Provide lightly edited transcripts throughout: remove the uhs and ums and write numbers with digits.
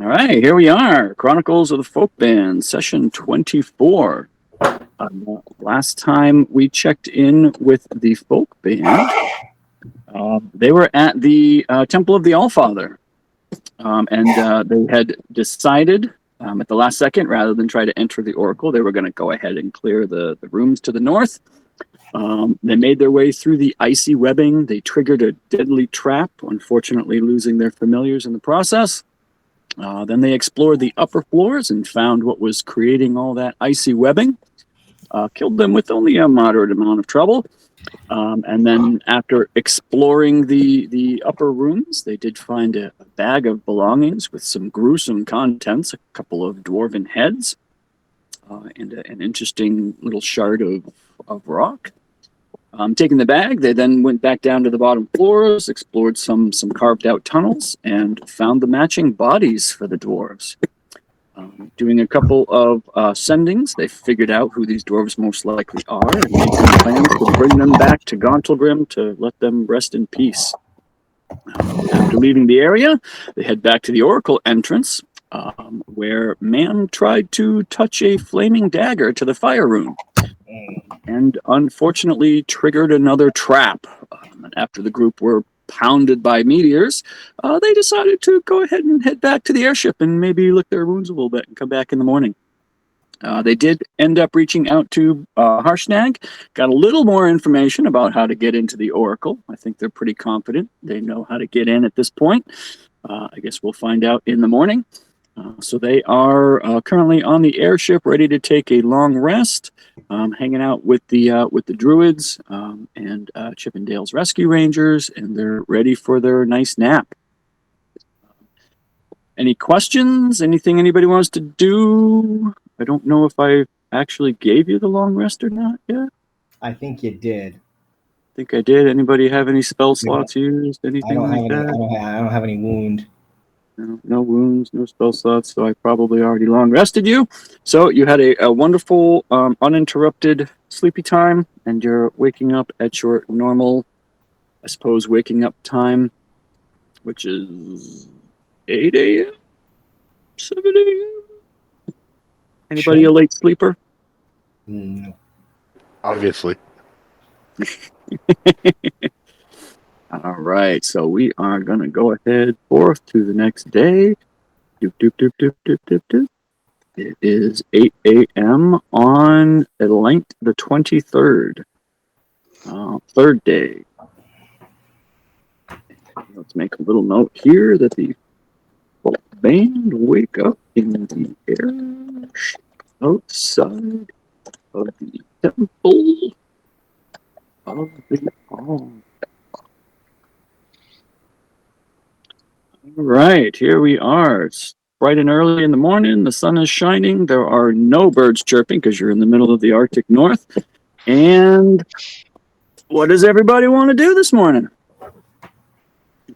All right, here we are. Chronicles of the Folk Band, session 24. Last time we checked in with the folk band, they were at the Temple of the Allfather. And they had decided at the last second, rather than try to enter the oracle, they were going to go ahead and clear the rooms to the north. They made their way through the icy webbing. They triggered a deadly trap, unfortunately losing their familiars in the process. Then they explored the upper floors and found what was creating all that icy webbing. Killed them with only a moderate amount of trouble. And then after exploring the upper rooms, they did find a bag of belongings with some gruesome contents, a couple of dwarven heads, and an interesting little shard of rock. Taking the bag, they then went back down to the bottom floors, explored some carved out tunnels, and found the matching bodies for the dwarves. Doing a couple of sendings, they figured out who these dwarves most likely are and made some plans to bring them back to Gauntlgrim to let them rest in peace. After leaving the area, they head back to the Oracle entrance, where man tried to touch a flaming dagger to the fire room and unfortunately triggered another trap. After the group were pounded by meteors, they decided to go ahead and head back to the airship and maybe lick their wounds a little bit and come back in the morning. They did end up reaching out to Harshnag, got a little more information about how to get into the Oracle. I think they're pretty confident they know how to get in at this point. I guess we'll find out in the morning. So they are currently on the airship, ready to take a long rest, hanging out with the druids and Chippendale's rescue rangers, and they're ready for their nice nap. Any questions? Anything anybody wants to do? I don't know if I actually gave you the long rest or not yet. I think you did. I think I did. Anybody have any spell slots used? Anything I that? don't have any wound. No wounds, no spell slots, so I probably already long rested you. So you had a wonderful, uninterrupted sleepy time, and you're waking up at your normal, I suppose, waking up time, which is 8 a.m., 7 a.m. Anybody a late sleeper? No. Obviously. All right, so we are going to go ahead forth to the next day. Doop, doop, doop, doop, doop, doop, doop. It is 8 a.m. on Lent the 23rd, third day. Let's make a little note here that the folk band wake up in the air outside of the Temple of the Annam. All right, here we are. It's bright and early in the morning. The sun is shining. There are no birds chirping because you're in the middle of the Arctic North. And what does everybody want to do this morning?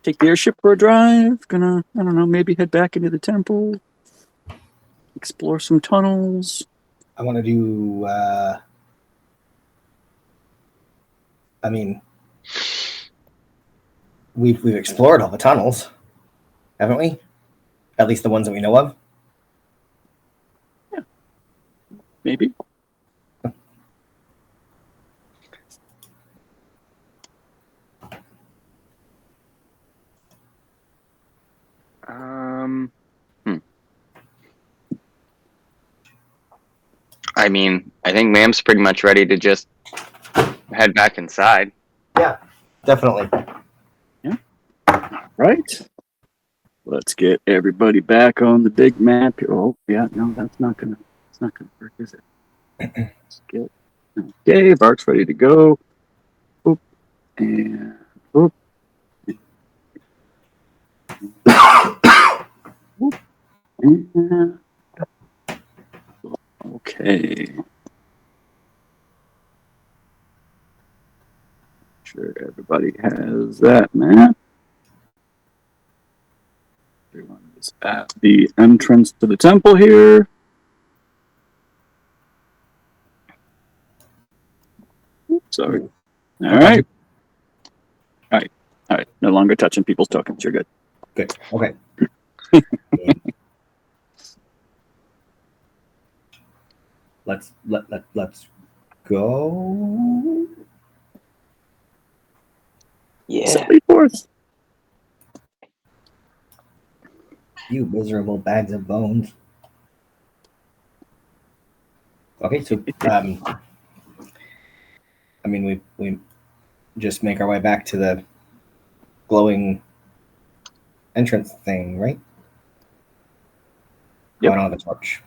Take the airship for a drive? Gonna, I don't know, maybe head back into the temple? Explore some tunnels? I want to do, I mean, we've explored all the tunnels, haven't we? At least the ones that we know of. Yeah, maybe. I mean, I think Mam's pretty much ready to just head back inside. Yeah, definitely. Yeah. All right. Let's get everybody back on the big map. Oh, yeah, no, it's not gonna work, is it? Let's get, okay, Bart's ready to go. Oop, and oop. Oop, and, okay. Sure everybody has that map. Everyone is at the entrance to the temple here. Oops, sorry. All right. No longer touching people's tokens. You're good. Good. Okay. let's go. Yeah. Sally forth. You miserable bags of bones. Okay, so I mean we just make our way back to the glowing entrance thing, right? Yep. Oh, I don't have a torch.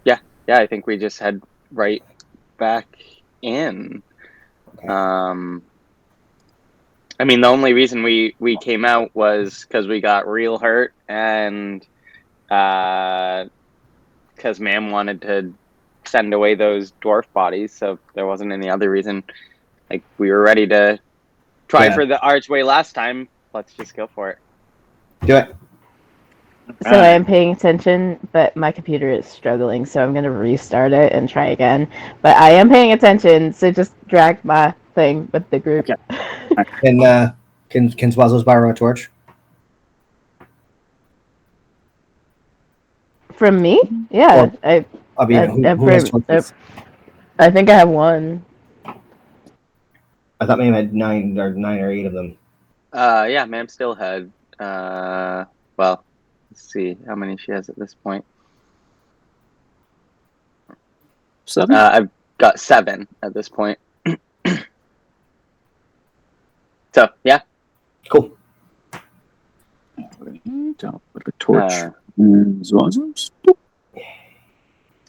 Yeah, I think we just head right back in. Okay. I mean, the only reason we came out was because we got real hurt and because Ma'am wanted to send away those dwarf bodies, so there wasn't any other reason. Like, we were ready to try Yeah. for the archway last time. Let's just go for it. Do it. So I am paying attention, but my computer is struggling, so I'm going to restart it and try again. But I am paying attention, so just drag my thing with the group. Okay. Can Swazos borrow a torch? From me? Yeah. I mean, who has torches? I think I have one. I thought maybe I had nine or 8 of them. Yeah, Ma'am still had, well, let's see how many she has at this point. 7. I've got 7 at this point. So, yeah. Cool. I'll put a torch. Uh,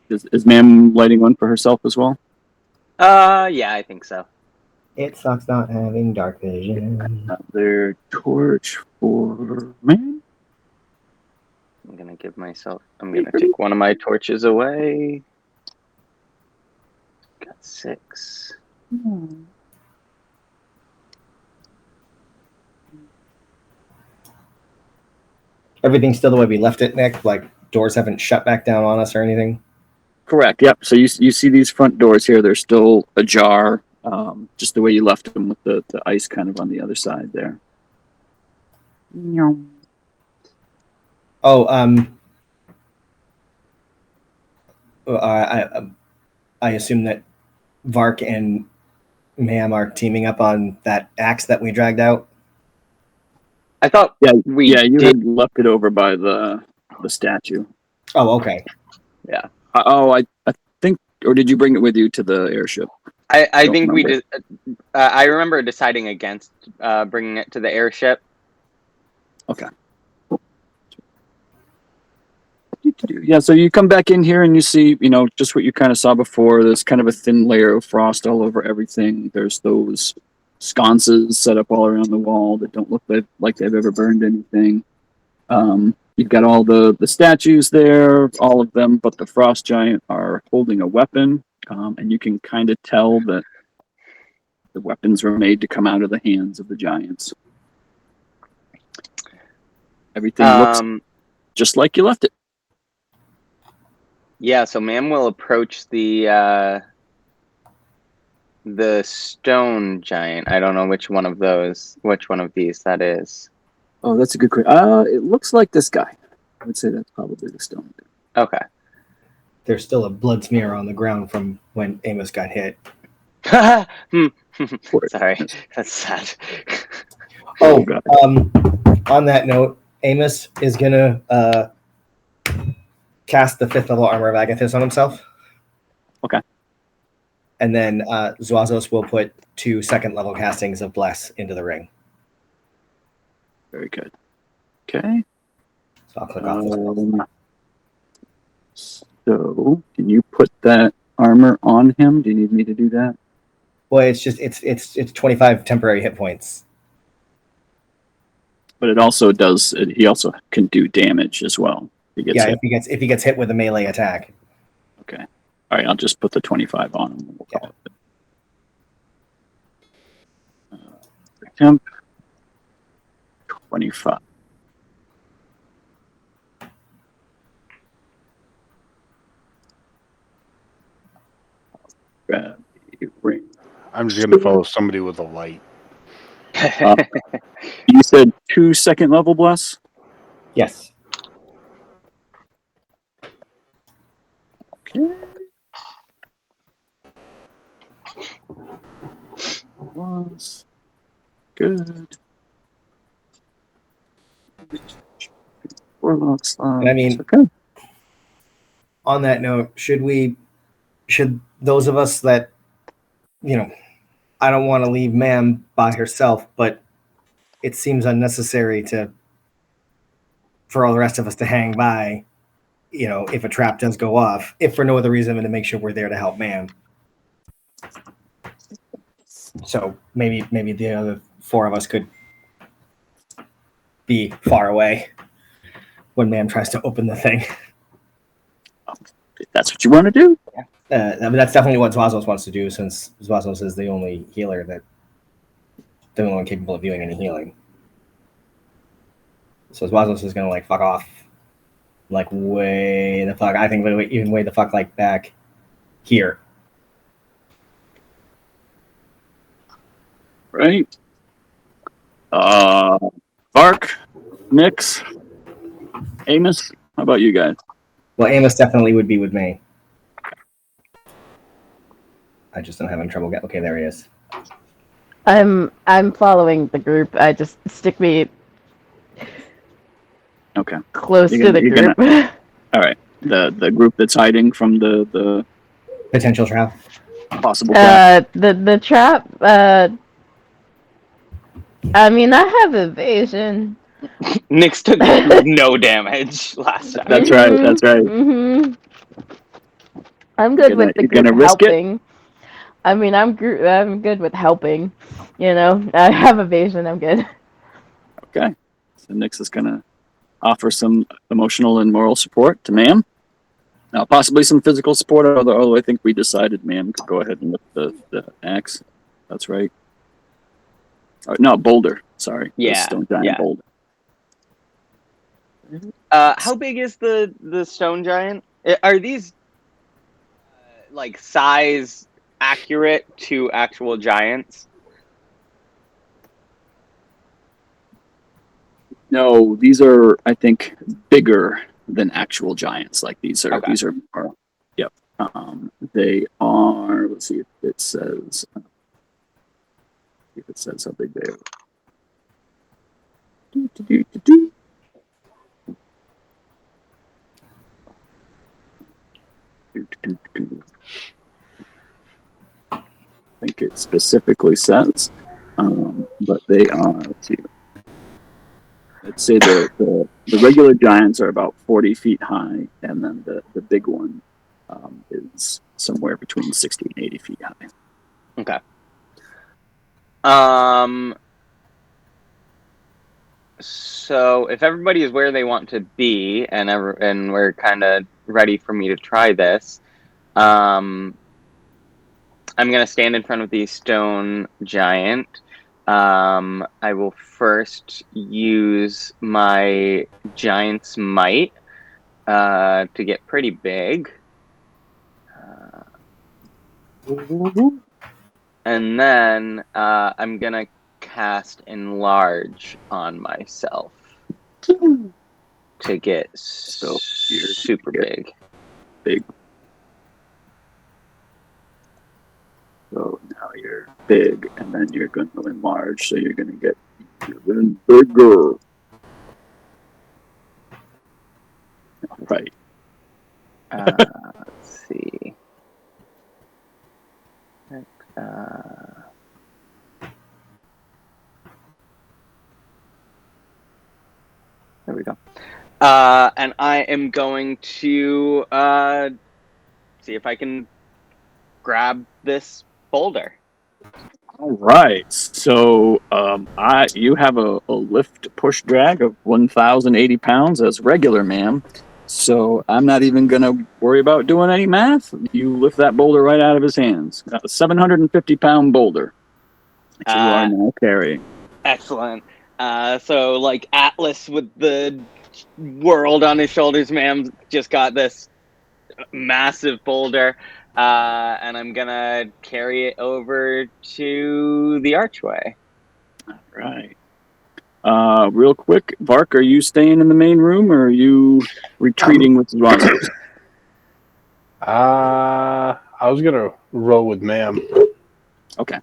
Is Ma'am lighting one for herself as well? yeah, I think so. It sucks not having dark vision. Another torch for Ma'am. I'm gonna take one of my torches away. Got 6. Everything's still the way we left it, Nick. Like doors haven't shut back down on us or anything. Correct. Yep. So you see these front doors here? They're still ajar, just the way you left them with the ice kind of on the other side there. Oh, I assume that Vark and Ma'am are teaming up on that axe that we dragged out. I thought Yeah, we you did. had left it over by the statue. Oh, okay. Yeah. I think, or did you bring it with you to the airship? I Don't think we remember. did. I remember deciding against bringing it to the airship. Okay. Yeah, so you come back in here and you see, just what you kind of saw before. There's kind of a thin layer of frost all over everything. There's those sconces set up all around the wall that don't look like they've ever burned anything. You've got all the statues there, all of them, but the frost giant are holding a weapon, and you can kind of tell that the weapons were made to come out of the hands of the giants. Everything looks just like you left it. Yeah, so Ma'am will approach the stone giant. I don't know which one of these that is. Oh, that's a good question. It looks like this guy. I would say that's probably the stone. Okay. There's still a blood smear on the ground from when Amos got hit. Sorry, that's sad. Oh, God. On that note, Amos is gonna cast the 5th level armor of Agathis on himself. Okay. And then Zwazos will put 2 2nd level castings of Bless into the ring. Very good. Okay. So I'll click off this. So, can you put that armor on him? Do you need me to do that? Well, it's 25 temporary hit points. But it also does. He also can do damage as well. If he gets hit with a melee attack. Okay. All right. I'll just put the 25 on him. We'll call it. Temp 25. Grab the ring. I'm just gonna follow somebody with a light. You said 2 2nd level bless? Yes. Was good. Warlock slots. And I mean, okay. On that note, should those of us that, I don't want to leave Ma'am by herself, but it seems unnecessary for all the rest of us to hang by, if a trap does go off, if for no other reason than to make sure we're there to help Ma'am. So maybe the other four of us could be far away when Ma'am tries to open the thing. If that's what you want to do. I mean, that's definitely what Zwazos wants to do, since Zwazos is the only healer the only one capable of doing any healing. So Zwazos is gonna fuck off, way the fuck. I think even way the fuck back here. Right. Bark, Nix, Amos. How about you guys? Well, Amos definitely would be with me. I just am having trouble getting. Okay, there he is. I'm following the group. I just stick me Okay. close You're to the gonna- group. All right. The group that's hiding from the Potential trap. possible trap. The trap. I mean, I have evasion. Nyx took no damage last time. That's right. That's right. Mm-hmm. I'm good with the You're gonna group risk it? helping. I mean, I'm good with helping. I have evasion. I'm good. Okay. So Nix is gonna offer some emotional and moral support to Ma'am. Now, possibly some physical support, although I think we decided Ma'am could go ahead and lift the axe. That's right. No, boulder. Sorry. The Yeah, stone giant yeah. boulder. How big is the stone giant? Are these size accurate to actual giants? No, these are, I think, bigger than actual giants. These are Okay. more. Yep. They are. Let's see if it says. How big they are. I think it specifically says, but they are. Let's see. Let's say the regular giants are about 40 feet high, and then the big one is somewhere between 60 and 80 feet high. Okay. So if everybody is where they want to be, and we're kind of ready for me to try this, I'm gonna stand in front of the stone giant. I will first use my giant's might to get pretty big. And then I'm going to cast Enlarge on myself to get super big. So now you're big, and then you're going to enlarge, so you're going to get even bigger. All right. Let's see. There we go. And I am going to see if I can grab this boulder. All right. So you have a lift push drag of 1,080 pounds as regular, ma'am. So I'm not even going to worry about doing any math. You lift that boulder right out of his hands. A 750-pound boulder that you are now carrying. Excellent. So like Atlas with the world on his shoulders, ma'am, just got this massive boulder. And I'm going to carry it over to the archway. All right. Real quick, Vark, are you staying in the main room or are you retreating with Zwazos? I was gonna roll with ma'am. Okay.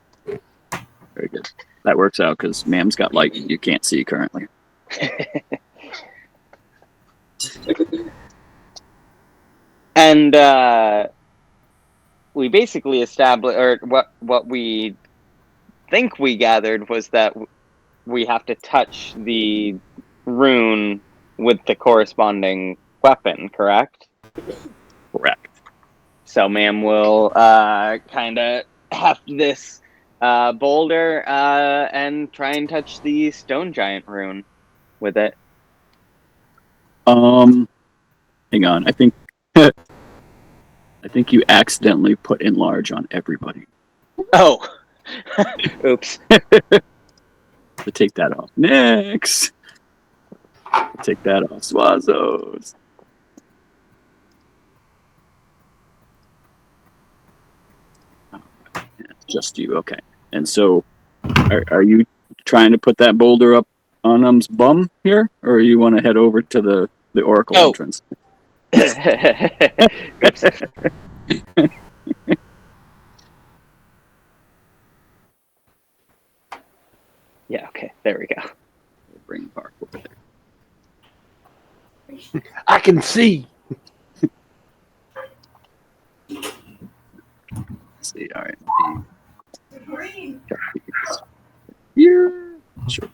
Very good. That works out because ma'am's got light you can't see currently. And we basically established, or what we think we gathered was that we have to touch the rune with the corresponding weapon, correct? Correct. So ma'am will kind of heft this boulder and try and touch the stone giant rune with it. Hang on. I think you accidentally put enlarge on everybody. Oh, oops. So take that off. Next. Take that off. Swazos. Just you. Okay. And so, are you trying to put that boulder up Annam's bum here, or you want to head over to the oracle entrance? Oops. Yeah, okay, there we go. We'll bring Bark over there. I can see. Let's see. All right. Here. Sure.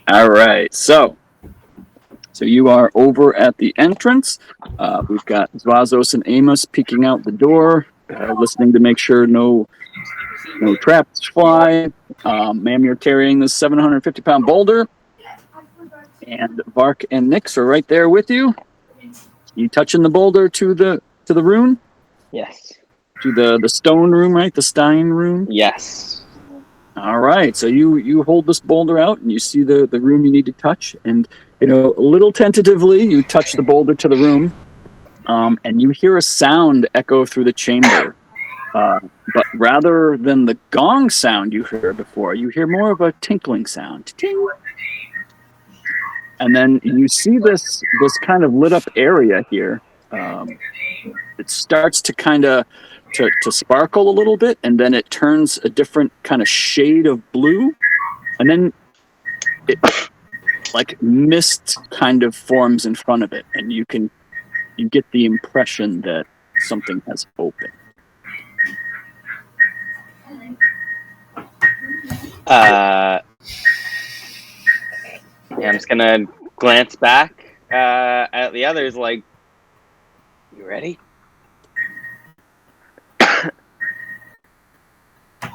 All right. So you are over at the entrance. We've got Zvazos and Amos peeking out the door, listening to make sure no traps fly. Ma'am, you're carrying this 750-pound boulder, and Vark and Nyx are right there with you. You touching the boulder to the rune? Yes. To the stone room, right? The Stein room? Yes. All right. So you hold this boulder out and you see the room you need to touch. And, a little tentatively, you touch the boulder to the room. And you hear a sound echo through the chamber. But rather than the gong sound you heard before, you hear more of a tinkling sound. Ting. And then you see this kind of lit up area here. It starts to kind of to sparkle a little bit, and then it turns a different kind of shade of blue, and then it like mist kind of forms in front of it, and you get the impression that something has opened. Yeah, I'm just gonna glance back at the others like, you ready?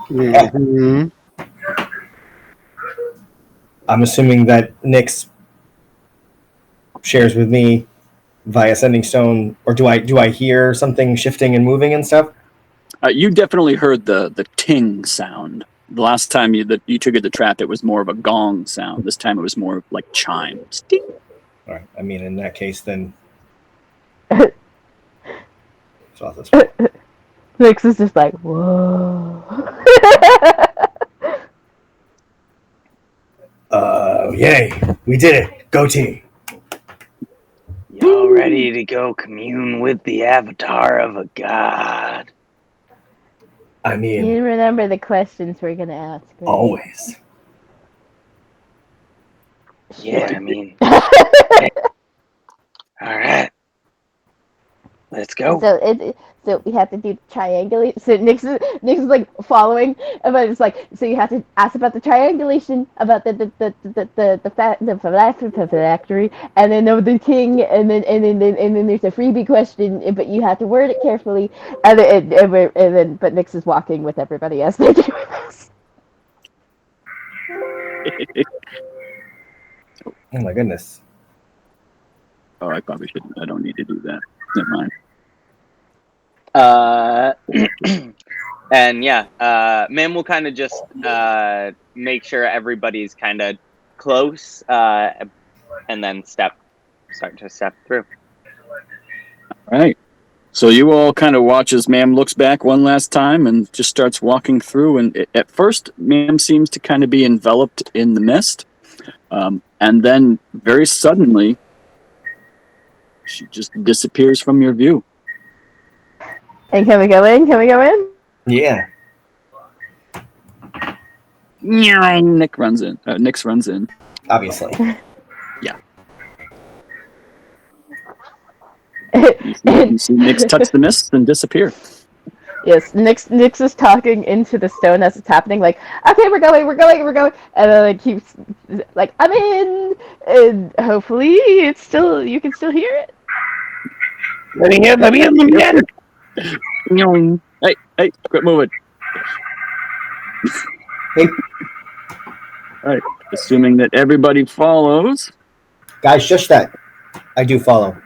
Mm-hmm. I'm assuming that Nyx shares with me via sending stone, or do I hear something shifting and moving and stuff? You definitely heard the ting sound. The last time you took it to trap, it was more of a gong sound. This time it was more like chimes. Ding. All right. I mean, in that case, then. So that's Nyx is just like, whoa. yay! We did it. Go team. Y'all ready to go commune with the avatar of a god? I mean, You remember the questions we're gonna ask. Right? always. Yeah, I mean. All right. Let's go. So we have to do triangulate. So Nyx is like following, but it's like so you have to ask about the triangulation, about the phylactery, and then the king, and then there's a freebie question, but you have to word it carefully, and then but Nyx is walking with everybody as they're doing this. Oh my goodness. Oh, I probably shouldn't. I don't need to do that. Never mind. And yeah, Mim will kind of just make sure everybody's kind of close, and then start to step through. All right. So you all kind of watch as Ma'am looks back one last time and just starts walking through. And at first, Ma'am seems to kind of be enveloped in the mist. And then very suddenly, she just disappears from your view. And can we go in? Can we go in? Yeah. Nick runs in. Nix runs in. Obviously. You see Nix touch the mist and disappear. Yes, Nix is talking into the stone as it's happening, like, okay, we're going, and then it keeps, like, I'm in, and hopefully it's still, you can still hear it. Let me in again. Hey, quit moving. Hey, All right, assuming that everybody follows. guys, shush that. I do follow.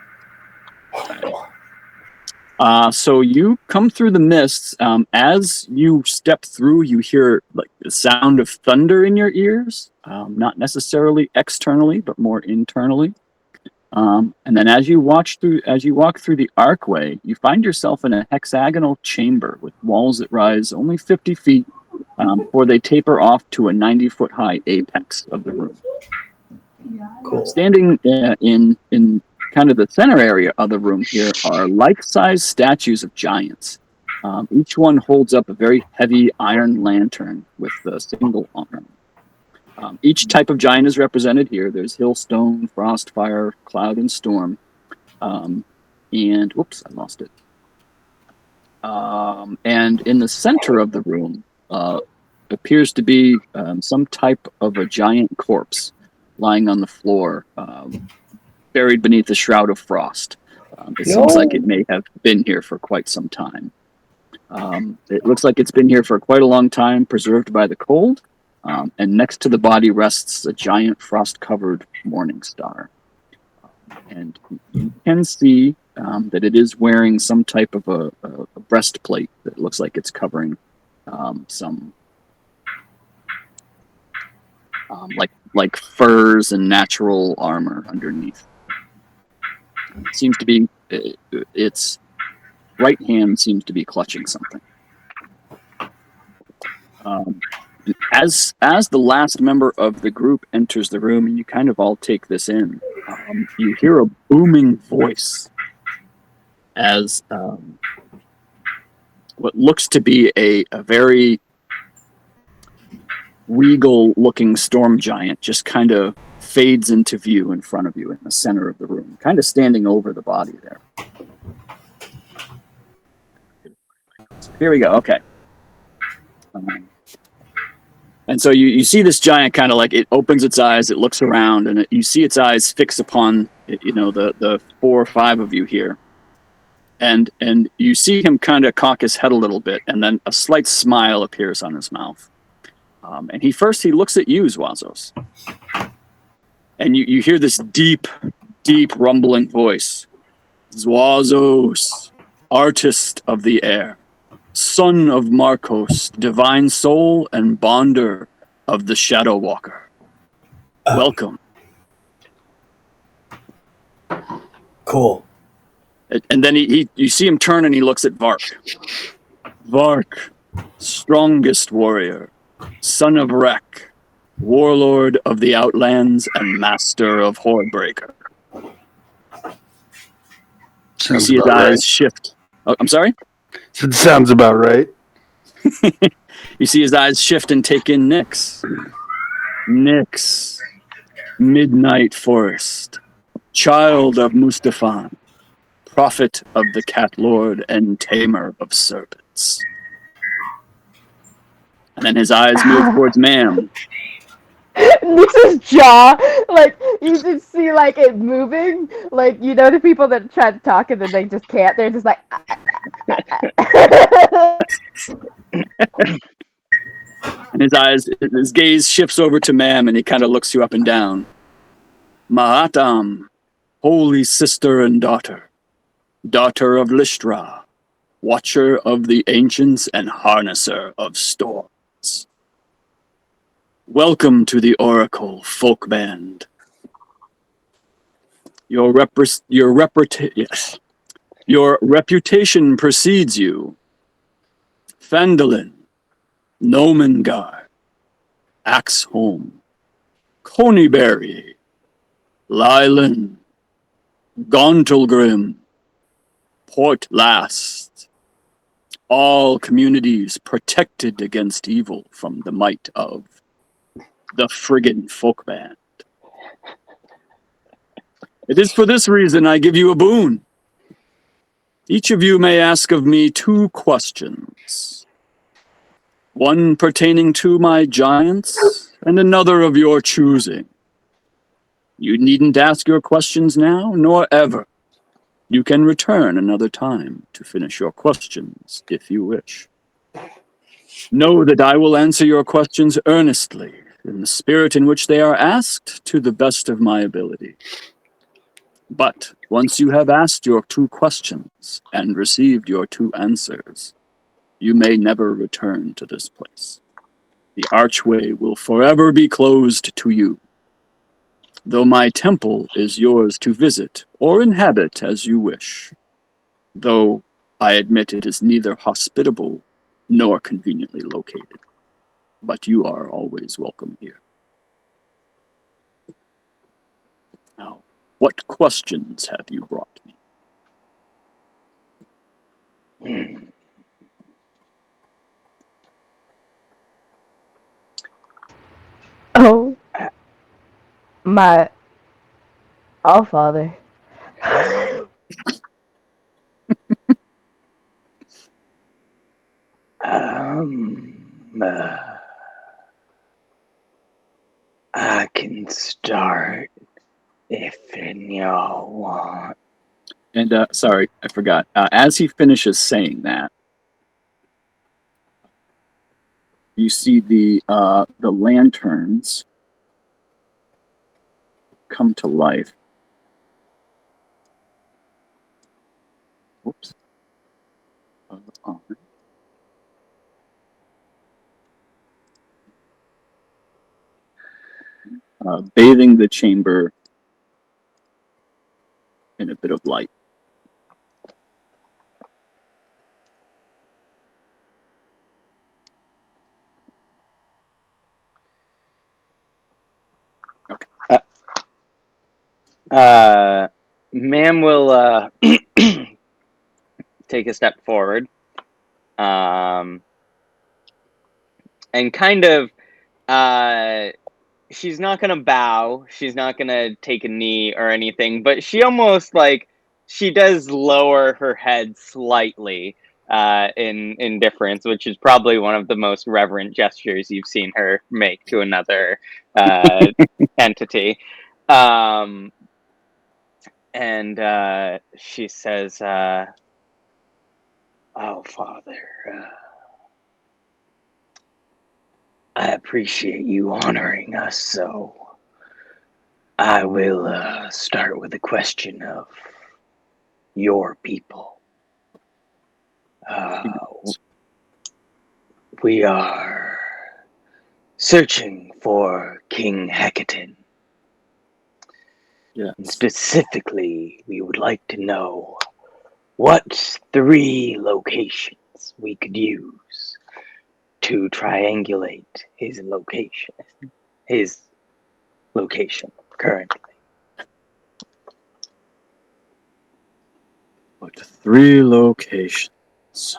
So you come through the mists. As you step through, you hear like the sound of thunder in your ears. Not necessarily externally, but more internally. And then as you walk through the archway, you find yourself in a hexagonal chamber with walls that rise only 50 feet, before they taper off to a 90-foot high apex of the room. Cool. Standing in kind of the center area of the room here are life-size statues of giants. Each one holds up a very heavy iron lantern with a single arm. Each type of giant is represented here. There's Hillstone, Frostfire, Cloud, and Storm. And whoops, I lost it. And in the center of the room appears to be some type of a giant corpse lying on the floor, buried beneath a shroud of frost. It seems like it may have been here for quite some time. It looks like it's been here for quite a long time, preserved by the cold. And next to the body rests a giant frost-covered morning star. And you can see that it is wearing some type of a breastplate that looks like it's covering some like furs and natural armor underneath. It seems to be its right hand seems to be clutching something. As the last member of the group enters the room, and you kind of all take this in, you hear a booming voice as what looks to be a very regal-looking storm giant just kind of fades into view in front of you in the center of the room, kind of standing over the body there. So here we go. Okay. And so you see this giant kind of like, it opens its eyes, it looks around, and you see its eyes fix upon, the 4 or 5 of you here. And you see him kind of cock his head a little bit, and then a slight smile appears on his mouth. And he looks at you, Zwazos. And you hear this deep, deep rumbling voice. Zwazos, artist of the air, son of Marcos, divine soul and bonder of the Shadow Walker. Welcome. Cool. And then you see him turn and he looks at Vark. Vark, strongest warrior, son of Rek, warlord of the Outlands and master of Hordebreaker. You see his eyes shift. Oh, I'm sorry? It sounds about right. You see his eyes shift and take in Nyx. Nyx, Midnight Forest, child of Mustafan, prophet of the Cat Lord and tamer of serpents. And then his eyes move towards Ma'am. Nix's jaw, like, you just see, like, it moving. Like, the people that try to talk and then they just can't. They're just like... And his gaze shifts over to Ma'am, and he kind of looks you up and down. Mahatam, holy sister and daughter, daughter of Lishtra, watcher of the ancients and harnesser of storms. Welcome to the Oracle Folk Band. Your Your reputation precedes you. Phandalin, Nomengar, Axholm, Conyberry, Lylan, Gauntlgrim, Port Last. All communities protected against evil from the might of the friggin' folk band. It is for this reason I give you a boon. Each of you may ask of me 2 questions. One pertaining to my giants, and another of your choosing. You needn't ask your questions now, nor ever. You can return another time to finish your questions, if you wish. Know that I will answer your questions earnestly, in the spirit in which they are asked, to the best of my ability. But once you have asked your 2 questions and received your 2 answers, you may never return to this place. The archway will forever be closed to you, though my temple is yours to visit or inhabit as you wish, though I admit it is neither hospitable nor conveniently located. But you are always welcome here. Now, what questions have you brought me? Oh, my all father. I can start if y'all want. And, sorry, I forgot. As he finishes saying that, you see the lanterns come to life. Whoops. Bathing the chamber in a bit of light. Ma'am will take a step forward, and kind of, she's not gonna bow, she's not gonna take a knee or anything, but she almost she does lower her head slightly, in deference, which is probably one of the most reverent gestures you've seen her make to another entity. And she says, "Oh, Father, I appreciate you honoring us, so I will start with a question of your people. We are searching for King Hecatan. Yeah. And specifically, we would like to know what 3 locations we could use to triangulate his location currently." But 3 locations.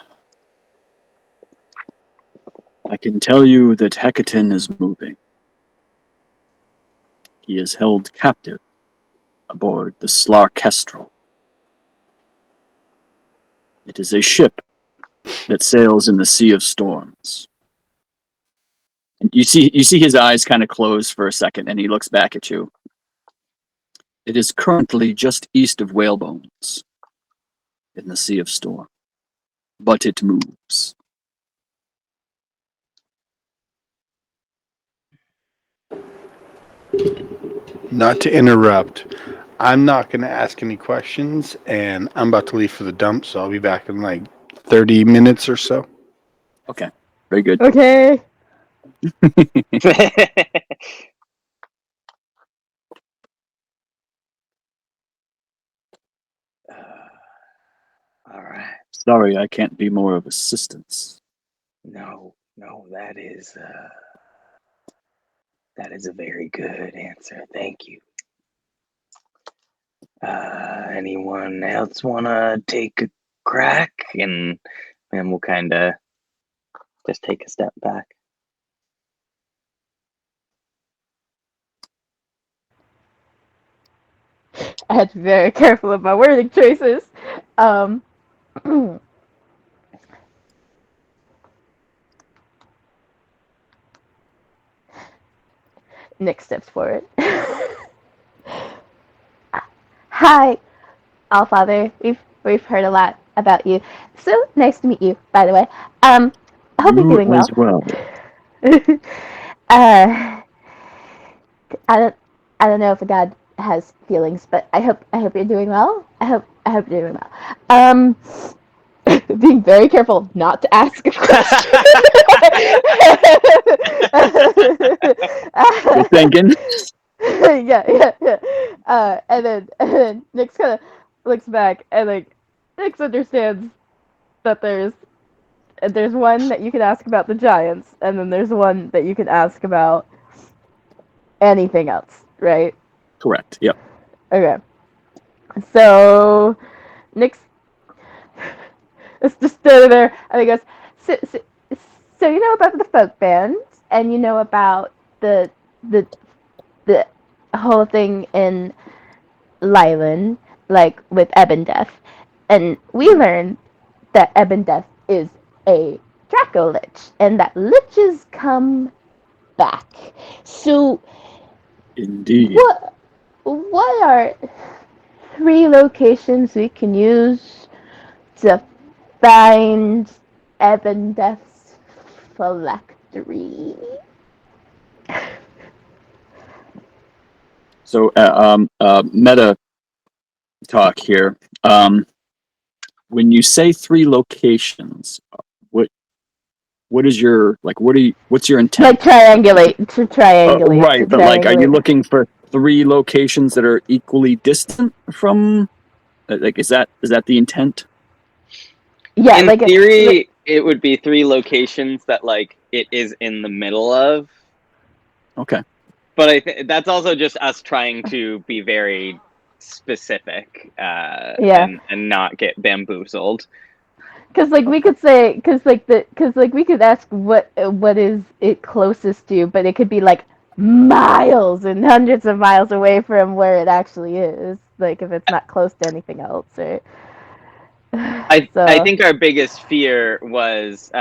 I can tell you that Hecatan is moving. He is held captive aboard the Slarkestrel. It is a ship that sails in the Sea of Storms. And you see his eyes kind of close for a second, and he looks back at you. It is currently just east of Whalebones in the Sea of Storm, but it moves. Not to interrupt, I'm not going to ask any questions, and I'm about to leave for the dump, so I'll be back in like 30 minutes or so. Okay, very good. Okay. All right. Sorry, I can't be more of assistance. No, that is a very good answer. Thank you. Anyone else wanna take a crack? And we'll kind of just take a step back. I had to be very careful of my wording choices. Nick steps forward. Hi, Allfather. We've heard a lot about you. So nice to meet you, by the way. I hope you're You doing well. as well. uh, I don't know if a god has feelings, but I hope you're doing well. I hope you're doing well. Being very careful not to ask a question. Good thinking. yeah. And then Nick kind of looks back and like Nick understands that there's one that you can ask about the Giants, and then there's one that you can ask about anything else, right? Correct. Yep. Okay. So Nick's just standing there, and he goes, so you know about the folk bands, and you know about the whole thing in Lylan, like with Ebondeath, and we learned that Ebondeath is a Draco Lich, and that liches come back. So, Indeed. what are 3 locations we can use to find Ebondeath's phylactery? So, meta talk here. When you say 3 locations, what is your what's your intent? Like triangulate. Right, but like, are you looking for 3 locations that are equally distant from? Like, is that the intent? Yeah, in like theory, it would be 3 locations that like it is in the middle of. Okay. But I think that's also just us trying to be very specific, and not get bamboozled. Because like we could say, because like we could ask what is it closest to, but it could be like miles and hundreds of miles away from where it actually is. Like if it's not close to anything else, right? I think our biggest fear was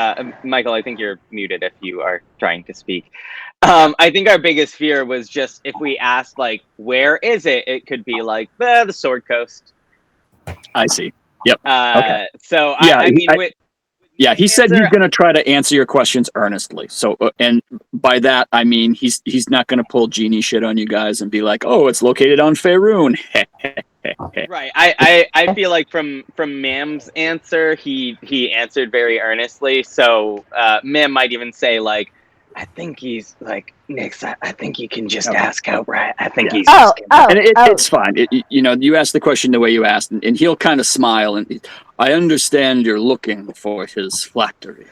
Michael. I think you're muted if you are trying to speak. I think our biggest fear was just if we asked like, "Where is it?" It could be like the Sword Coast. I see. Yep. Okay. So Yeah, I mean, he said he's going to try to answer your questions earnestly. So, and by that I mean he's not going to pull genie shit on you guys and be like, "Oh, it's located on Faerun." Right. I feel like from Mam's answer, he answered very earnestly. So Mam might even say like, I think he's like, Nix, I think you can just ask outright. I think he's just and it's fine. You ask the question the way you asked, and he'll kind of smile. And I understand you're looking for his phylactery.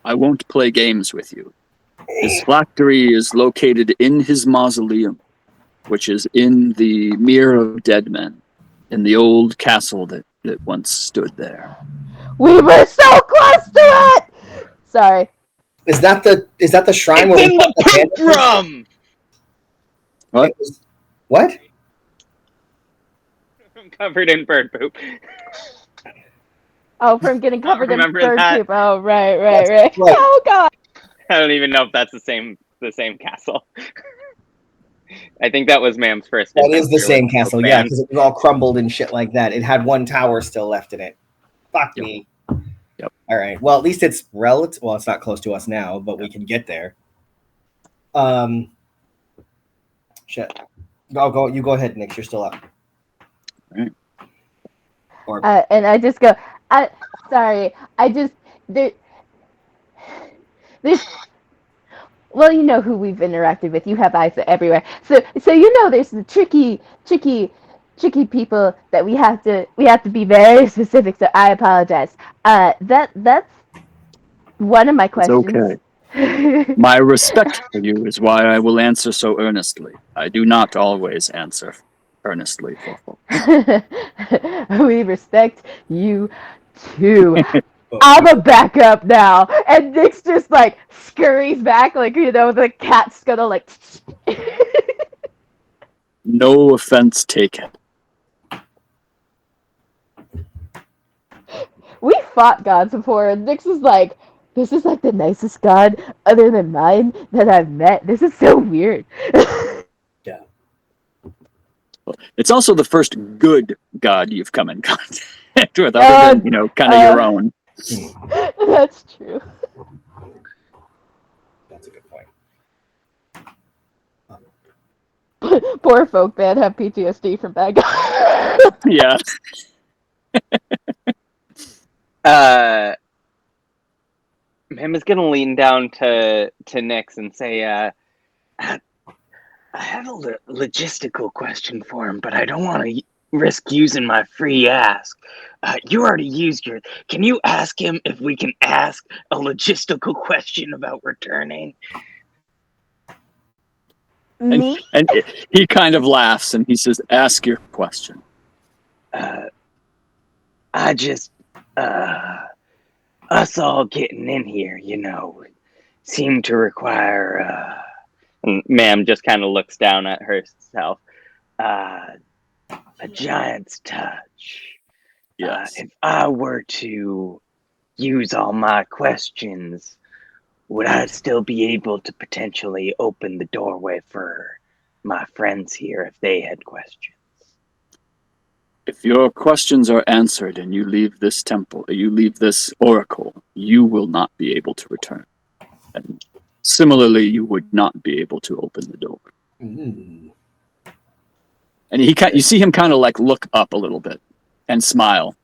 I won't play games with you. His phylactery is located in his mausoleum, which is in the Mere of Dead Men, in the old castle that once stood there. We were so close to it. Sorry. Is that the shrine? It's in the poop room. What? What? I'm covered in bird poop. Oh, from getting covered in Remember bird that? poop. Oh, right. Right. Oh God. I don't even know if that's the same castle. I think that was Mam's first. That is the same with castle, yeah, because it was all crumbled and shit like that. It had one tower still left in it. Fuck me. Yep. All right. Well, at least it's relative. Well, it's not close to us now, but we can get there. Shit. Go. You go ahead, Nick. You're still up. All right. Or And I just go. Sorry. I just this. Well, you know who we've interacted with. You have eyes everywhere. So you know there's the tricky tricky people that we have to be very specific. So I apologize. That's one of my It's questions. okay. My respect for you is why I will answer so earnestly. I do not always answer earnestly for folks. We respect you too. I'm a backup now, and Nick's just like scurries back, like the cat's gonna like. No offense taken. We fought gods before, and Nyx is like, this is like the nicest god other than mine that I've met. This is so weird. It's also the first good god you've come in contact with, other than, kind of your own. That's true. That's a good point. Poor folk band have PTSD from bad guys. Yeah. Him is gonna lean down to Nyx and say, I have a logistical question for him, but I don't want to risk using my free ask. You already used your. Can you ask him if we can ask a logistical question about returning? Me? And he kind of laughs and he says, "Ask your question." I just, us all getting in here, seem to require. And Ma'am just kind of looks down at herself. A giant's touch. Yes. If I were to use all my questions, would I still be able to potentially open the doorway for my friends here if they had questions? If your questions are answered and you leave this temple, you leave this oracle, you will not be able to return. And similarly, you would not be able to open the door. Ooh. And you see him kind of like look up a little bit and smile.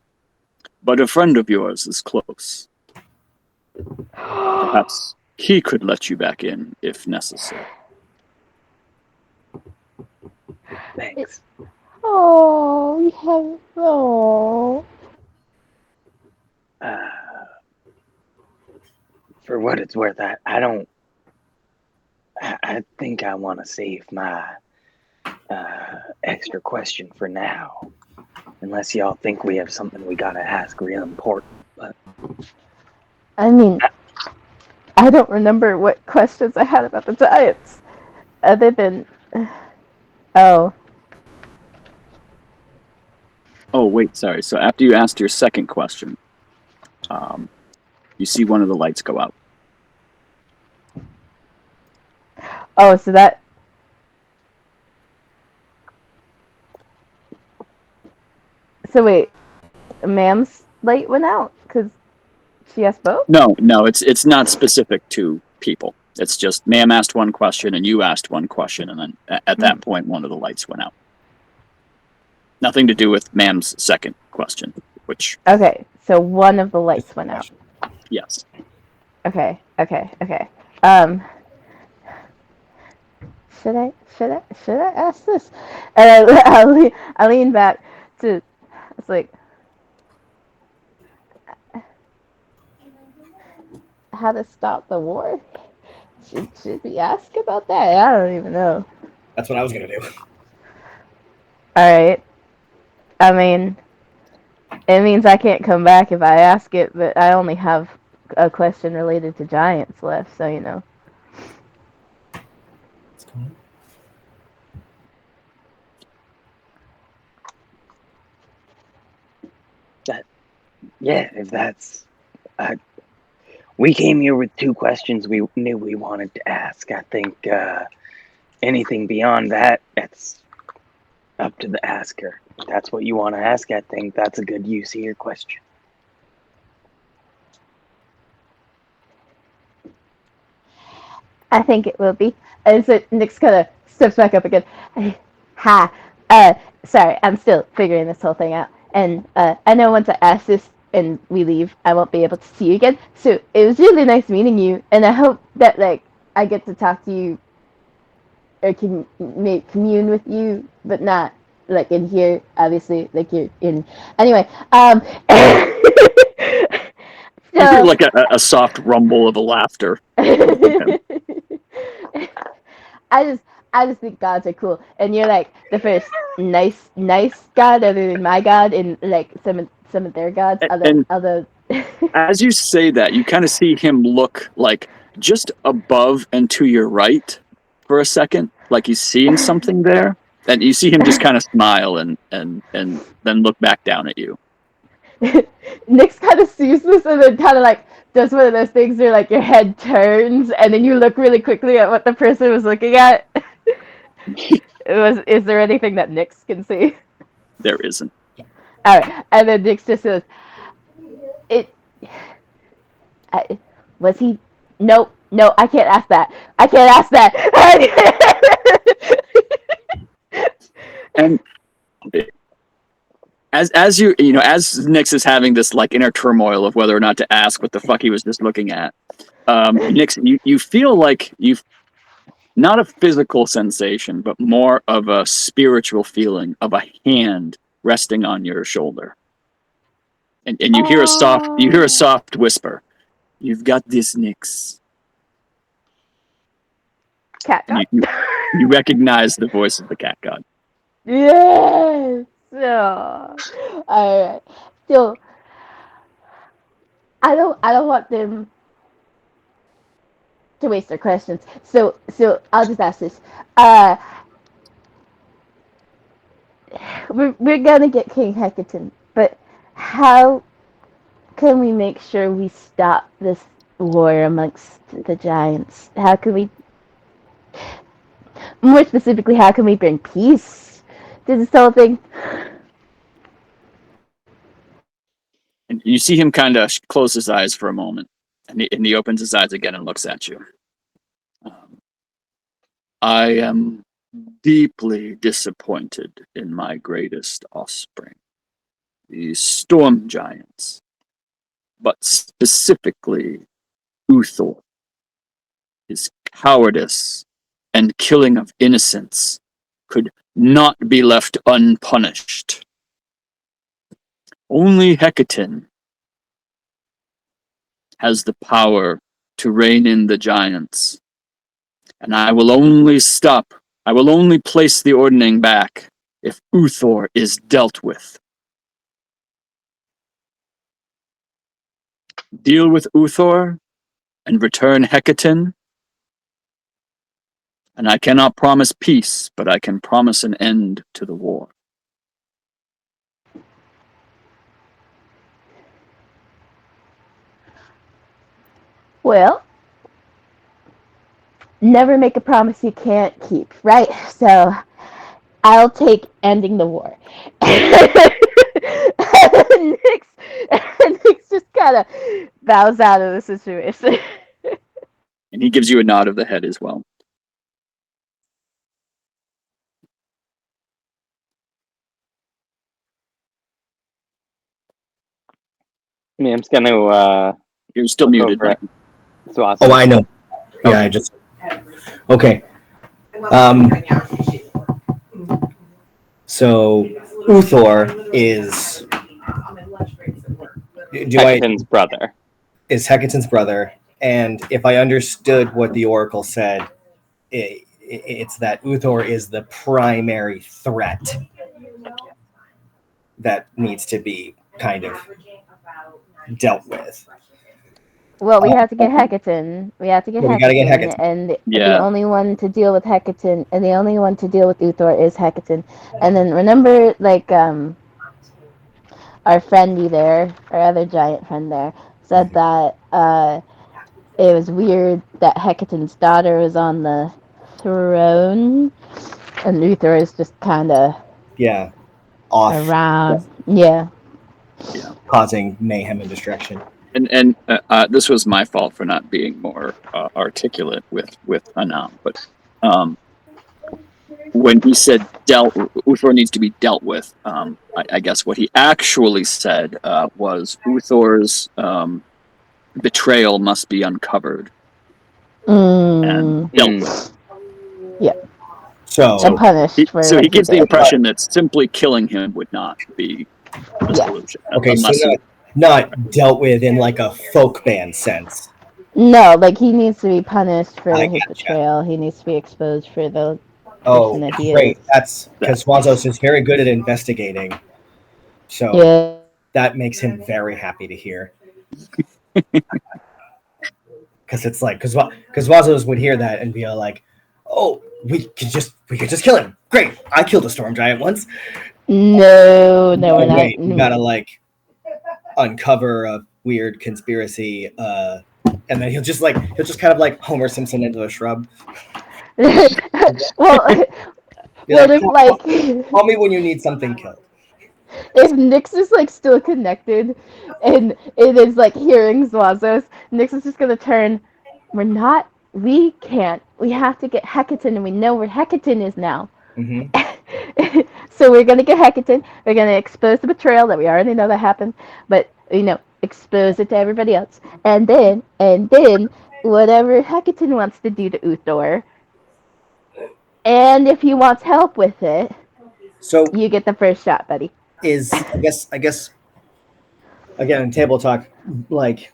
But a friend of yours is close. Perhaps he could let you back in if necessary. Thanks. Oh, we have. Oh. For what it's worth, I don't. I think I want to save my extra question for now. Unless y'all think we have something we gotta ask real important. But I mean, I don't remember what questions I had about the Giants, other than. Oh. Oh, wait, sorry. So after you asked your second question, you see one of the lights go out. Oh, so that. So wait, Ma'am's light went out because she asked both? No, it's not specific to people. It's just ma'am asked one question and you asked one question, and then at that point, one of the lights went out. Nothing to do with ma'am's second question, which... Okay, so one of the lights went out. Yes. Okay. Should I ask this? And I lean back to. It's like, how to stop the war? Should we ask about that? I don't even know. That's what I was gonna do. All right. I mean, it means I can't come back if I ask it, but I only have a question related to giants left, so yeah, if that's... we came here with two questions we knew we wanted to ask. I think anything beyond that, it's up to the asker. If that's what you want to ask, I think that's a good use of your question. I think it will be. And so Nick's kind of steps back up again. Hi. Sorry, I'm still figuring this whole thing out. And I know once I ask this and we leave, I won't be able to see you again. So it was really nice meeting you, and I hope that I get to talk to you or can commune with you, but not like in here, obviously, like you're in. Anyway, You hear so like a soft rumble of a laughter. I just I just think gods are cool, and you're like the first nice god other than my god, and like some of their gods, And other. as you say that, you kind of see him look like just above and to your right for a second, like he's seeing something there, and you see him just kind of smile and then look back down at you. Nyx kind of sees this and then kind of like does one of those things where like your head turns and then you look really quickly at what the person was looking at. Is there anything that Nyx can see? There isn't. All right, and then Nyx just says, "It was he? No, no, I can't ask that. I can't ask that." And as you know, as Nyx is having this like inner turmoil of whether or not to ask what the fuck he was just looking at, Nyx, you feel like you've not a physical sensation, but more of a spiritual feeling of a hand resting on your shoulder. And you hear a soft whisper. You've got this, Nyx. Cat And god. you recognize the voice of the cat god. Yes. Oh. All right. So I don't want them to waste their questions. So I'll just ask this. We're gonna get King Hecaton, but how can we make sure we stop this war amongst the giants? How can we, more specifically, how can we bring peace to this whole thing? And you see him kind of close his eyes for a moment, and he opens his eyes again and looks at you. I am deeply disappointed in my greatest offspring, the storm giants, but specifically Uthor. His cowardice and killing of innocents could not be left unpunished. Only Hecaton has the power to rein in the giants, and I will only place the ordning back if Uthor is dealt with. Deal with Uthor and return Hecaton, and I cannot promise peace, but I can promise an end to the war. Well, never make a promise you can't keep, right? So I'll take ending the war. Nyx just kind of bows out of the situation. And he gives you a nod of the head as well. Ma'am's gonna You're still look muted, over Mike. at Swazi. Oh, I know. Yeah, I just. Okay. So Uthor is. Hecaton's brother. Is Hecaton's brother, and if I understood what the Oracle said, it's that Uthor is the primary threat that needs to be kind of dealt with. Well, we have to get Hecaton. We have to get Well, we Hecaton. gotta get Hecaton. And the Yeah. only one to deal with Hecaton, and the only one to deal with Uthor is Hecaton. And then remember, like, our friendy there, our other giant friend there, said that it was weird that Hecaton's daughter was on the throne, and Uthor is just kind of Yeah, off around. Yeah. causing mayhem and destruction. And this was my fault for not being more articulate with Annam, but when he said Uthor needs to be dealt with, I guess what he actually said was Uthor's betrayal must be uncovered and dealt with. Yeah. So, And punished for So what he gives the did. impression that simply killing him would not be the Yeah. solution. okay, so Unless not dealt with in like a folk band sense. No, like he needs to be punished for I his gotcha. betrayal. He needs to be exposed for the Oh, person that he great. is. That's because Wazos is very good at investigating. So Yeah. that makes him very happy to hear. Because it's like, because Wazos would hear that and be like, oh, we could just kill him. Great. I killed a storm giant once. No, No, we're not. wait, you gotta like uncover a weird conspiracy, and then he'll just kind of like Homer Simpson into a shrub. well, Be what like, if like call me when you need something killed. if Nyx is like still connected and it is like hearing Zwazos, Nyx is just gonna turn. We can't. We have to get Hecaton, and we know where Hecaton is now. Mm-hmm. So we're gonna get Hecaton. We're gonna expose the betrayal that we already know that happened, but expose it to everybody else, and then whatever Hecaton wants to do to Uthor, and if he wants help with it, So you get the first shot, buddy. I guess again in table talk, like,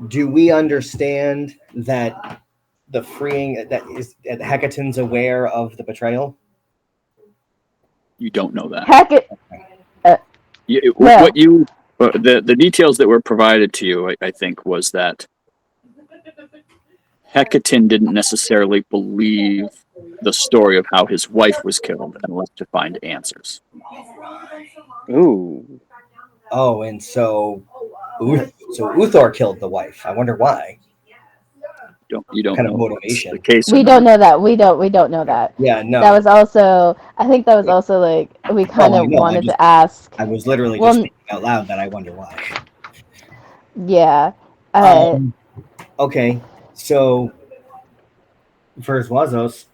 do we understand that the freeing that Hecaton's aware of the betrayal? you don't know that. Hecate. What you the details that were provided to you, I think, was that Hecaton didn't necessarily believe the story of how his wife was killed and left to find answers. Ooh. Oh, and so Uthor killed the wife. I wonder why. You don't Kind of know if that's motivation. the case or We not. don't know that. We don't know that. Yeah, no. That was also. I think that was also like we kind I of know. wanted to ask. I was literally Well, just thinking out loud that I wonder why. yeah. Okay, so first Wazos.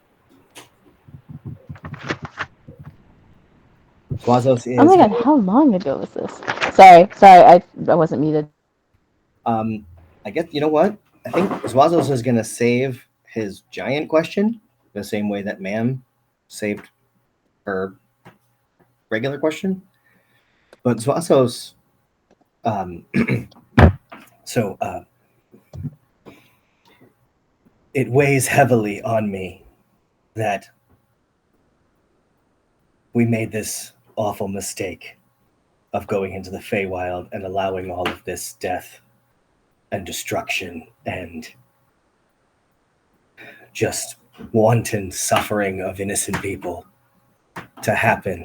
Wazos Oh my is god, how long ago was this? Sorry, I wasn't muted. I guess you know what? I think Wazos is gonna save his giant question the same way that Ma'am saved her regular question. But Wazos so it weighs heavily on me that we made this awful mistake of going into the Feywild and allowing all of this death and destruction and just wanton suffering of innocent people to happen.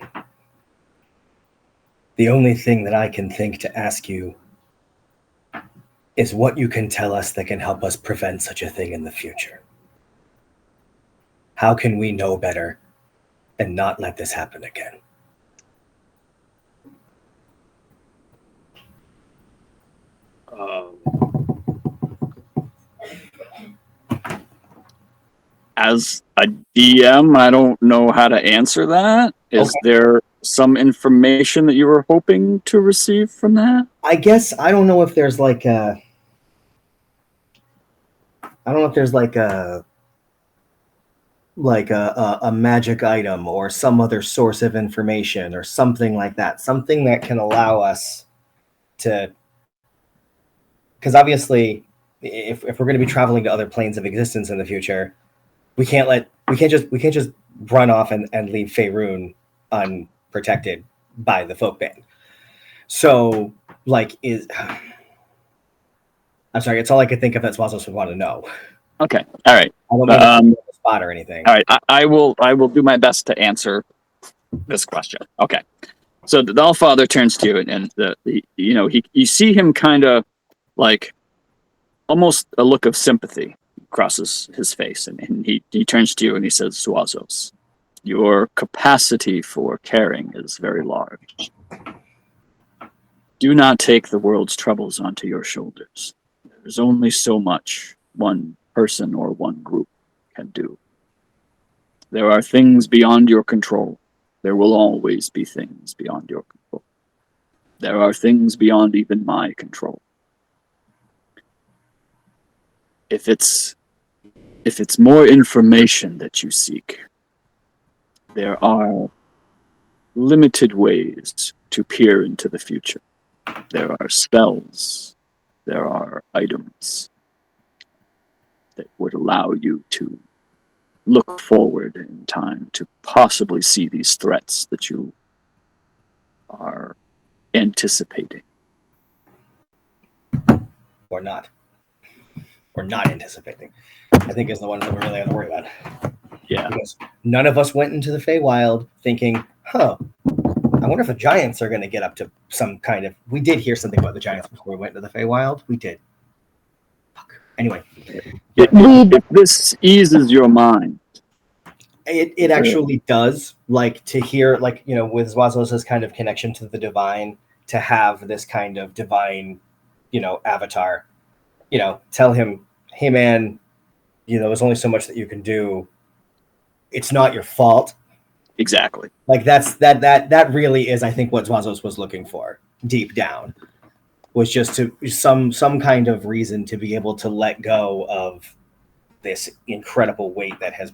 The only thing that I can think to ask you is what you can tell us that can help us prevent such a thing in the future. How can we know better and not let this happen again? As a DM, I don't know how to answer that. Is there some information that you were hoping to receive from that? I guess I don't know if there's like a magic item or some other source of information or something like that. Something that can allow us to, because obviously if we're going to be traveling to other planes of existence in the future, we can't just run off and leave Faerun unprotected by the folk band. So like I'm sorry, it's all I could think of that Swazos would want to know. Okay. All right. I don't mean to put you on the spot or anything. All right. I will do my best to answer this question. Okay. So the Allfather turns to you and you see him kind of like almost a look of sympathy crosses his face, and he turns to you and he says, Swazos, your capacity for caring is very large. Do not take the world's troubles onto your shoulders. There's only so much one person or one group can do. There are things beyond your control. There will always be things beyond your control. There are things beyond even my control. If it's more information that you seek, There are limited ways to peer into the future. There are spells, there are items that would allow you to look forward in time to possibly see these threats that you are anticipating. Or not. Or not anticipating. I think is the ones that we really have to worry about. Yeah. Because none of us went into the Feywild thinking, I wonder if the giants are going to get up to some kind of... We did hear something about the giants before we went to the Feywild. We did. Fuck. Anyway. If this eases your mind. It actually does, like, to hear, like, you know, with Zwazos' kind of connection to the divine, to have this kind of divine, you know, avatar, you know, tell him, hey, man, you know, there's only so much that you can do. It's not your fault. Exactly. Like, that really is, I think, what Zwazos was looking for deep down, was just to some kind of reason to be able to let go of this incredible weight that he's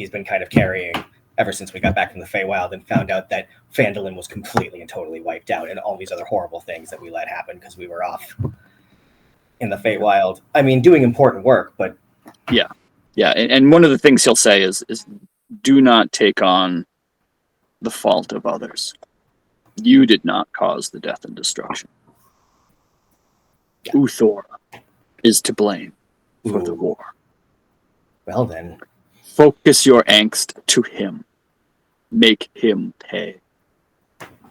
been kind of carrying ever since we got back from the Feywild and found out that Phandalin was completely and totally wiped out, and all these other horrible things that we let happen because we were off in the Feywild. I mean, doing important work, but yeah. And one of the things he'll say is do not take on the fault of others. You did not cause the death and destruction. Yeah. Uthor is to blame for the war. Well then, focus your angst to him. Make him pay.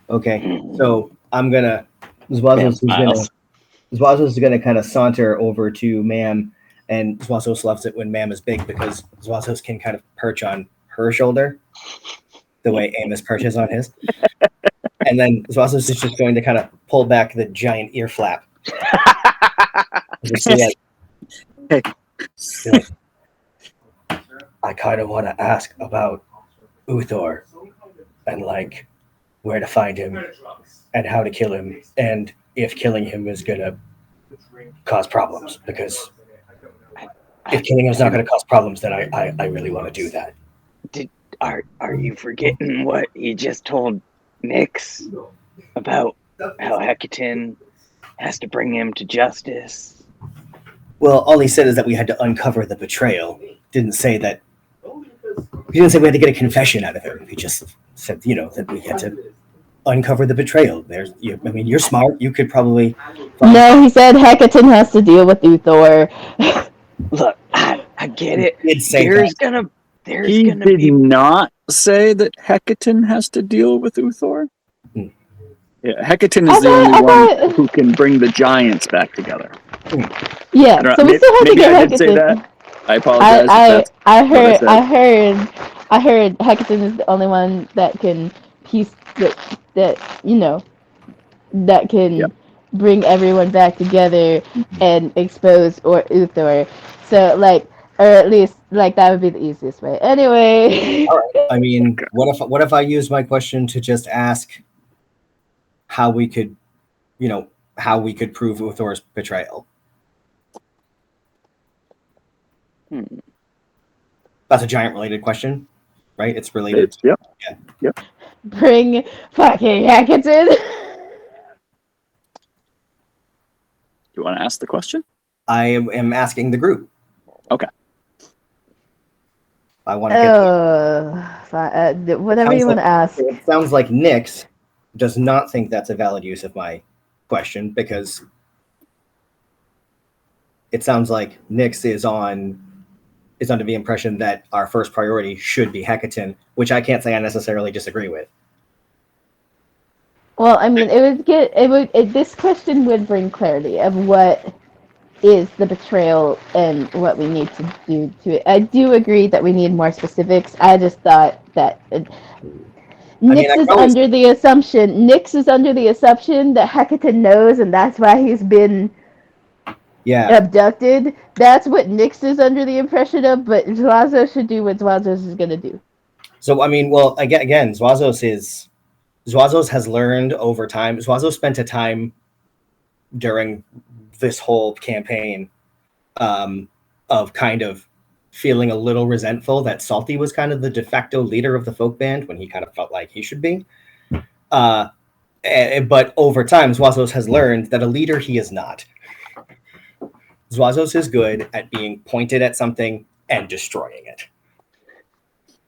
Okay, so I'm gonna Zwazos is gonna kind of saunter over to Mam, and Zwazos loves it when Mam is big because Zwazos can kind of perch on her shoulder, the way Amos perches on his. And then Zwazos is just going to kind of pull back the giant ear flap. Just like, I kind of want to ask about Uthor and like where to find him and how to kill him, and if killing him is gonna cause problems, because if killing him is not gonna cause problems, then I really want to do that. Are you forgetting what he just told Nyx about how Hecaton has to bring him to justice? Well, all he said is that we had to uncover the betrayal. Didn't say that. He didn't say we had to get a confession out of him. He just said, you know, that we had to uncover the betrayal. I mean, you're smart. You could probably. No, he said Hecaton has to deal with Uthor. Look, I get it. He did say There's that. He did not say that Hecaton has to deal with Uthor. Hmm. Yeah, Hecaton is the only one who can bring the giants back together. Yeah, so we still have to maybe get I Hecaton. did say that. I apologize. I heard Hecaton is the only one that can piece that you know that can bring everyone back together and expose Uthor. So like, or at least like that would be the easiest way. Anyway. All right. I mean, what if I use my question to just ask how we could, you know, how we could prove Uthor's betrayal? That's a giant related question, right? It's related. Yep. Bring fucking Hecaton. You want to ask the question? I am asking the group. Okay. I want to get whatever you want to ask. It sounds like Nyx does not think that's a valid use of my question, because it sounds like Nyx is under the impression that our first priority should be Hecaton, which I can't say I necessarily disagree with. Well, I mean, this question would bring clarity of what is the betrayal and what we need to do to it. I do agree that we need more specifics. I just thought that Nyx is under the assumption that Hecaton knows, and that's why he's been abducted. That's what Nyx is under the impression of, but Zwazos should do what Zwazos is going to do. So, I mean, well, again, Zwazos has learned over time. Zwazos spent a time during this whole campaign of kind of feeling a little resentful that Salty was kind of the de facto leader of the folk band when he kind of felt like he should be. But over time, Zwazos has learned that a leader he is not. Zwazos is good at being pointed at something and destroying it.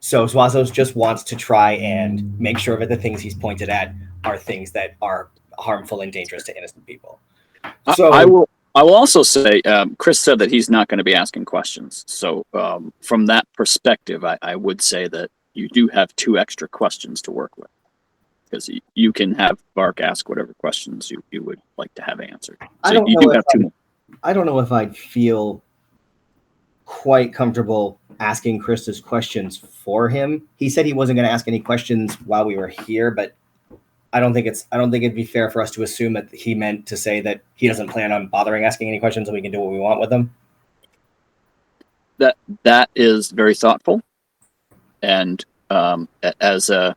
So Zwazos just wants to try and make sure that the things he's pointed at are things that are harmful and dangerous to innocent people. So I will also say, Chris said that he's not going to be asking questions. So from that perspective, I would say that you do have 2 extra questions to work with. Because you can have Bark ask whatever questions you would like to have answered. So you do have 2 more. I don't know if I'd feel quite comfortable asking Krista's questions for him. He said he wasn't going to ask any questions while we were here, but I don't think it'd be fair for us to assume that he meant to say that he doesn't plan on bothering asking any questions and we can do what we want with them. That is very thoughtful, and as a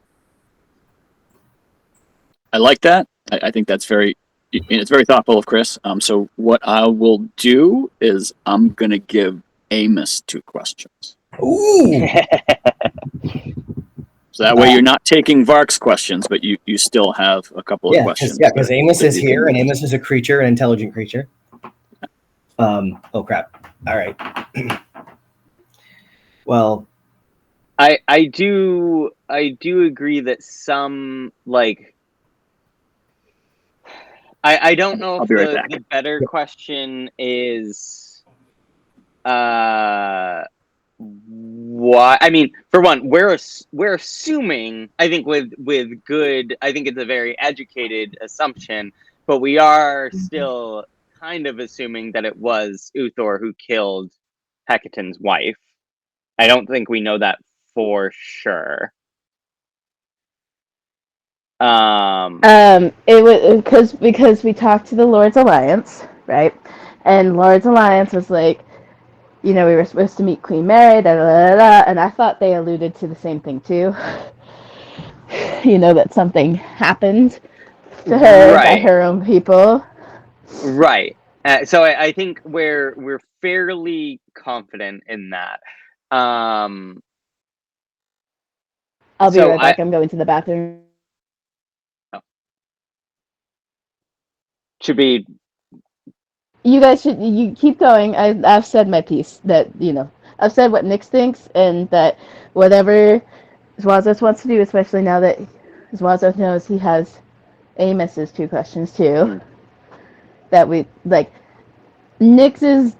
I like that. I think that's it's very thoughtful of Chris. So what I will do is I'm going to give Amos 2 questions. Ooh. So that way you're not taking Vark's questions, but you still have a couple of questions. Because Amos is here, and Amos is a creature, an intelligent creature. Oh crap! All right. Well, I do agree that some like I don't know I'll if be right back. the better question is why. I mean, for one, we're assuming, I think with good, I think it's a very educated assumption, but we are still kind of assuming that it was Uthor who killed Hecaton's wife. I don't think we know that for sure. It was because we talked to the Lord's Alliance, right? And Lord's Alliance was like, we were supposed to meet Queen Mary, da, da, da, da, and I thought they alluded to the same thing too. That something happened to her by her own people. Right. So I think we're fairly confident in that. I'll be right back. I'm going to the bathroom. Should be. You guys you keep going. I've said my piece. That I've said what Nyx thinks, and that whatever Zwazos wants to do, especially now that Zwazos knows he has Amos's 2 questions too. That we like. Nyx is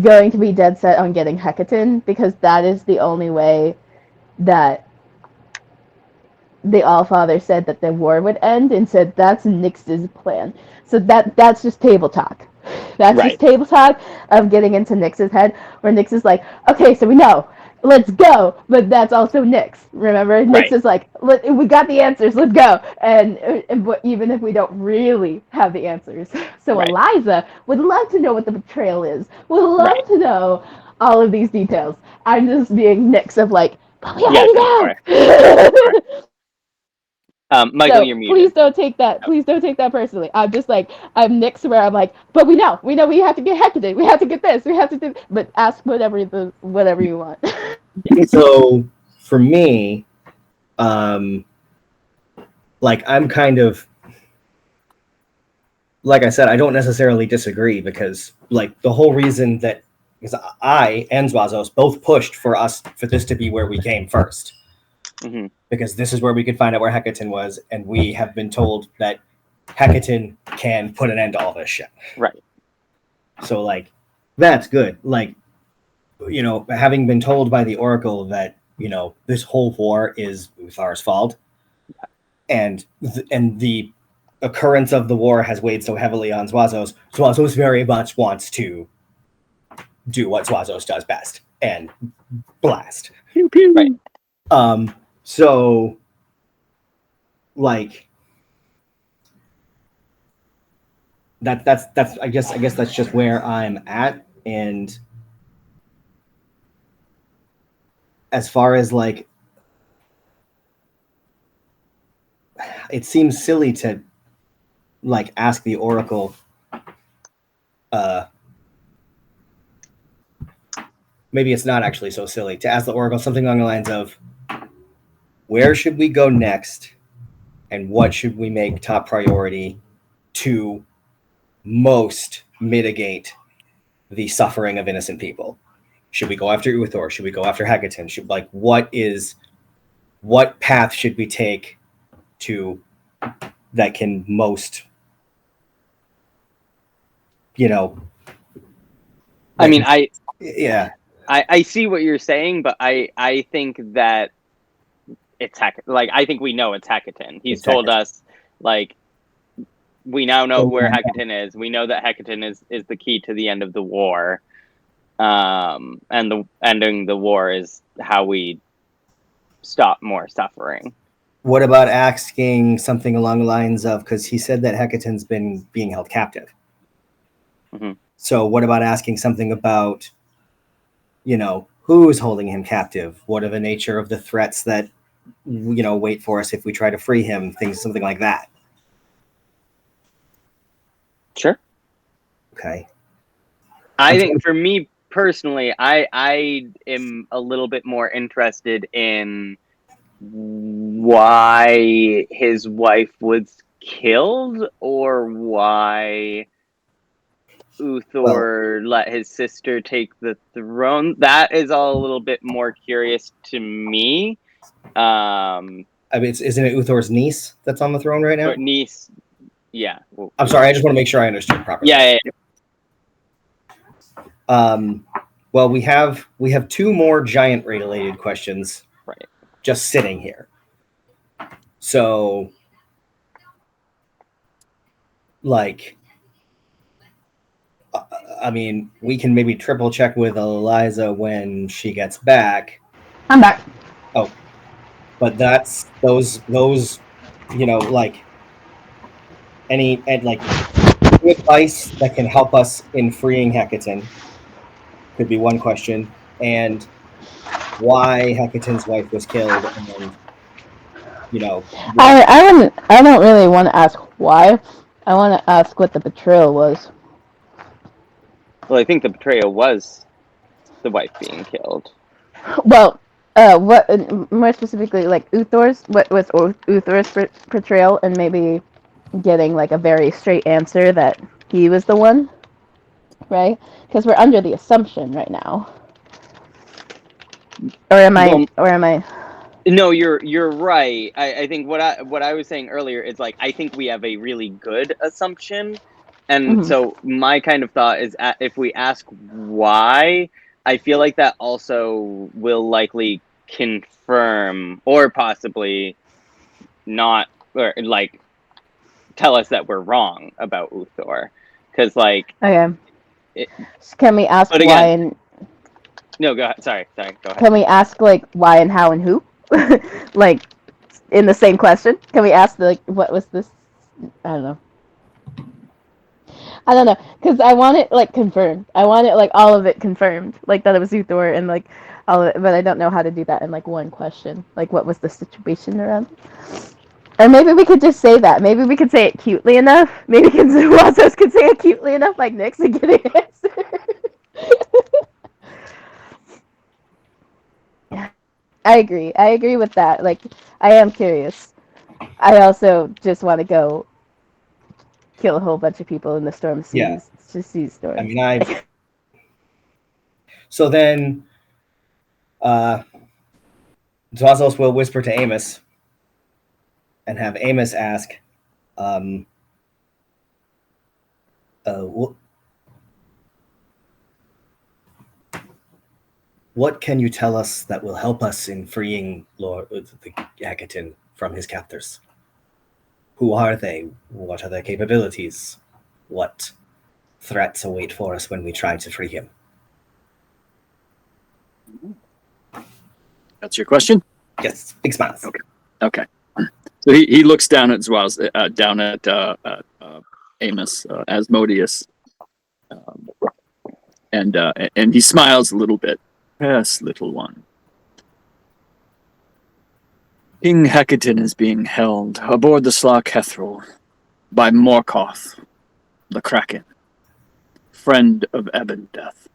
going to be dead set on getting Hecaton because that is the only way that the Allfather said that the war would end, and said that's Nyx's plan. So that's just table talk. That's just table talk of getting into Nyx's head, where Nyx is like, okay, so we know, let's go, but that's also Nyx. Remember, Nyx is like, we got the answers, let's go, and even if we don't really have the answers. So Eliza would love to know what the betrayal is. Would love to know all of these details. I'm just being Nyx of like, but we already know. Michael, you're muted. Please don't take that. Please don't take that personally. I'm just like, I'm Nyx where I'm like, but we know we have to get Hecaton. We have to get this. We have to do. But ask whatever you want. So for me, like I'm kind of, like I said, I don't necessarily disagree because like the whole reason that because I and Zwazos both pushed for this to be where we came first. Mm-hmm. Because this is where we could find out where Hecaton was, and we have been told that Hecaton can put an end to all this shit. Right. So, like, that's good. Like, having been told by the Oracle that, this whole war is Uthar's fault, and the occurrence of the war has weighed so heavily on Zwazos, Zwazos very much wants to do what Zwazos does best, and blast. Pew, pew. Right. So, like, that's I guess that's just where I'm at. And as far as like, it seems silly to like ask the Oracle maybe it's not actually so silly to ask the Oracle something along the lines of, where should we go next, and what should we make top priority to most mitigate the suffering of innocent people? Should we go after Uthor? Should we go after Hecatan? What path should we take to that can most, I mean, yeah. I see what you're saying, but I think that it's like, I think we know it's Hecatan. He's told us, like, we now know where Hecatan is. We know that Hecatan is the key to the end of the war. And the ending the war is how we stop more suffering. What about asking something along the lines of, because he said that Hecaton's been being held captive. Mm-hmm. So what about asking something about, who is holding him captive? What are the nature of the threats that, wait for us if we try to free him? Something like that. Sure. Okay. I think for me personally, I am a little bit more interested in why his wife was killed, or why Uthor let his sister take the throne. That is all a little bit more curious to me. I mean, isn't it Uthor's niece that's on the throne right now? But niece, yeah. I'm sorry, I just want to make sure I understood properly. Yeah. Well, we have 2 more giant related questions, Right, just sitting here. So, like, I mean, we can maybe triple check with Eliza when she gets back. I'm back. Oh, but that's those like any advice that can help us in freeing Hecatan could be one question, and why Hecaton's wife was killed, and I don't really want to ask why. I want to ask what the betrayal was. well, I think the betrayal was the wife being killed. Well, what more specifically, like what was Uthor's portrayal, and maybe getting like a very straight answer that he was the one, right? Because we're under the assumption right now. Or am I? No, you're right. I think what I was saying earlier is, like, I think we have a really good assumption, and so my kind of thought is, if we ask why, I feel like that also will likely confirm, or possibly not, or like tell us that we're wrong about Uthor, because like. Okay. It, can we ask again, why and? No, go ahead. Sorry. Go ahead. Can we ask like why and how and who, like in the same question? Can we ask like what was this? I don't know, because I want it like confirmed. I want it like all of it confirmed, like that it was Uthor and like all of it, but I don't know how to do that in like one question. Like what was the situation around? Or maybe we could just say that. Maybe we could say it cutely enough. Maybe Wazos could say it cutely enough, like Nyx, and get an answer. I agree with that. Like, I am curious. I also just want to go kill a whole bunch of people in the storm seas. Yeah. Just see storms. I mean, so then Zwazos will whisper to Amos and have Amos ask, what can you tell us that will help us in freeing Lord Hecatan from his captors? Who are they? What are their capabilities? What threats await for us when we try to free him? That's your question? Yes, big smiles. Okay. So he looks down at Amos, Asmodeus, and he smiles a little bit. Yes, little one. King Hecatan is being held aboard the Slar Kethril by Morkoth, the Kraken, friend of Ebon Death.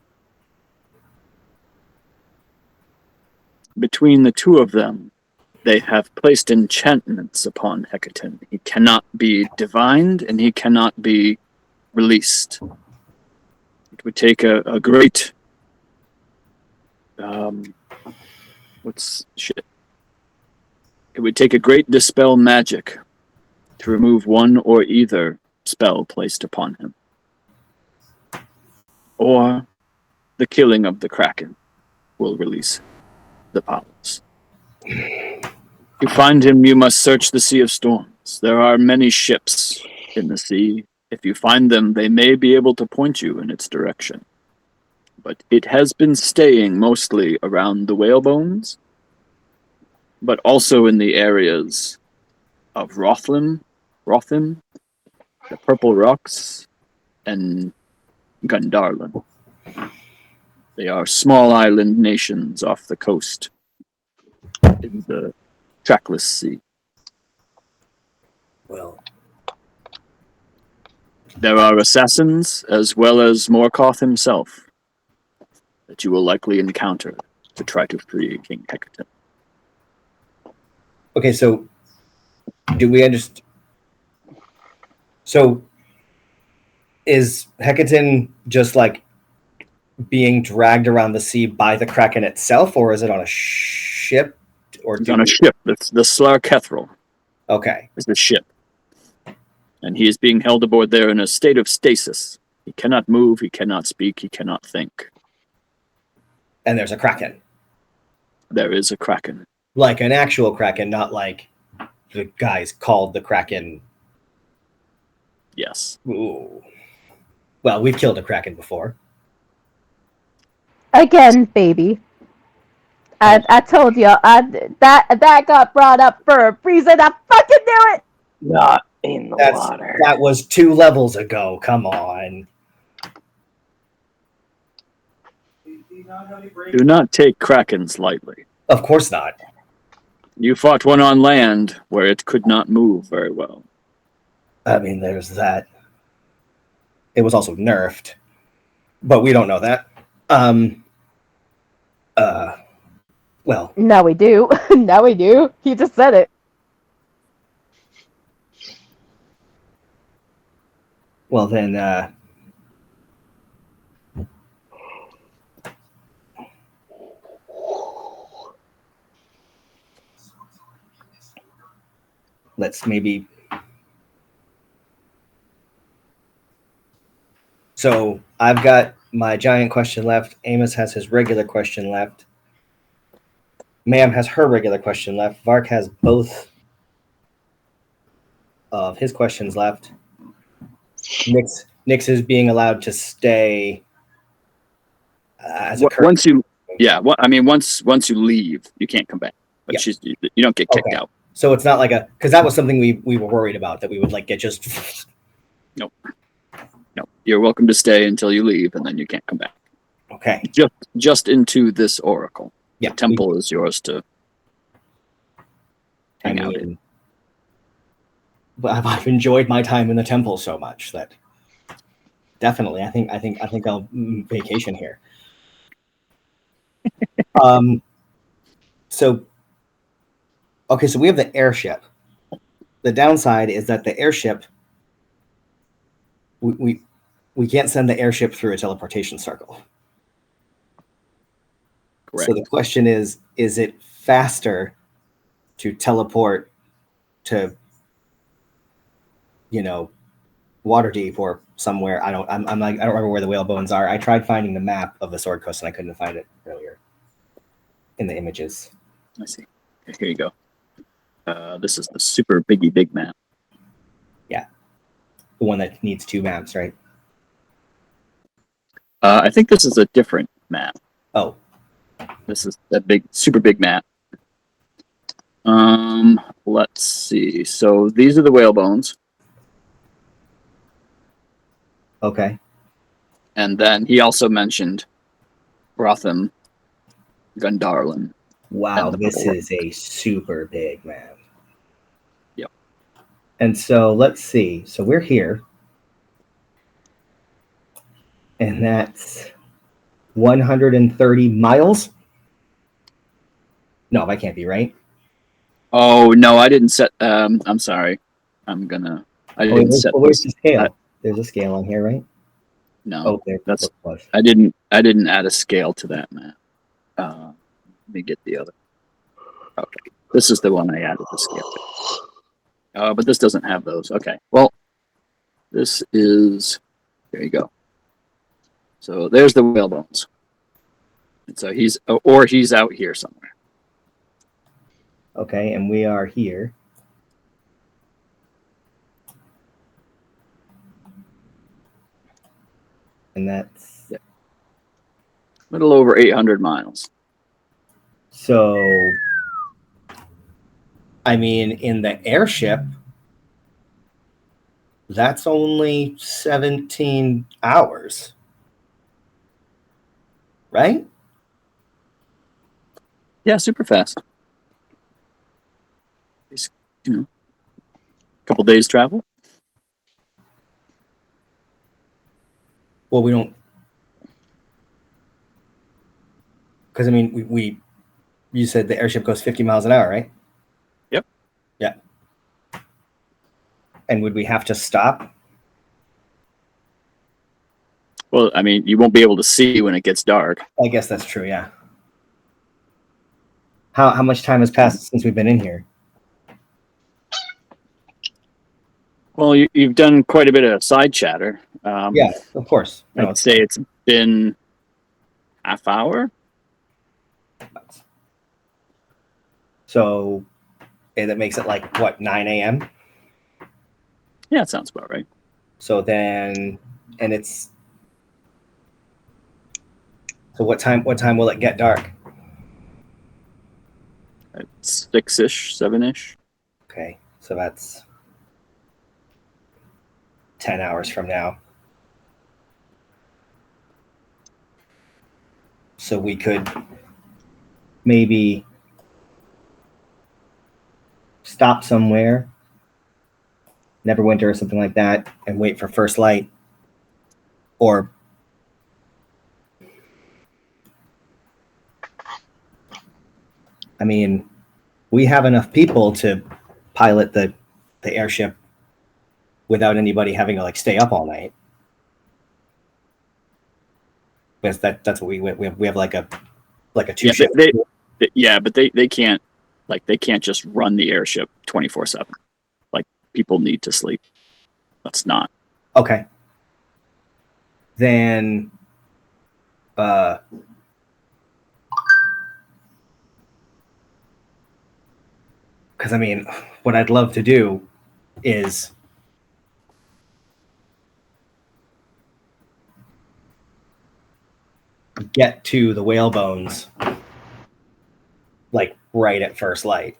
between the two of them, they have placed enchantments upon Hecaton. He cannot be divined, and he cannot be released. It would take a great... It would take a great dispel magic to remove one or either spell placed upon him. Or the killing of the Kraken will release the powers. To find him, you must search the Sea of Storms. There are many ships in the sea. If you find them, they may be able to point you in its direction. But it has been staying mostly around the whalebones, but also in the areas of Rothim, the Purple Rocks, and Gundarlan. They are small island nations off the coast in the trackless sea. Well, There are assassins, as well as Morkoth himself, that you will likely encounter to try to free King Hecaton. okay, so do we understand? So is Hecaton just like being dragged around the sea by the Kraken itself, or is it on a ship? Or He's on a ship. It's the Slar Kethril Okay. is the ship. And he is being held aboard there in a state of stasis. He cannot move, he cannot speak, he cannot think. And there's a Kraken. There is a Kraken. Like an actual Kraken, not like the guys called the Kraken. Yes. Ooh. Well, we've killed a Kraken before. Again, baby. I told you that got brought up for a reason. I fucking knew it. Not in the water. That was 2 levels ago. Come on. Do not take Krakens lightly. Of course not. You fought one on land where it could not move very well. I mean, there's that. It was also nerfed, but we don't know that. Well, Now we do. Now we do. He just said it. well then, let's maybe. So I've got my giant question left. Amos has his regular question left. Ma'am has her regular question left. Vark has both of his questions left. Nix is being allowed to stay as a current. Once you, yeah. Once you leave, you can't come back. But Yeah. you don't get kicked Okay. out. So it's not like because that was something we were worried about, that we would like get just. No, you're welcome to stay until you leave, and then you can't come back. Okay. Just into this oracle. Yeah. The temple is yours to hang out in. But I've enjoyed my time in the temple so much that definitely I think I'll vacation here. So we have the airship. The downside is that the airship, we can't send the airship through a teleportation circle. Correct. So the question is it faster to teleport to, Waterdeep or somewhere? I don't remember where the whale bones are. I tried finding the map of the Sword Coast and I couldn't find it earlier in the images. I see. Okay, here you go. This is the super big map. Yeah. The one that needs 2 maps, right? I think this is a different map. Oh. This is that super big map. Let's see. So these are the whale bones. Okay. And then he also mentioned Rotham, Gundarlan. Wow, And the this Purple is a super big map. Yep. And so let's see. So we're here. And that's 130 miles. No, that can't be right. Oh no, I didn't set. I'm sorry. I Oh, didn't set where's those. the scale? There's a scale on here, right? No, Oh, there. that's. It was. I didn't add a scale to that map. Let me get the other. Okay, this is the one I added the scale to. But this doesn't have those. Okay, well, this is. There you go. So there's the whale bones. And so he's out here somewhere. Okay, and we are here. And that's a little over 800 miles. so. I mean, in the airship, that's only 17 hours, right? Yeah, super fast. It's, a couple days travel. Well, we don't, because I mean, you said the airship goes 50 miles an hour, right? Yep. Yeah. And would we have to stop? Well, I mean, you won't be able to see when it gets dark. I guess that's true. Yeah. How much time has passed since we've been in here? Well, you've done quite a bit of side chatter. Yeah, of course. No, I'd say it's been half hour. So that makes it like what, 9 a.m.? Yeah, that sounds about right. So then, and it's, so what time will it get dark? It's 6-ish, 7-ish. Okay, so that's 10 hours from now. So we could maybe stop somewhere, Neverwinter or something like that, and wait for first light. Or I mean, we have enough people to pilot the airship without anybody having to like stay up all night. Because that's what we have like a two shift. But they can't just run the airship 24/7. Like, people need to sleep. That's not. Okay. Then because I mean, what I'd love to do is get to the whale bones like right at first light.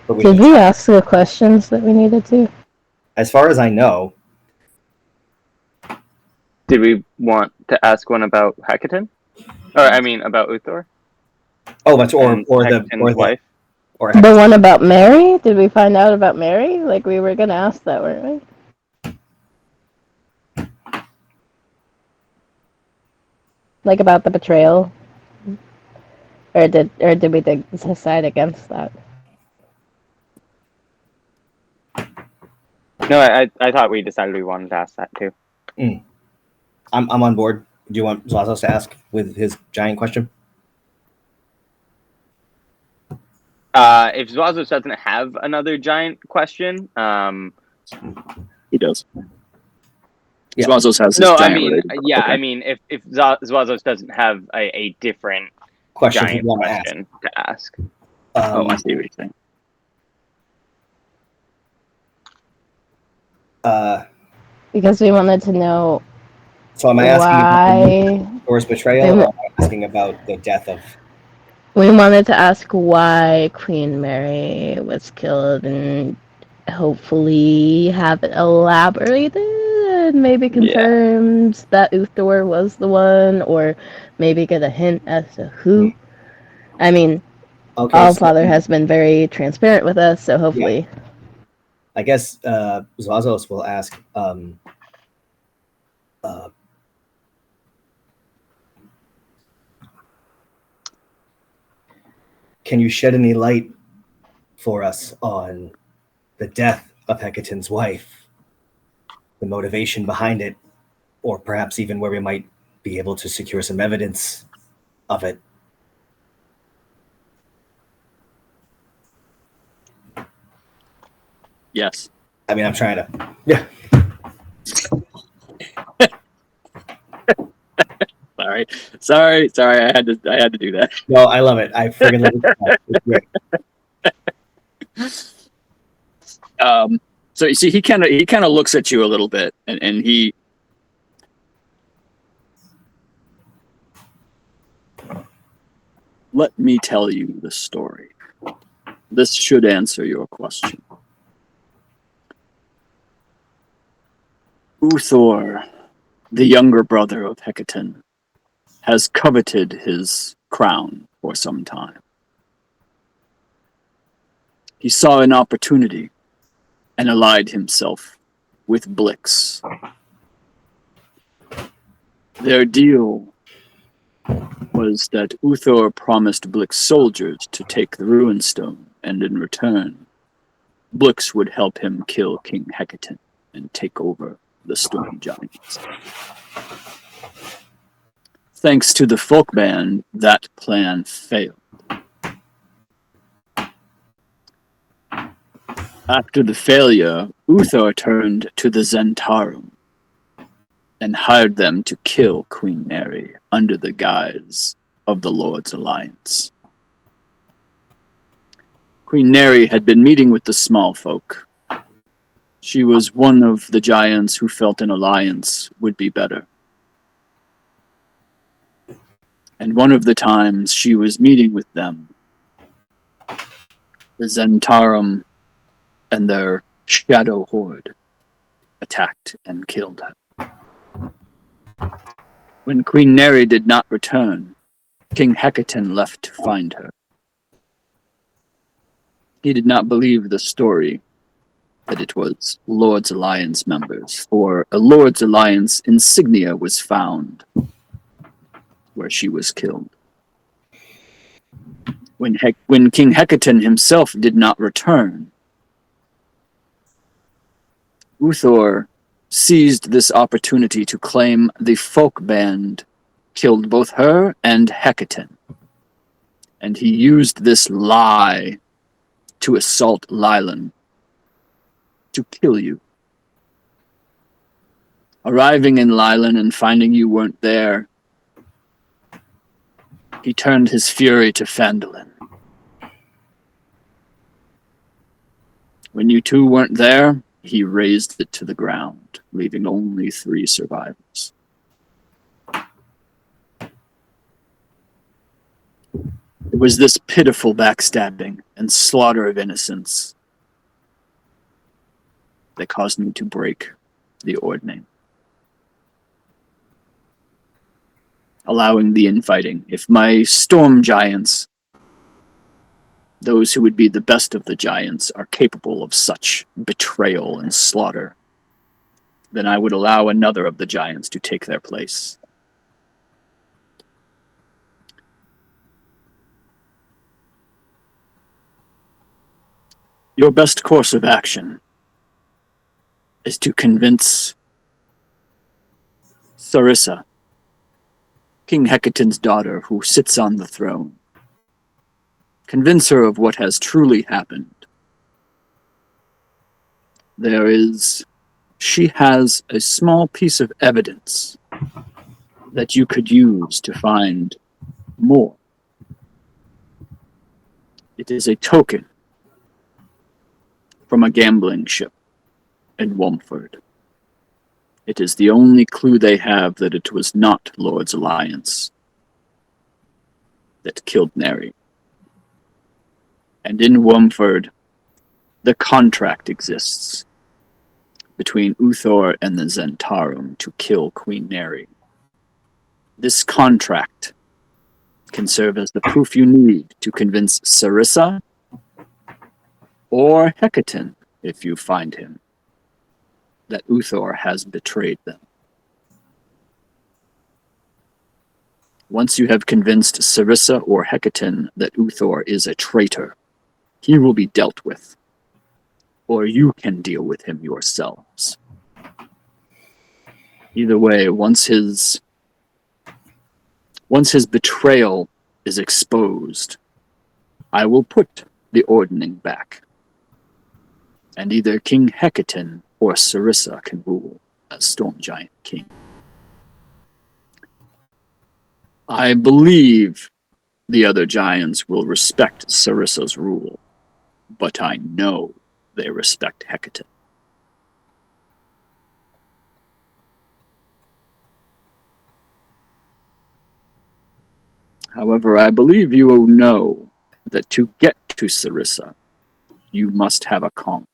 But Did we ask the questions that we needed to? As far as I know, Did we want to ask one about Hecatan? Or I mean about Uthor? oh, that's or And the Hecaton's wife? or The one about Mary? Did we find out about Mary? Like, we were gonna ask that, weren't we? Like, about the betrayal? Or did we decide against that? No, I thought we decided we wanted to ask that too. I'm on board. Do you want Zazos to ask with his giant question? If Zwazos doesn't have another giant question, He does. Yeah. Zwazos has his no, I giant mean, related. yeah, Okay. I mean, if Zwazos doesn't have a different Question giant you want question to ask. Oh, I see what you're saying. Because we wanted to know So am I asking about why. Thor's betrayal, or am I asking about the death of? We wanted to ask why Queen Mary was killed and hopefully have it elaborated and maybe confirmed that Uthor was the one, or maybe get a hint as to who. I mean, Okay, Allfather has been very transparent with us, so hopefully. I guess Zwazos will ask. can you shed any light for us on the death of Hecaton's wife, the motivation behind it, or perhaps even where we might be able to secure some evidence of it? Yes. I mean, I'm trying to. Yeah. Sorry. I had to do that. No, I love it. I friggin' love it. It's great. So you see, he kind of looks at you a little bit, and he. Let me tell you the story. This should answer your question. Uthor, the younger brother of Hecaton, has coveted his crown for some time. He saw an opportunity and allied himself with Blix. Their deal was that Uthor promised Blix soldiers to take the Ruin Stone, and in return, Blix would help him kill King Hecaton and take over the Storm Giants. Thanks to the folk band, that plan failed. After the failure, Uthor turned to the Zentarum and hired them to kill Queen Mary under the guise of the Lord's Alliance. Queen Neri had been meeting with the small folk. She was one of the giants who felt an alliance would be better. And one of the times she was meeting with them, the Zentarum and their shadow horde attacked and killed her. When Queen Neri did not return, King Hecaton left to find her. He did not believe the story that it was Lord's Alliance members, for a Lord's Alliance insignia was found where she was killed. When King Hecaton himself did not return, Uthor seized this opportunity to claim the folk band killed both her and Hecaton. And he used this lie to assault Lylan, to kill you. Arriving in Lylan and finding you weren't there, he turned his fury to Phandalin. When you two weren't there, he razed it to the ground, leaving only 3 survivors. It was this pitiful backstabbing and slaughter of innocents that caused me to break the Ordning, allowing the infighting. If my storm giants, those who would be the best of the giants, are capable of such betrayal and slaughter, then I would allow another of the giants to take their place. Your best course of action is to convince Sarissa, King Hecaton's daughter, who sits on the throne. Convince her of what has truly happened. She has a small piece of evidence that you could use to find more. It is a token from a gambling ship in Womford. It is the only clue they have that it was not Lord's Alliance that killed Neri. And in Womford, the contract exists between Uthor and the Zentarum to kill Queen Neri. This contract can serve as the proof you need to convince Sarissa or Hecaton, if you find him, that Uthor has betrayed them. Once you have convinced Sarissa or Hecaton that Uthor is a traitor, he will be dealt with. Or you can deal with him yourselves. Either way, once his betrayal is exposed, I will put the ordning back. And either King Hecaton or Sarissa can rule as Storm Giant King. I believe the other giants will respect Sarissa's rule, but I know they respect Hecaton. However, I believe you will know that to get to Sarissa, you must have a conch.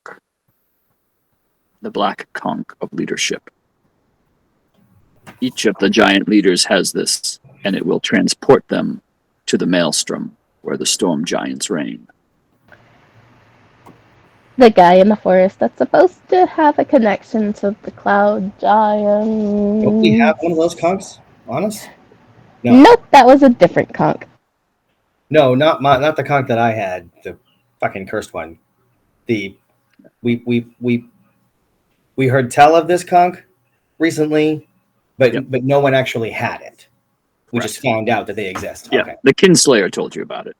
The black conch of leadership. Each of the giant leaders has this, and it will transport them to the maelstrom where the storm giants reign. The guy in the forest that's supposed to have a connection to the cloud giant. Don't we have one of those conchs on us? No. Nope, that was a different conch. No, not the conch that I had. The fucking cursed one. We heard tell of this conch recently, but Yep. but no one actually had it. We Correct. just found out that they exist. Yeah, Okay. the Kinslayer told you about it.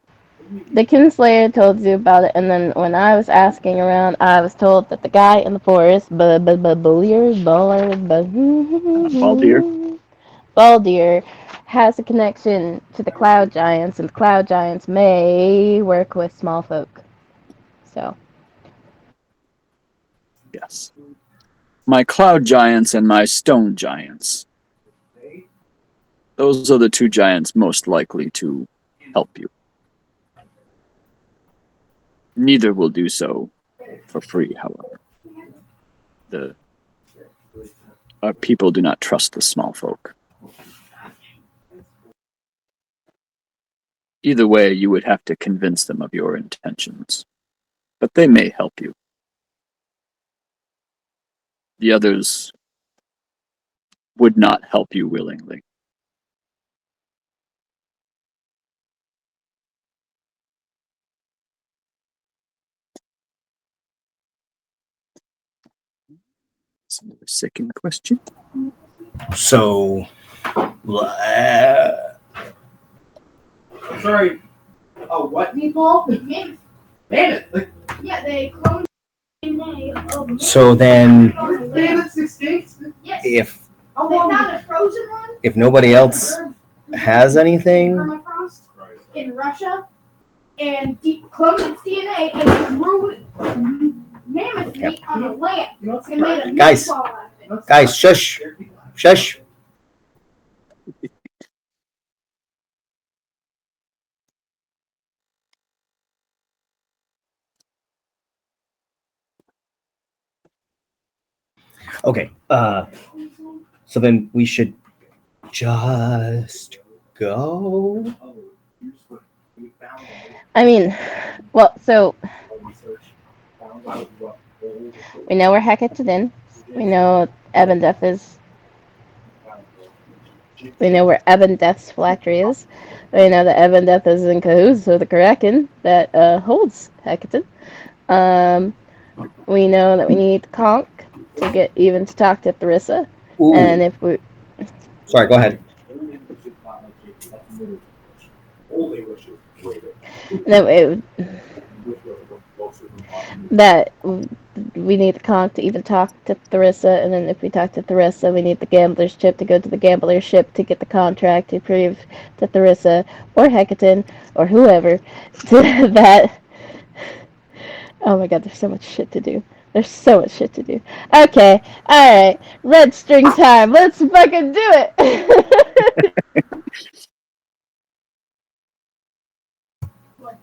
The Kinslayer told you about it, and then when I was asking around, I was told that the guy in the forest, Baldir, has a connection to the cloud giants, and the cloud giants may work with small folk. So, Yes. My cloud giants and my stone giants. Those are the two giants most likely to help you. Neither will do so for free, however. Our people do not trust the small folk. Either way, you would have to convince them of your intentions. But they may help you. The others would not help you willingly. Second question. So, Sorry. Oh, what meatball? Mammoth. Mammoth. Yeah, they cloned DNA of so then, mammoths extinct. Yes. if They found a frozen one. if nobody else has anything, Permafrost in Russia, and cloned its DNA and grew mammoth meat on the land. And made a Guys. meatball out of it. guys, shush. Okay. So then we should just go. I mean, well, so we know where Hecaton is. We know Ebendeth is. We know where Ebendeth's factory is. We know that Ebendeth is in cahoots with the Kraken that holds Hecaton. We know that we need Conch to get even to talk to Tharissa. Ooh. And if we Sorry, go ahead. that we need the Conch to even talk to Tharissa, and then if we talk to Tharissa, we need the gambler's chip to go to the gambler's ship to get the contract to prove to Tharissa or Hecaton or whoever that. Oh my god, there's so much shit to do. There's so much shit to do. Okay, alright. Red string time. Let's fucking do it!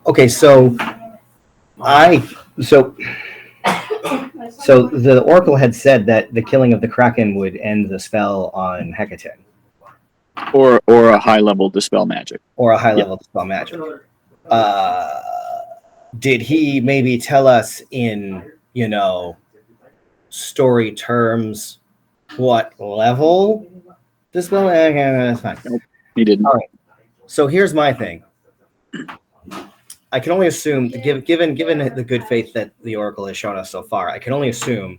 Okay, so the Oracle had said that the killing of the Kraken would end the spell on Hecaton. Or a high level dispel magic. Or a high level spell magic. Did he maybe tell us in, story terms what level dispel magic? That's fine. Nope, he didn't. All right. So here's my thing. I can only assume, given the good faith that the Oracle has shown us so far, I can only assume,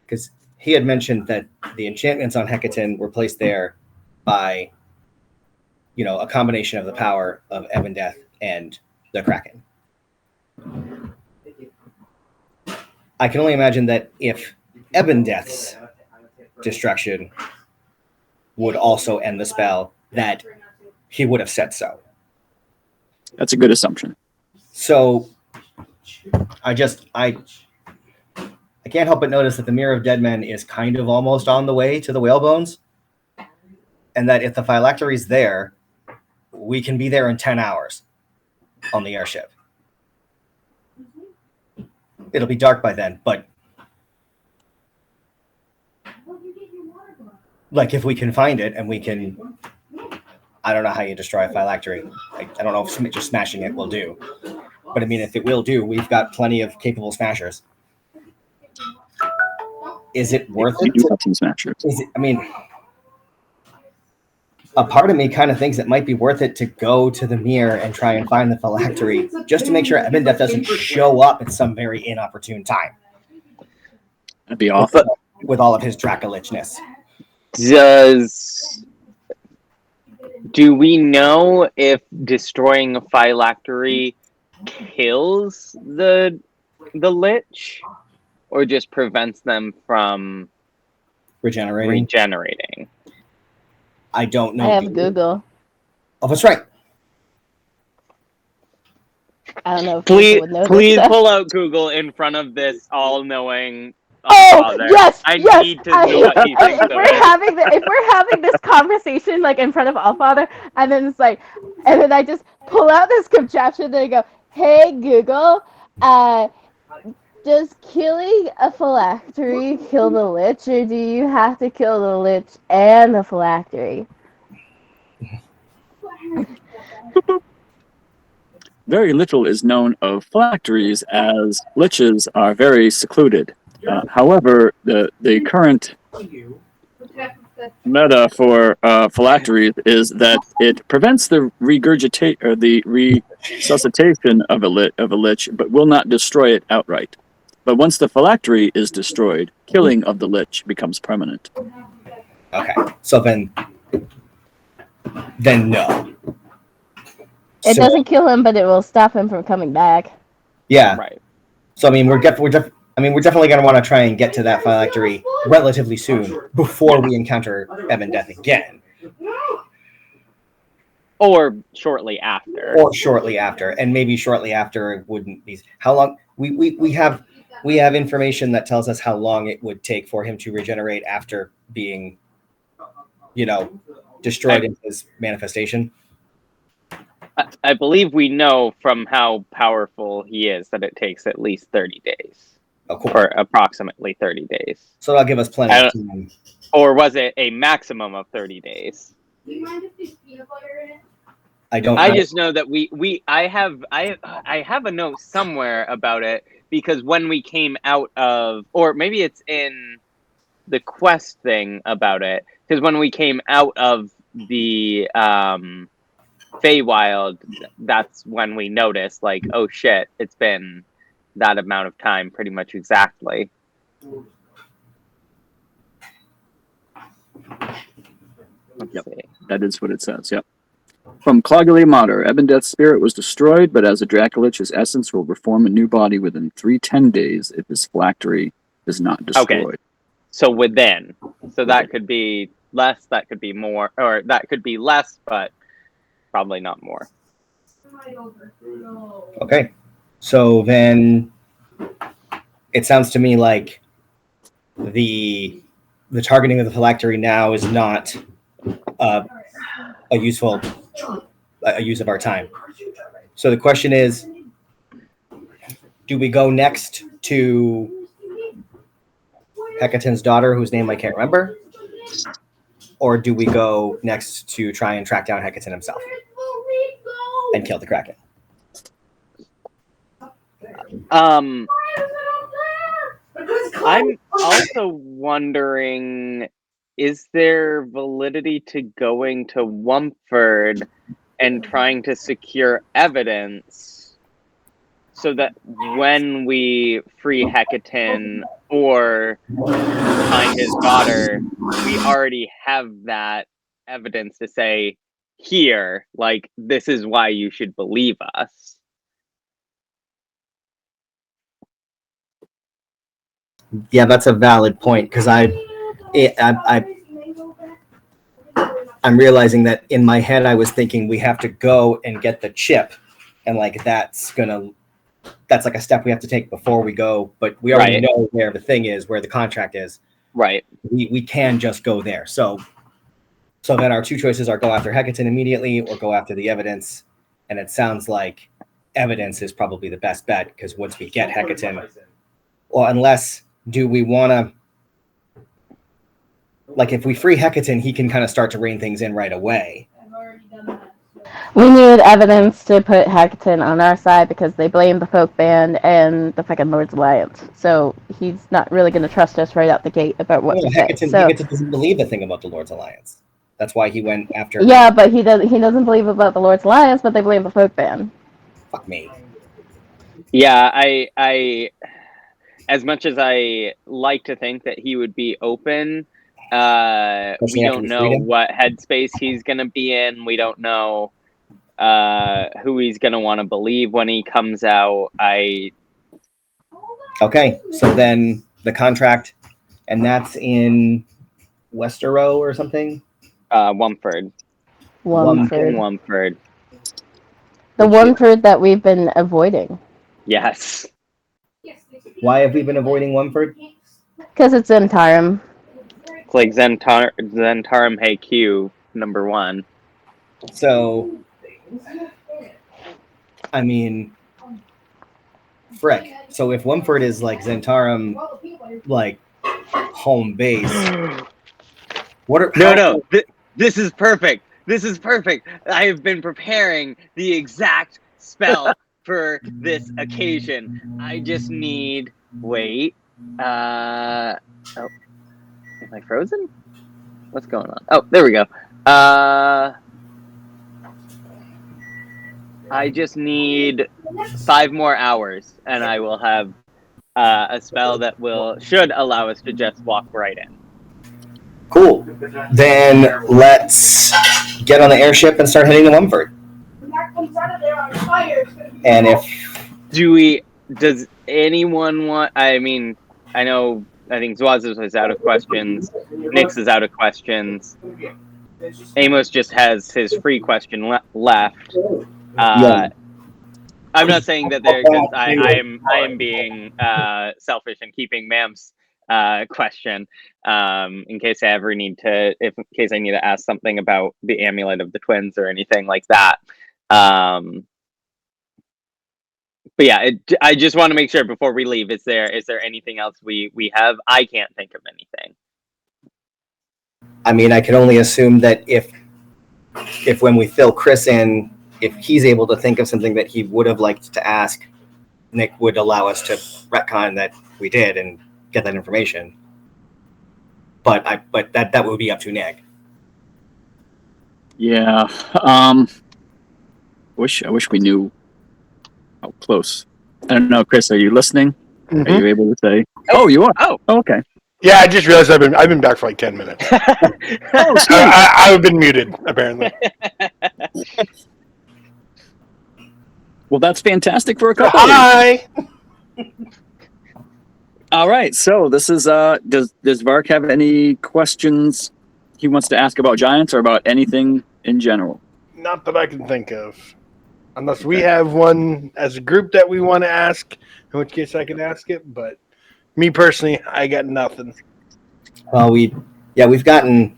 because he had mentioned that the enchantments on Hecatan were placed there by, a combination of the power of Ebondeth and the Kraken. I can only imagine that if Ebondeth's destruction would also end the spell, that he would have said so. That's a good assumption. So I can't help but notice that the Mirror of Dead Men is kind of almost on the way to the Whalebones, and that if the phylactery's there, we can be there in 10 hours on the airship. It'll be dark by then, but like if we can find it and we can, I don't know how you destroy a phylactery. I don't know if just smashing it will do. But I mean, if it will do, we've got plenty of capable smashers. Is it worth You it? do have some smashers. A part of me kind of thinks it might be worth it to go to the mirror and try and find the phylactery just to make sure Ebondeth doesn't show up at some very inopportune time. That'd be awful. With all of his Dracolichness. Do we know if destroying a phylactery kills the lich, or just prevents them from regenerating? I don't know. I have Google. Oh, that's right. I don't know if Please people would know this stuff. pull out Google in front of this all-knowing Oh father. yes, I yes. need to know what he thinks if of we're it. if we're having this conversation like in front of Allfather, and then it's like, and then I just pull out this contraption and I go, "Hey Google, does killing a phylactery kill the lich, or do you have to kill the lich and the phylactery?" Very little is known of phylacteries, as liches are very secluded. However, the current meta for phylacteries is that it prevents the regurgitate or the resuscitation of a lich, but will not destroy it outright. But once the phylactery is destroyed, killing of the lich becomes permanent. Okay, so then no. It doesn't kill him, but it will stop him from coming back. Yeah. Right. So I mean, we're definitely going to want to try and get to that phylactery relatively soon before we encounter Ebondeth again, Or shortly after. or shortly after, and maybe shortly after it wouldn't be. How long? We have information that tells us how long it would take for him to regenerate after being, destroyed in his manifestation. I believe we know from how powerful he is that it takes at least 30 days. Oh, cool. Or approximately 30 days. So that'll give us plenty of time. Or was it a maximum of 30 days? Do you mind if there's peanut butter in it? I don't. I just know that I have a note somewhere about it, because when we came out of, or maybe it's in the quest thing about it, because when we came out of the Feywild, that's when we noticed, like, oh shit, it's been that amount of time, pretty much exactly. Let's see. That is what it says, yep. From Cloggily Mater, Ebondeth's spirit was destroyed, but as a Dracolich, his essence will reform a new body within 310 days if his phylactery is not destroyed. Okay. So within. So that could be less, that could be more, or that could be less, but probably not more. Okay. So then it sounds to me like the targeting of the phylactery now is not a use of our time. So the question is, do we go next to Hecaton's daughter, whose name I can't remember? Or do we go next to try and track down Hecaton himself and kill the Kraken? I'm also wondering, is there validity to going to Wumpford and trying to secure evidence so that when we free Hecaton or find his daughter, we already have that evidence to say, here, like, this is why you should believe us. Yeah, that's a valid point, because I'm realizing that in my head I was thinking we have to go and get the chip, and like that's like a step we have to take before we go, but we already Right. know where the thing is, where the contract is. Right. We can just go there. So then our two choices are go after Hecaton immediately or go after the evidence. And it sounds like evidence is probably the best bet, because once we get Hecaton, well, unless do we want to, like, if we free Hecaton, he can kind of start to rein things in right away. We need evidence to put Hecaton on our side because they blame the folk band and the fucking Lord's Alliance. So he's not really going to trust us right out the gate about what to say. Hecaton doesn't believe the thing about the Lord's Alliance. That's why he went after. Yeah, but he doesn't believe about the Lord's Alliance, but they blame the folk band. Fuck me. Yeah, I as much as I like to think that he would be open, we don't know what headspace he's going to be in. We don't know who he's going to want to believe when he comes out. Okay, so then the contract, and that's in Westerow or something? Wumford. Wumford. The Wumford that we've been avoiding. Yes. Why have we been avoiding Wumford? Because it's Zentarum. It's like Zentarum HQ #1. So, I mean, frick. So if Wumford is like Zentarum, like home base, This is perfect. This is perfect. I have been preparing the exact spell for this occasion. I just need. Wait. Oh, am I frozen? What's going on? Oh, there we go. I just need 5 more hours, and I will have a spell that should allow us to just walk right in. Cool. Then let's get on the airship and start heading to Wumford. And does anyone want? I mean, I think Zwaz's is out of questions. Nyx is out of questions. Amos just has his free question left. Yeah. I'm not saying that because I am being selfish and keeping Mam's question in case I ever need to, in case I need to ask something about the amulet of the twins or anything like that. But yeah, I just want to make sure before we leave, is there anything else we have? I can't think of anything. I mean, I can only assume that if when we fill Chris in, if he's able to think of something that he would have liked to ask, Nick would allow us to retcon that we did and get that information. But that would be up to Nick. Yeah. I wish we knew how close. I don't know, Chris, are you listening? Mm-hmm. Are you able to say? Oh, you are. Oh, okay. Yeah, I just realized I've been back for like 10 minutes. I've been muted apparently. Well, that's fantastic for a couple. Hi. All right. So this is does Vark have any questions he wants to ask about giants or about anything in general? Not that I can think of. Unless we have one as a group that we want to ask, in which case I can ask it, but me personally, I got nothing. Well, we've gotten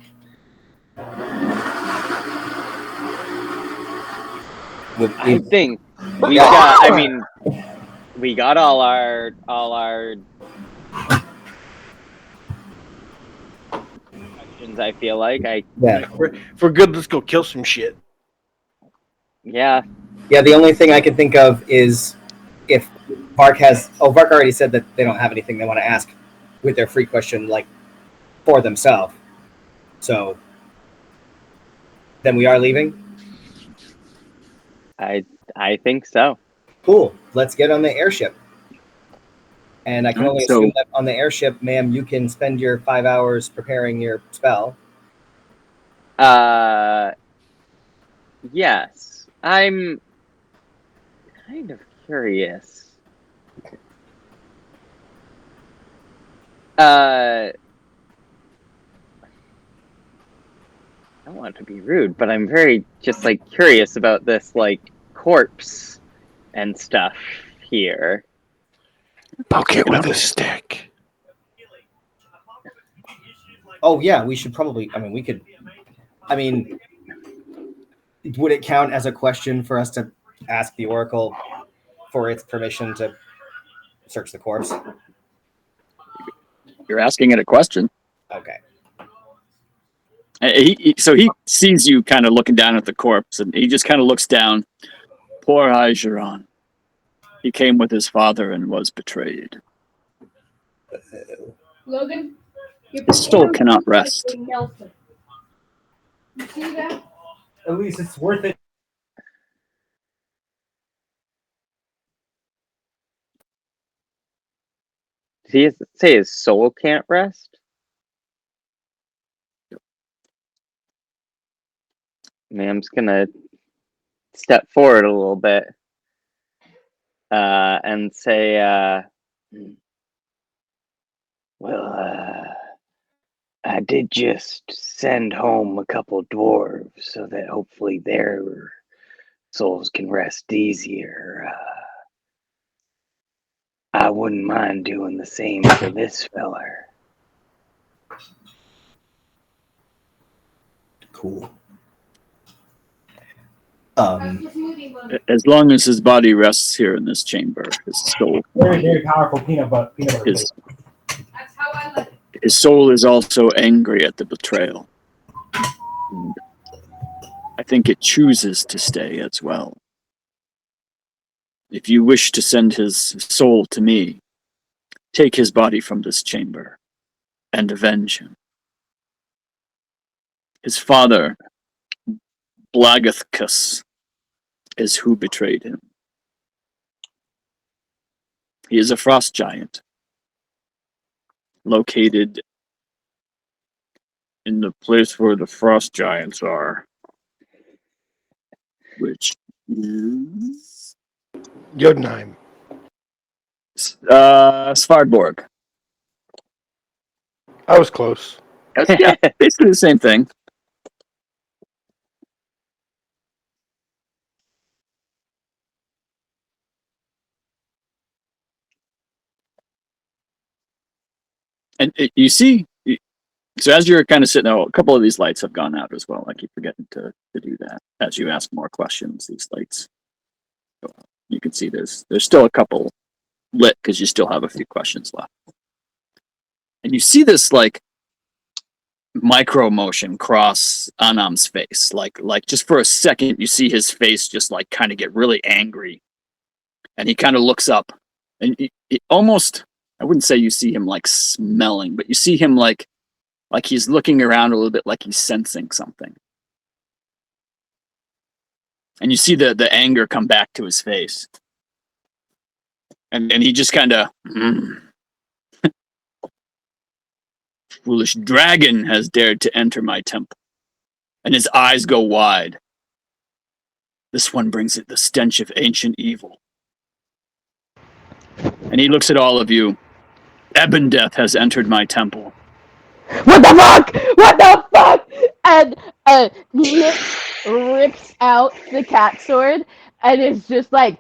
I think we got. I mean, we got all our questions. I feel like If we're good, let's go kill some shit. Yeah. Yeah, the only thing I can think of is if Vark Vark already said that they don't have anything they want to ask with their free question, like, for themselves. So, then we are leaving? I think so. Cool. Let's get on the airship. And I can only So- assume that on the airship, ma'am, you can spend your 5 hours preparing your spell. Yes. I'm kind of curious. I don't want to be rude, but I'm very just like curious about this like corpse and stuff here. Poke it with a stick. Oh yeah, we should probably. I mean, we could. I mean, would it count as a question for us to ask the Oracle for its permission to search the corpse? You're asking it a question. Okay. So he sees you kind of looking down at the corpse, and he just kind of looks down. Poor Aigeron. He came with his father and was betrayed. Logan, your His soul potato cannot chips rest. have been melted. You see that? At least it's worth it. Did he say his soul can't rest? Ma'am's gonna step forward a little bit and say, well, I did just send home a couple dwarves so that hopefully their souls can rest easier. I wouldn't mind doing the same for this feller. Cool. That's the smoothie, Logan. As long as his body rests here in this chamber, his soul, Very, very powerful peanut butter. his, That's how I like it. his soul is also angry at the betrayal. And I think it chooses to stay as well. If you wish to send his soul to me, take his body from this chamber and avenge him. His father, Blagathkus, is who betrayed him. He is a frost giant, located in the place where the frost giants are, which is Jotunheim. Svardborg. I was close. Yeah, basically the same thing. And you see, so as you're kind of sitting there, a couple of these lights have gone out as well. I keep forgetting to do that. As you ask more questions, these lights go out. You can see there's still a couple lit because you still have a few questions left. And you see this like micro motion cross Annam's face. Like just for a second, you see his face just like kind of get really angry. And he kind of looks up and it almost, I wouldn't say you see him like smelling, but you see him like he's looking around a little bit, like he's sensing something. And you see the anger come back to his face. And he just kind of, foolish dragon has dared to enter my temple. And his eyes go wide. This one brings it the stench of ancient evil. And he looks at all of you. Ebon Death has entered my temple. What the fuck? What the fuck? And Nick rips out the cat sword and is just like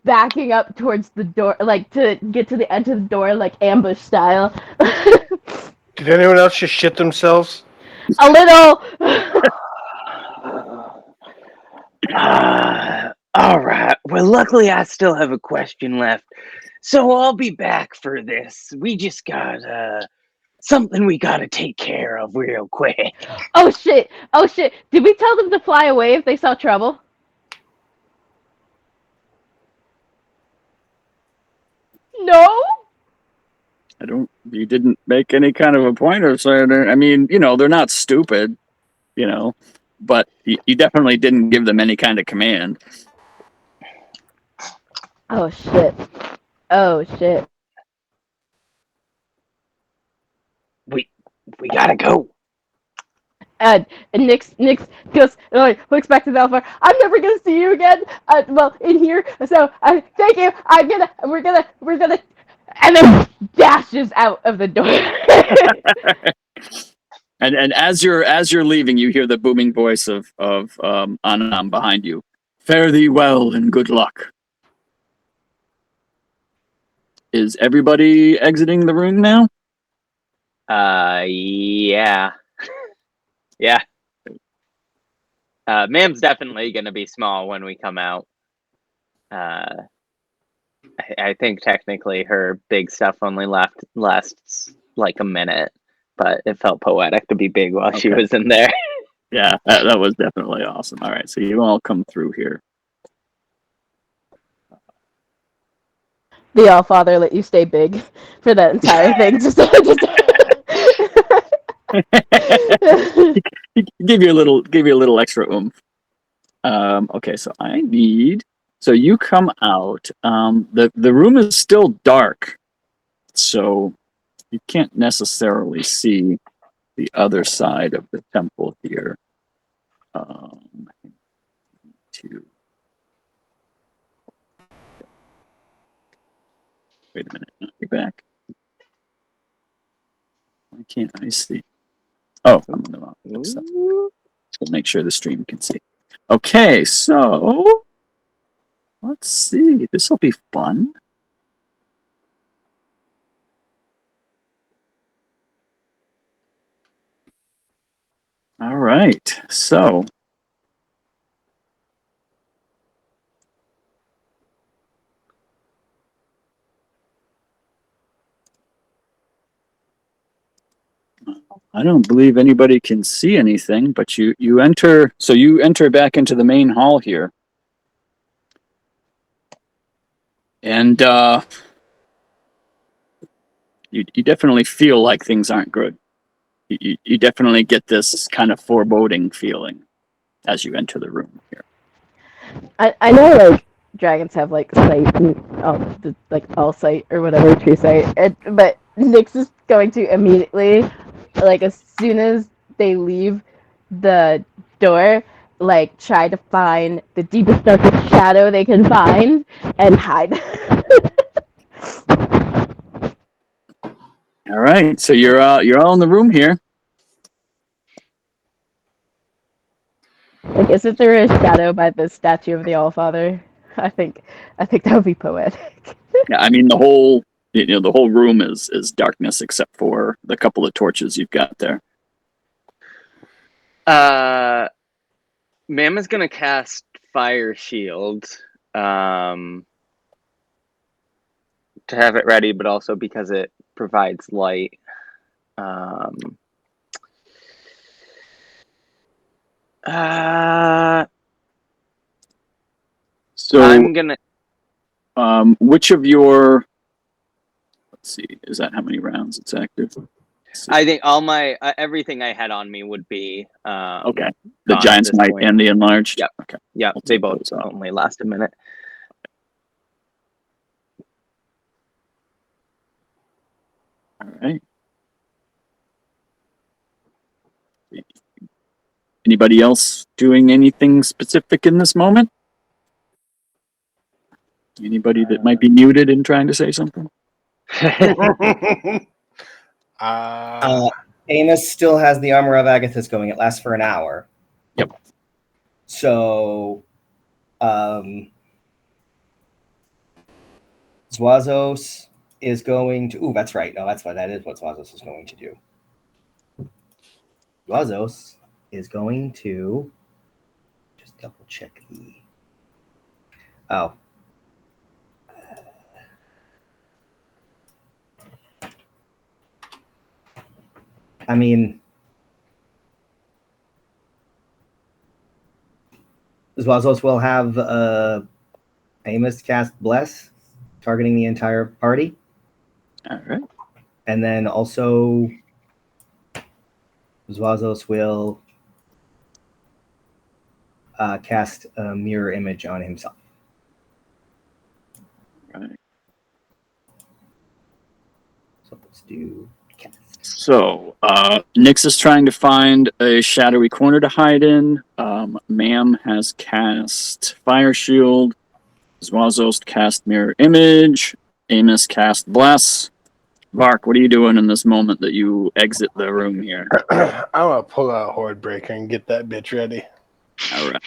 backing up towards the door, like to get to the edge of the door, like ambush style. Did anyone else just shit themselves? A little. All right. Well, luckily I still have a question left. So I'll be back for this. We just got something we gotta take care of real quick. Oh shit! Oh shit! Did we tell them to fly away if they saw trouble? No. You didn't make any kind of a point or so. I mean, they're not stupid, but you definitely didn't give them any kind of command. Oh shit. Oh shit. We gotta go. And Nix goes looks back to the Alpha. I'm never gonna see you again. Well, in here. So thank you. We're gonna, and then dashes out of the door. And as you're leaving, you hear the booming voice of Annam behind you. Fare thee well and good luck. Is everybody exiting the room now? Yeah. Yeah. Ma'am's definitely gonna be small when we come out. I think technically her big stuff only lasts like a minute, but it felt poetic to be big while she Okay. was in there. Yeah, that was definitely awesome. All right, so you all come through here. The Allfather let you stay big for that entire thing. Just give you a little extra oomph. Okay, so I need. So you come out. The room is still dark, so you can't necessarily see the other side of the temple here. To wait a minute, not you back. Why can't I see? Oh, I'm in the wrong place. So make sure the stream can see. Okay, so let's see. This will be fun. All right, so I don't believe anybody can see anything, but you enter. So you enter back into the main hall here, and you definitely feel like things aren't good. You definitely get this kind of foreboding feeling as you enter the room here. I know like dragons have like sight and like all sight or whatever, true sight. But Nyx is going to immediately, like as soon as they leave the door, like try to find the deepest darkest shadow they can find and hide. All right, so you're all in the room here. Like, isn't there a shadow by the statue of the Allfather? I think that would be poetic. Yeah, I mean the whole room is darkness except for the couple of torches you've got there. Ma'am is gonna cast Fire Shield to have it ready, but also because it provides light. So I'm gonna. which of your, let's see, is that how many rounds it's active? I think all my everything I had on me would be Okay, the gone at Giant's this Might point. and the Enlarged. Yep. Okay. Yeah, We'll they take both those off. only last a minute. All right. Anybody else doing anything specific in this moment? Anybody that might be muted and trying to say something? Amos still has the Armor of Agathis going. It lasts for an hour. Yep. So, Zwazos is going to. Ooh, that's right. No, that's what that is. What Zwazos is going to do. Zwazos is going to just double check the. Oh. I mean, Zwazos will have Amos cast Bless, targeting the entire party. All right. And then also, Zwazos will cast a mirror image on himself. So let's do cast. So, Nyx is trying to find a shadowy corner to hide in. Ma'am has cast Fire Shield. Zwazos cast Mirror Image. Amos cast Bless. Vark, what are you doing in this moment that you exit the room here? I'm gonna pull out Horde Breaker and get that bitch ready. All right.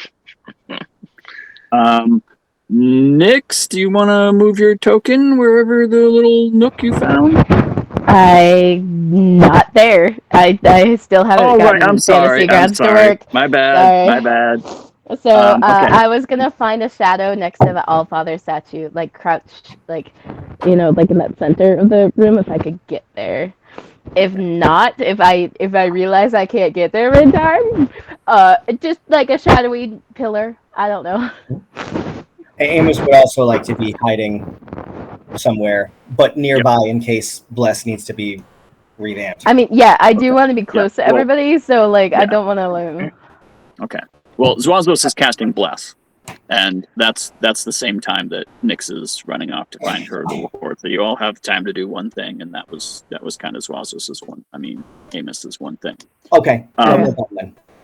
Nyx, do you want to move your token wherever the little nook you found? I'm not there. I still haven't Oh, right. gotten I'm sorry. fantasy grounds to sorry. work. My bad. Sorry. My bad. So Okay. I was gonna find a shadow next to the Allfather statue, like crouched, like like in that center of the room, if I could get there. If not, if I realize I can't get there in time, just like a shadowy pillar. I don't know. Amos would also like to be hiding somewhere, but nearby in case Bless needs to be revamped. I mean, yeah, I do want to be close to Well, everybody, so like I yeah. don't want to like. Okay. Well, Zwazos is casting Bless, and that's the same time that Nyx is running off to find her little horde. So you all have time to do one thing, and that was kind of Zwazos's one. I mean, Amos's one thing. Okay.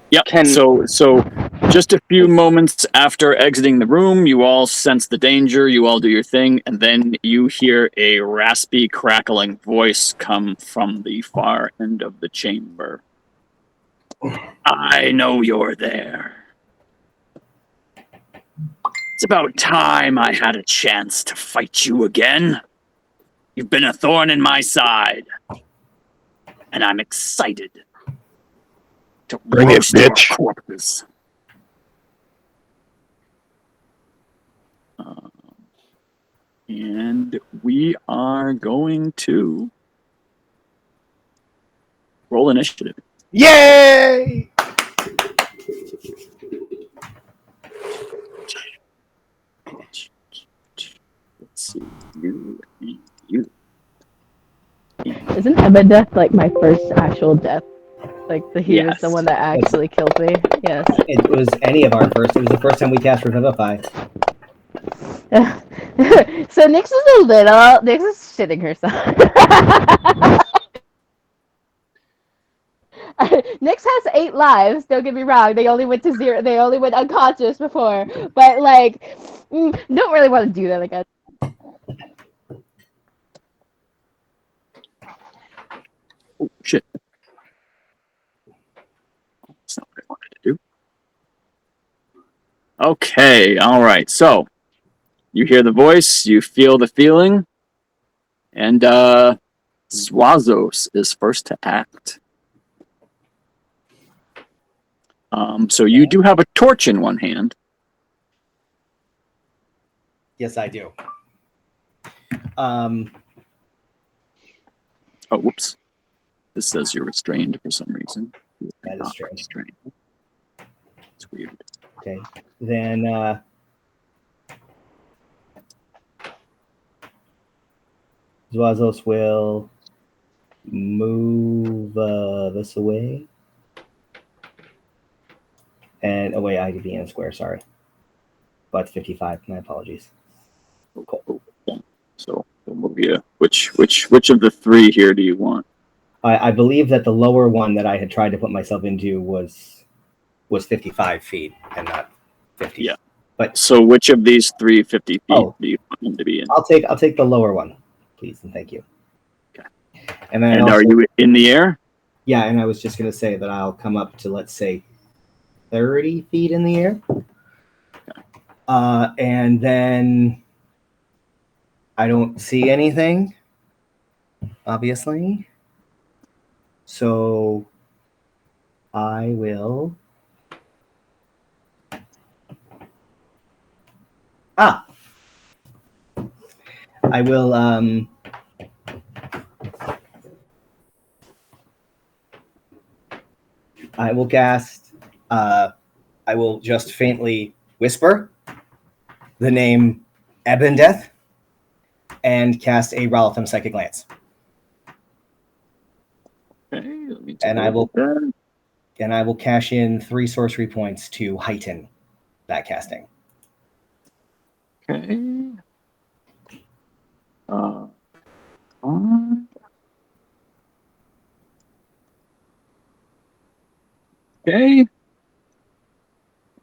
Yep. Can- So just a few moments after exiting the room, you all sense the danger. You all do your thing, and then you hear a raspy, crackling voice come from the far end of the chamber. I know you're there. It's about time I had a chance to fight you again. You've been a thorn in my side, and I'm excited to Bring it, roast your bitch. corpses. And we are going to roll initiative. Yay! Let's see. You. Isn't Ebedeth like my first actual death? Like he was the Yes. one that actually killed me. Yes. It was any of our first. It was the first time we cast Revivify. So Nyx is Nyx is shitting herself. Nyx has 8 lives. Don't get me wrong. They only went to 0. They only went unconscious before. But like, don't really want to do that again. Oh shit. That's not what I wanted to do. Okay, all right. So you hear the voice, you feel the feeling, and Zwazos is first to act. So you do have a torch in one hand. Yes, I do. Oh, whoops. This says you're restrained for some reason. That is Not strange. restrained. It's weird. Okay. Then Zwazos will move this away. And away IDV square, sorry. But 55, my apologies. Cool. So we'll move you. Which of the 3 here do you want? I believe that the lower one that I had tried to put myself into was 55 feet and not 50. Yeah. But so which of these 350 feet Oh. do you want him to be in? I'll take the lower one, please, and thank you. Okay. And then And also, are you in the air? Yeah, and I was just gonna say that I'll come up to, let's say, 30 feet in the air. And then I don't see anything, obviously. So I will. I will. I will cast. I will just faintly whisper the name Ebendeth and cast a Ralatham Psychic Lance. Okay, let me And I will- that. And I will cash in 3 sorcery points to heighten that casting. Okay. Fine. Okay.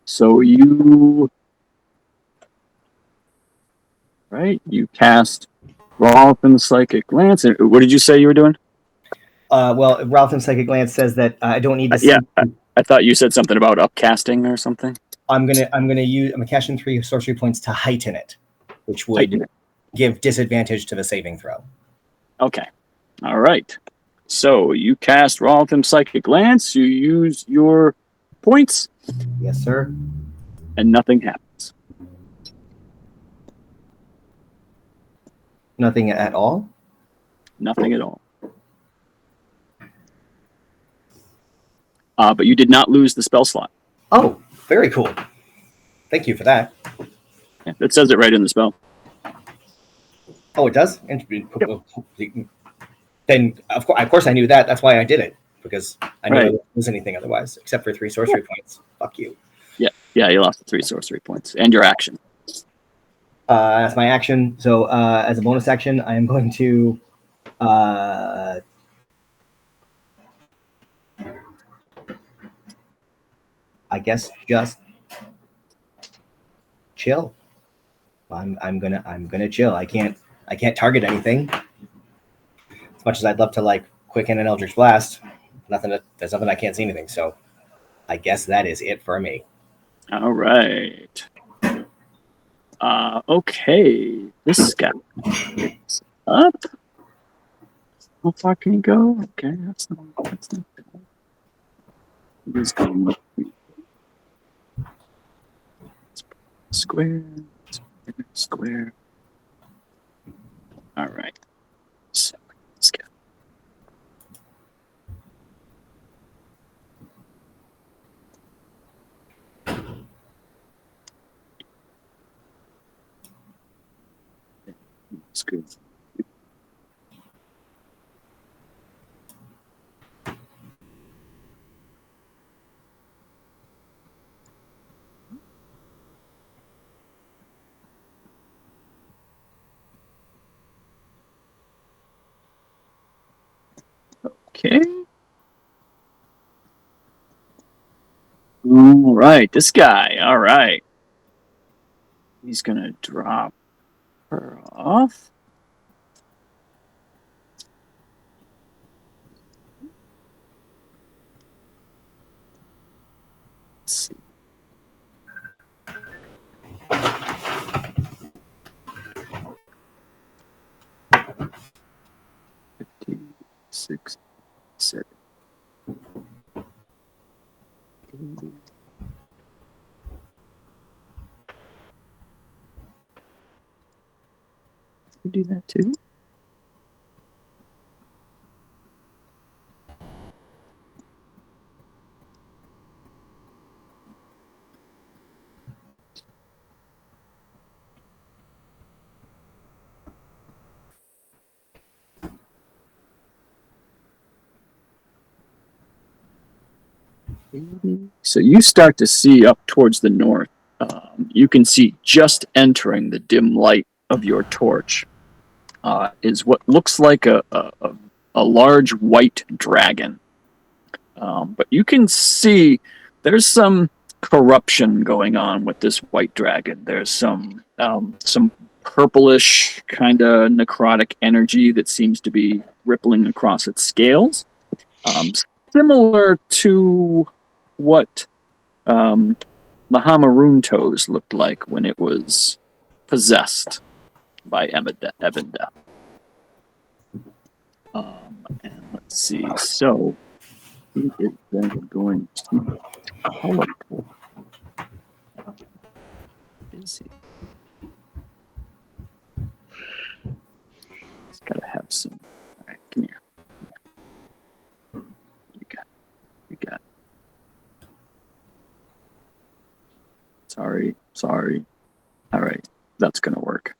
So you cast Rolf and Psychic Glance. And what did you say you were doing? Well, Ralph and Psychic Glance says that I don't need to see. Yeah, I thought you said something about upcasting or something. I'm gonna cash in 3 sorcery points to heighten it, which would Heighten it. give disadvantage to the saving throw. Okay. All right. So you cast Rolf and Psychic Glance. You use your points, Yes, sir. and nothing happens. Nothing at all. Nothing at all. But you did not lose the spell slot. Oh, very cool. Thank you for that. Yeah, it says it right in the spell. Oh, it does. Then of course I knew that. That's why I did it, because I knew I wouldn't lose anything otherwise, except for 3 sorcery points. Fuck you. Yeah, you lost the 3 sorcery points and your action. That's my action. So as a bonus action, I am going to I guess just chill. I'm gonna chill. I can't target anything. As much as I'd love to like quicken an Eldritch Blast, there's nothing I can't see anything. So I guess that is it for me. All right. Okay. This guy is up. How far can he go? Okay, that's not bad. He's going up. Square. Square. All right. So let's go. That's good. Okay. All right, this guy. All right. He's gonna drop her off. Let's see. Six, 7, 8. You do that too? So you start to see up towards the north. You can see just entering the dim light of your torch is what looks like a large white dragon. But you can see there's some corruption going on with this white dragon. There's some purplish kind of necrotic energy that seems to be rippling across its scales, similar to what Mahamaroon Toes looked like when it was possessed by Ebendeth. And let's see. So he is then going to teleport. Is he? He's got to have some. All right, come here. You got it. Sorry. All right, that's gonna work.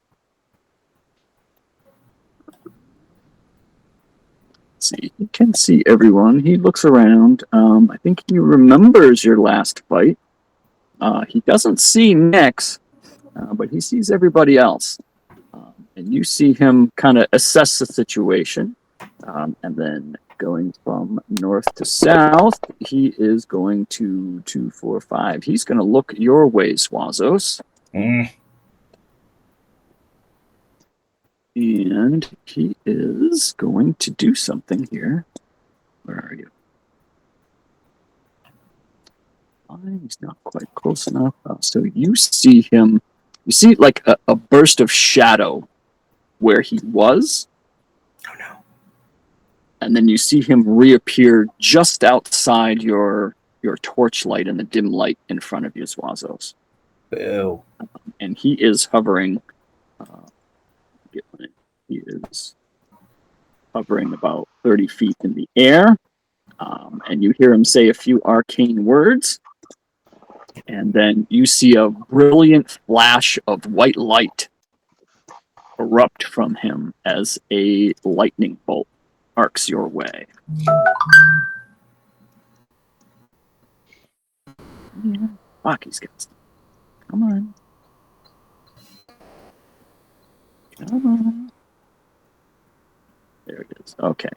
See, you can see everyone. He looks around. I think he remembers your last fight. He doesn't see Nyx, but he sees everybody else. And you see him kind of assess the situation, and then going from north to south, he is going to 2, 4, 5. He's going to look your way, Swazos. Mm. And he is going to do something here. Where are you? He's not quite close enough. So you see him, you see like a burst of shadow where he was. Oh no. And then you see him reappear just outside your torchlight in the dim light in front of you, Swazos. Boo. And he is hovering. He is hovering about 30 feet in the air. And you hear him say a few arcane words. And then you see a brilliant flash of white light erupt from him as a lightning bolt arcs your way. Yeah. Fuck, he's got stuff. Come on. Come on. There it is. Okay.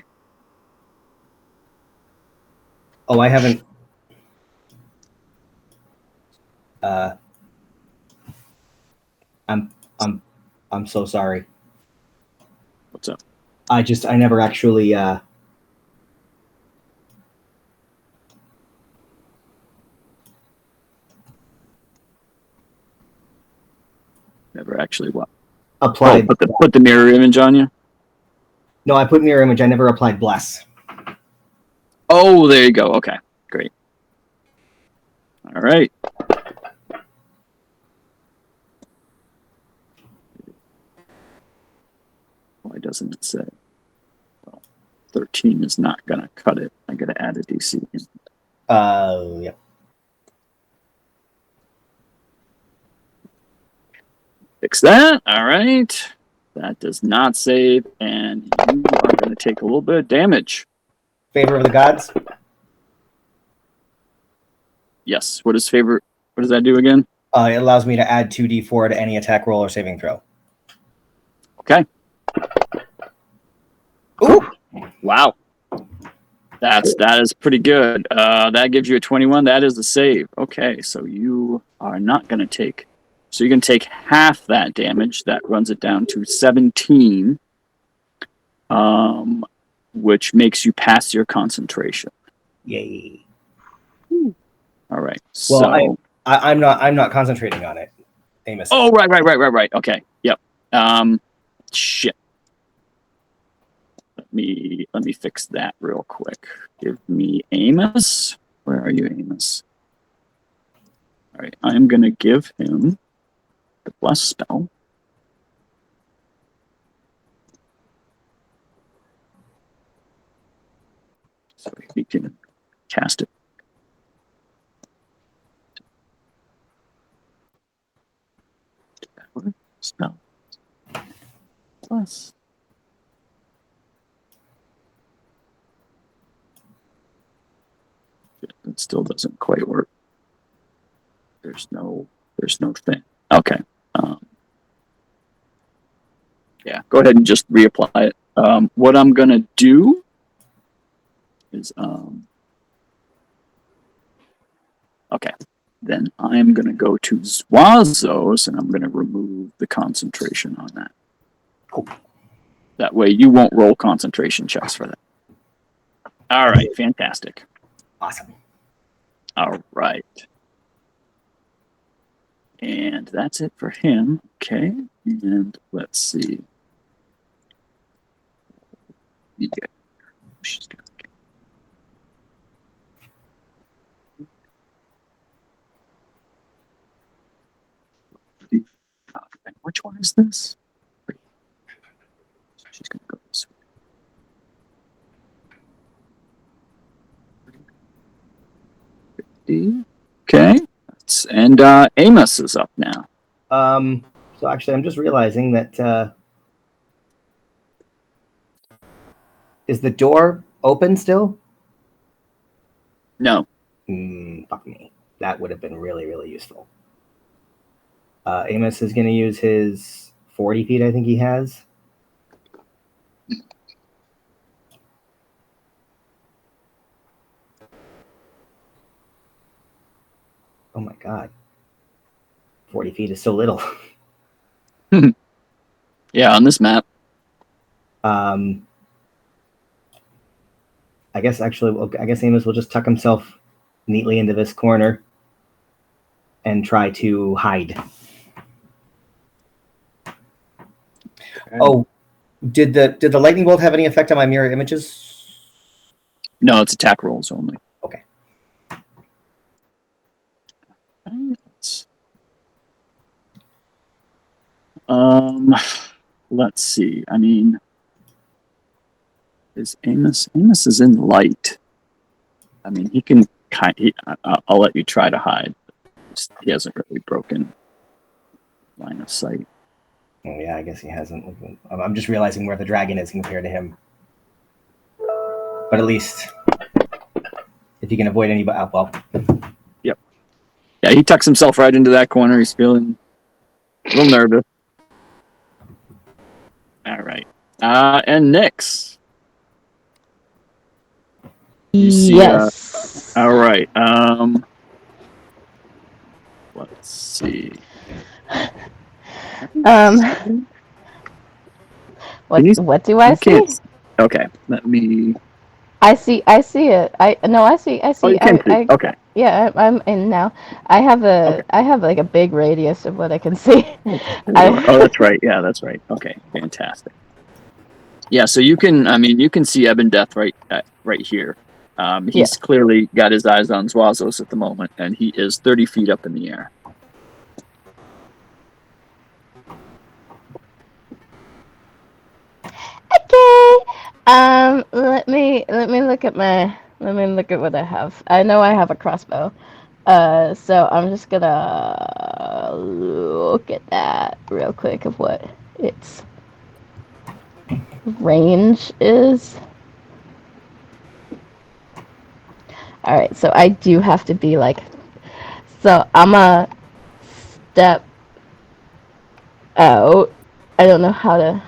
Oh, I haven't. I'm so sorry. What's up? I never actually. Never actually what? Applied. Oh, put the mirror image on you? No, I put mirror image. I never applied bless. Oh, there you go. Okay, great. All right. Why doesn't it say? Well, 13 is not going to cut it. I got to add a DC. Yeah. Fix that. All right. That does not save, and you are going to take a little bit of damage. Favor of the gods. Yes. What does that do again? It allows me to add 2d4 to any attack roll or saving throw. Okay. Ooh. Wow. That is pretty good. That gives you a 21. That is the save. Okay, so you are not going to take. So you can take half that damage. That runs it down to 17, which makes you pass your concentration. Yay. All right. Well, So I'm not concentrating on it, Amos. oh, right. Okay. Yep. Shit. Let me fix that real quick. Give me Amos. Where are you, Amos? All right. I'm gonna give him the bless spell. So he can cast it. Spell. Bless. It still doesn't quite work. There's no thing. Okay. Yeah, go ahead and just reapply it. What I'm gonna do is okay. Then I'm gonna go to Zwazos and I'm gonna remove the concentration on that. Cool. That way you won't roll concentration checks for that. All right, fantastic. Awesome. All right. And that's it for him. Okay. And let's see. Yeah. She's gonna which one is this? She's gonna go this way. Okay. And Amos is up now. So actually, I'm just realizing that is the door open still? No. Fuck me. That would have been really, really useful. Amos is going to use his 40 feet, I think he has. Oh my god. 40 feet is so little. Yeah, on this map. I guess Amos will just tuck himself neatly into this corner and try to hide. Oh, did the lightning bolt have any effect on my mirror images? No, it's attack rolls only. Okay. Let's see. I mean, is Amos? Amos is in light. I mean, he can I'll let you try to hide. He hasn't really broken line of sight. Oh yeah, I guess he hasn't. I'm just realizing where the dragon is compared to him. But at least, if you can avoid any, well. Yep. Yeah, he tucks himself right into that corner. He's feeling a little nervous. All right. And Nyx. You see, Yes. all right. Let's see. What do I see? Okay, let me. I see it. I see. Oh, you can see. Okay. Yeah, I'm in now. I have like a big radius of what I can see. Oh, that's right. Yeah, that's right. Okay, fantastic. Yeah, so you can see Ebon Death right here. He's clearly got his eyes on Zwazos at the moment, and he is 30 feet up in the air. Okay. Let me look at what I have. I know I have a crossbow. So I'm just gonna look at that real quick of what its range is. Alright, so I do have to be like, so I'm a step out. I don't know how to,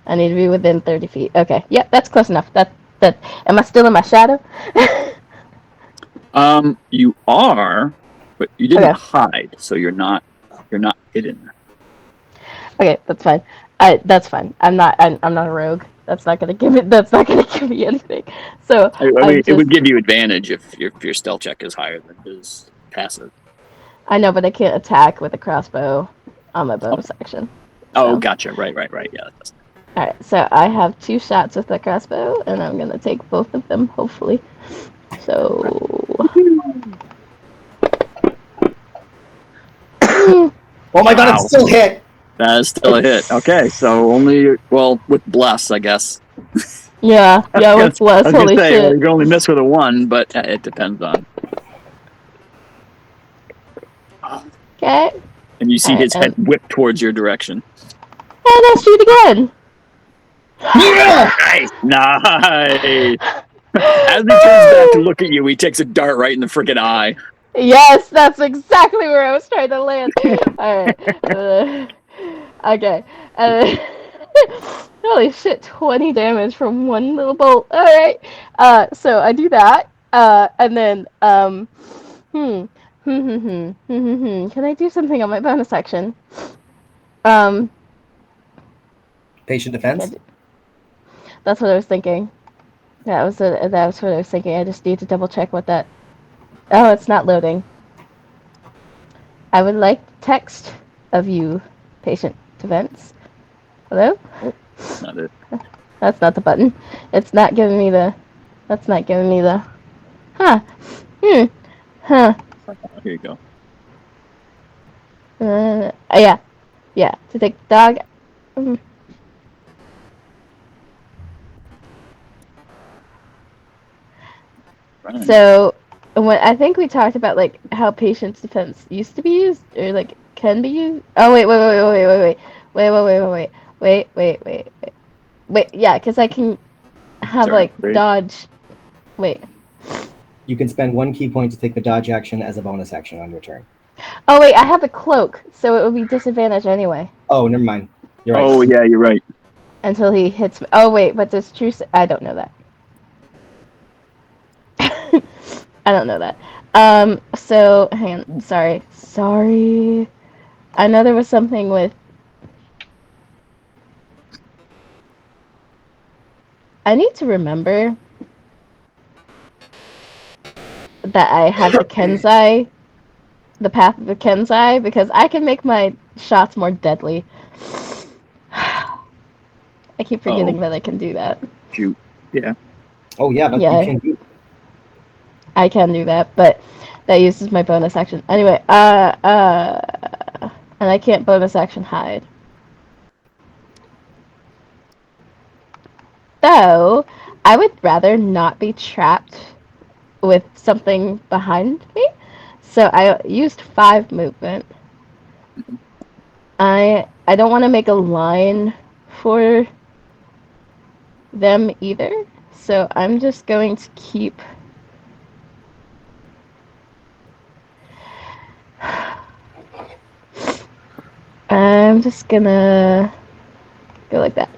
I need to be within 30 feet. Okay, yep, that's close enough. Am I still in my shadow? You are, but you didn't hide, so you're not hidden. Okay, that's fine. That's fine. I'm not a rogue. That's not gonna give me anything. So I mean, it would give you advantage if your stealth check is higher than his passive. I know, but I can't attack with a crossbow on my bonus action. Oh, So. gotcha. Right. Yeah. Alright, so I have 2 shots with the crossbow, and I'm gonna take both of them, hopefully. So. Oh my god, it's still hit! That is still a hit. Okay, so with bless, I guess. Yeah, with bless, holy shit. You can only miss with a 1, but it depends on. Okay. And you see his head whip towards your direction. And I shoot again! Nice! As he turns back to look at you, he takes a dart right in the freaking eye. Yes, that's exactly where I was trying to land. Alright. Okay. Holy shit, 20 damage from one little bolt. Alright. So I do that. And then, can I do something on my bonus action? Patient defense? That's what I was thinking. That was what I was thinking. I just need to double check what that... Oh, it's not loading. I would like text of you, patient defense. Hello? Oh, that's not it. That's not the button. It's not giving me the... That's not giving me the... Huh. Huh. Here you go. Yeah. Yeah. To take the dog... Right. So, I think we talked about like how patient's defense used to be used, or like can be used. Oh wait. Yeah, because I can have dodge. Wait. You can spend 1 key point to take the dodge action as a bonus action on your turn. Oh wait, I have a cloak, so it would be disadvantage anyway. Oh, never mind. You're right. Oh yeah, you're right. Until he hits me. Oh wait, but does true? I don't know that. I don't know that. So hang on. Sorry. I know there was something with. I need to remember that I have the Kenzai, the path of the Kenzai, because I can make my shots more deadly. I keep forgetting that I can do that. Shoot. Yeah. Oh yeah, no, Yeah. you can do. I can do that, but that uses my bonus action. Anyway, and I can't bonus action hide. So, I would rather not be trapped with something behind me. So I used 5 movement. I don't want to make a line for them either. So I'm just going to keep. I'm just gonna go like that.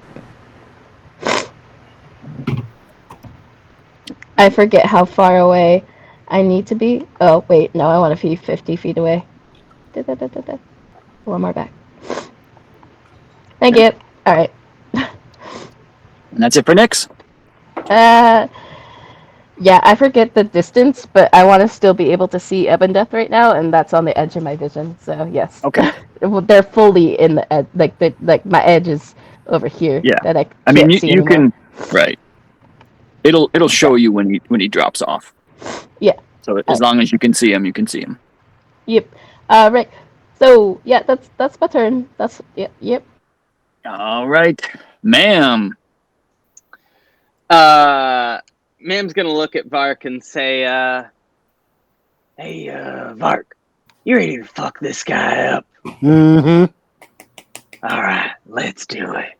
I forget how far away I need to be. Oh, wait, no, I want to be 50 feet away. Da-da-da-da-da. One more back. Thank you. All right. And that's it for Nyx. Yeah, I forget the distance, but I want to still be able to see Ebondeath right now, and that's on the edge of my vision. So yes. Okay. Well, they're fully in the edge. Like my edge is over here. Yeah. That I can't I mean, see you anymore. can right. It'll show you when he drops off. Yeah. So as long as you can see him, you can see him. Yep. Right. So yeah, that's my turn. That's yep. All right, ma'am. Ma'am's gonna look at Vark and say, "Hey, Vark, you ready to fuck this guy up? Mm-hmm. All right, let's do it."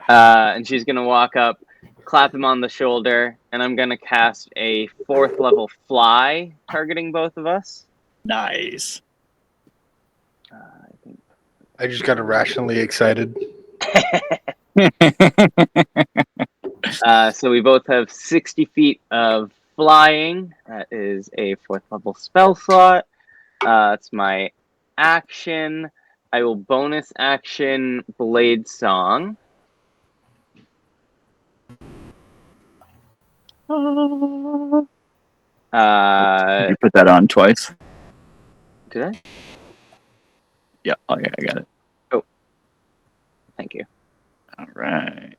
And she's gonna walk up, clap him on the shoulder, and I'm gonna cast a 4th level fly, targeting both of us. Nice. I just got irrationally excited. So we both have 60 feet of flying. That is a 4th level spell slot. It's my action. I will bonus action Blade Song. You put that on twice. Did I? Yeah. Okay, I got it. Thank you. All right.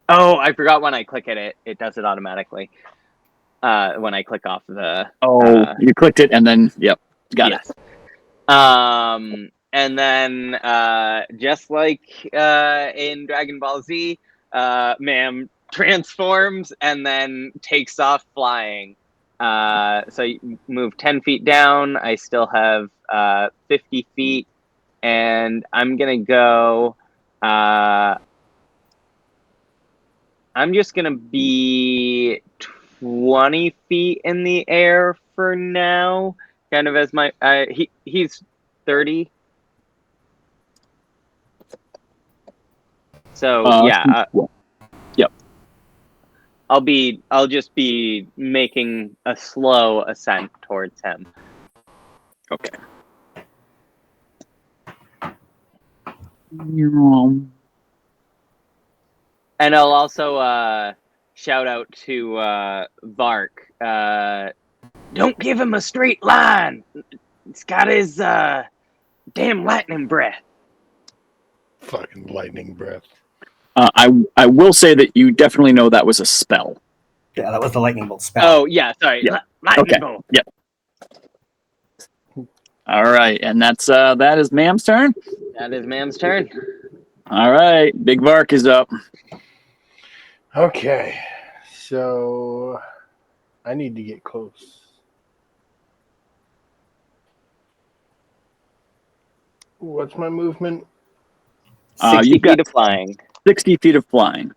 Oh, I forgot when I click it, it does it automatically. When I click off the. You clicked it and then got yes. And then just like in Dragon Ball Z, ma'am transforms and then takes off flying. So you move 10 feet down. I still have 50 feet, and I'm gonna go. I'm just gonna be 20 feet in the air for now, kind of as my he's 30. So yeah, yep. I'll just be making a slow ascent towards him. Okay. And I'll also shout out to Vark. Don't give him a straight line. It's got his damn lightning breath. Fucking lightning breath. I will say that you definitely know that was a spell. Yeah, that was the lightning bolt spell. Oh yeah, sorry. Yeah. Lightning bolt. Yep. All right, and that is Ma'am's turn. That is Ma'am's turn. All right, Big Vark is up. Okay, so I need to get close. What's my movement? 60 you've feet got of flying. 60 feet of flying.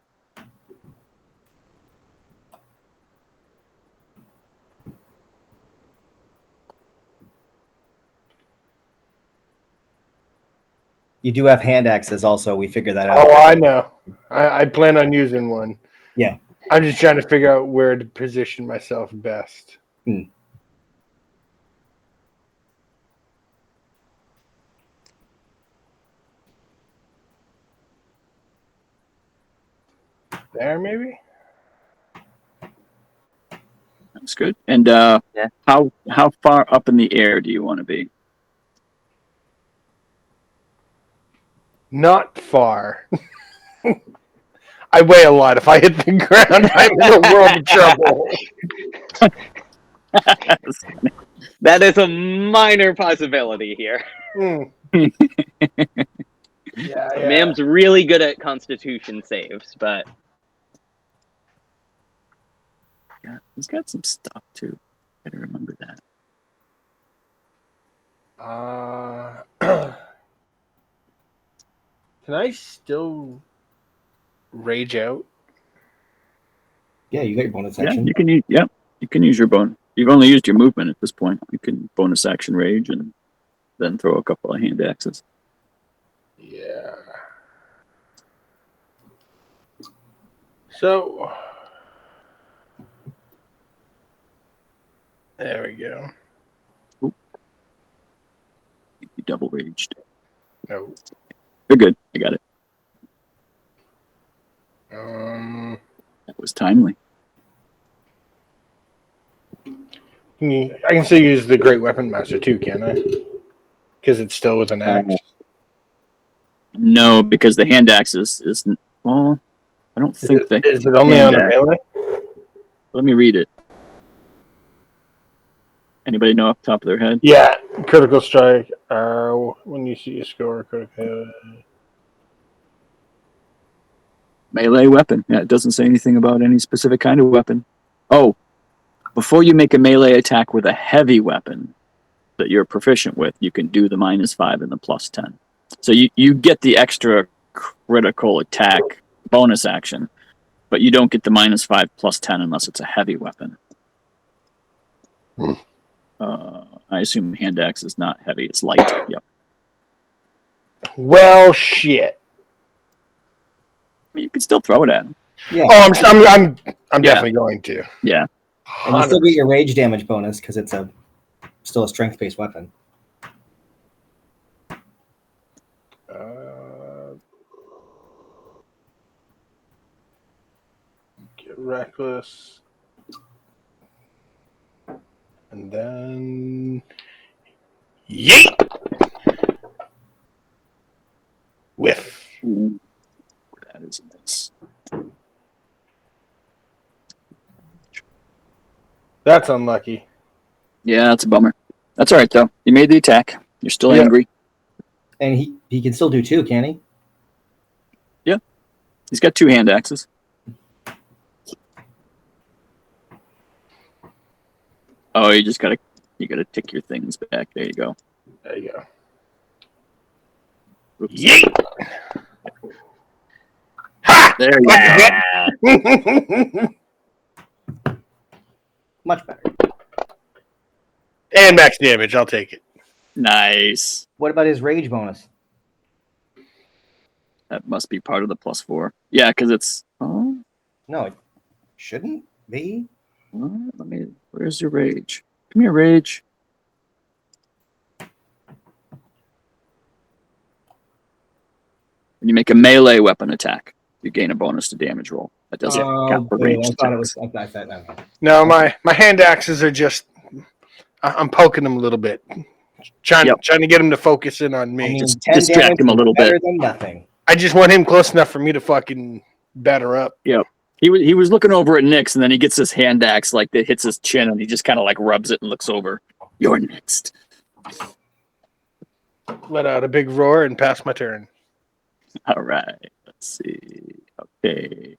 You do have hand axes also. We figured that out. Oh, I know. I plan on using one. Yeah. I'm just trying to figure out where to position myself best. There, maybe. That's good. And Yeah. how far up in the air do you want to be? Not far. I weigh a lot. If I hit the ground, I'm in a world of trouble. That is a minor possibility here. Yeah, Ma'am's really good at Constitution saves, but Yeah, he's got some stuff too. Gotta remember that. Can I still rage out? Yeah, you got your bonus Yeah, action. you can use. Yeah, you can use your bone. You've only used your movement at this point. You can bonus action rage and then throw a couple of hand axes. Yeah. So there we go. You double raged. No. You're good. I got it. That was timely. I can still use the Great Weapon Master too, can I? Because it's still with an axe. No, because the hand axe is well. I don't think that. Is it only on a melee? Let me read it. Anybody know off the top of their head? Yeah, critical strike. When you see a score, critical. Melee weapon. Yeah, it doesn't say anything about any specific kind of weapon. Oh, before you make a melee attack with a heavy weapon that you're proficient with, you can do the -5 and the +10. So you get the extra critical attack bonus action, but you don't get the -5 +10 unless it's a heavy weapon. I assume hand axe is not heavy; it's light. Yep. Well, shit. You can still throw it at him. Yeah. Oh, I'm Yeah. definitely going to. Yeah. And you still get your rage damage bonus because it's still a strength-based weapon. Get reckless. And then yeet! Whiff. Ooh, that is a miss. That's unlucky. Yeah, that's a bummer. That's all right though. You made the attack. You're still Yeah. angry. And he can still do 2, can he? He's got 2 hand axes. Oh, you gotta tick your things back. There you go. There you go. Oops. Yeet! There you go. Much better. And max damage. I'll take it. Nice. What about his rage bonus? That must be part of the +4. Yeah, because it's. Oh, No, it shouldn't be. Where's your rage? Come here, rage. When you make a melee weapon attack, you gain a bonus to damage roll. That doesn't count for ranged attacks. I thought no. No, my hand axes are just. I'm poking them a little bit, trying to get him to focus in on me. I mean, Just 10 distract damage him a is little better bit. than nothing. I just want him close enough for me to fucking batter up. Yep. He was looking over at Nyx, and then he gets his hand axe like that hits his chin, and he just kind of like rubs it and looks over. You're next. Let out a big roar and pass my turn. All right. Let's see. Okay.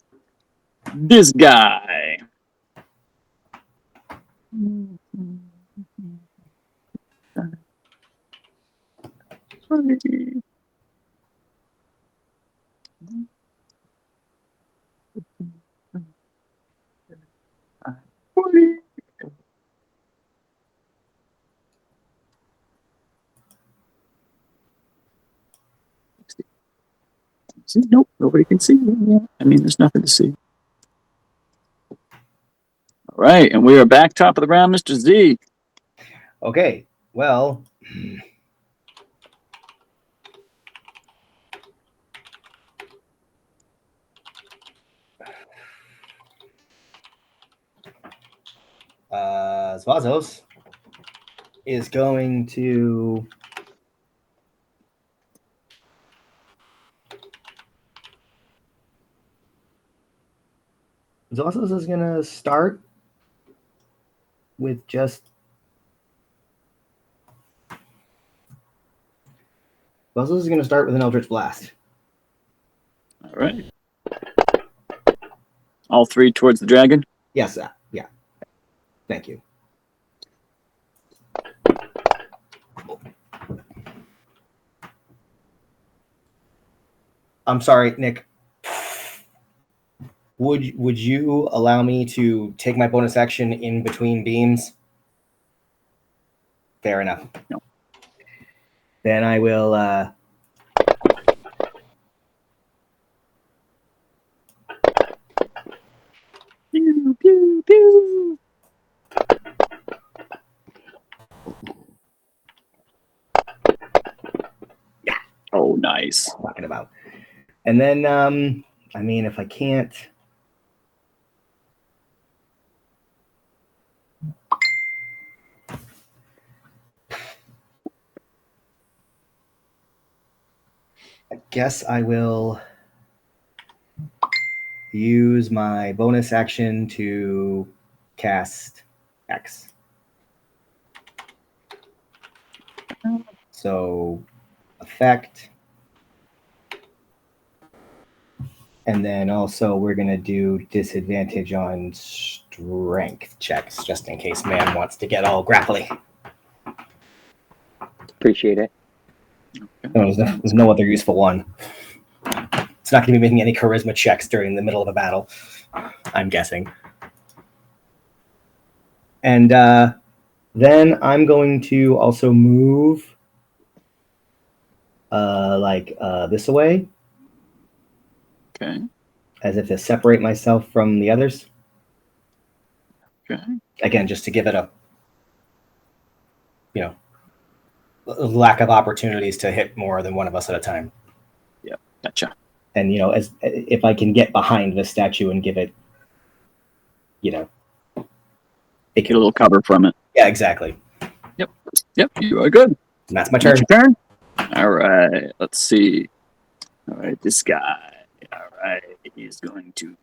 This guy. Nope, nobody can see. I mean, there's nothing to see. All right, and we are back top of the round, Mr. Z. Okay, well, Svazos is going to start with just Svazos is going to start with an Eldritch Blast. All right. All three towards the dragon? Yes, yeah. Thank you. I'm sorry, Nick. Would you allow me to take my bonus action in between beams? Fair enough. No. Then I will. Pew, pew, pew. Yeah. Oh, nice. Talking about. And then, I mean, if I can't. I guess I will use my bonus action to cast X. So, effect. And then also we're going to do disadvantage on strength checks, just in case man wants to get all grapply. Appreciate it. No, there's no other useful one. It's not going to be making any charisma checks during the middle of a battle, I'm guessing. And then I'm going to also move this away. Okay. As if to separate myself from the others. Okay. Again, just to give it a lack of opportunities to hit more than one of us at a time. Yeah, gotcha. And as if I can get behind the statue and give it, Get a little cover from it. Yeah, exactly. Yep, you are good. And that's my turn. That's your turn? All right, let's see. All right, this guy. All right, he's going to.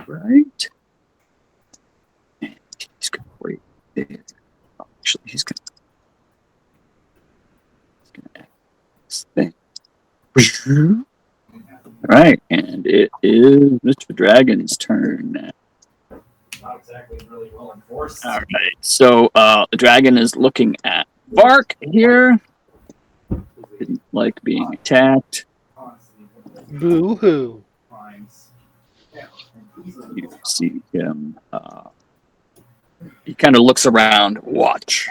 Right. And he's going to wait there. Actually, he's going to act this thing. Right, and it is Mr. Dragon's turn now. Not exactly really well enforced. All right, so the dragon is looking at Bark here. Didn't like being attacked. Boo hoo. You see him. He kind of looks around. Watch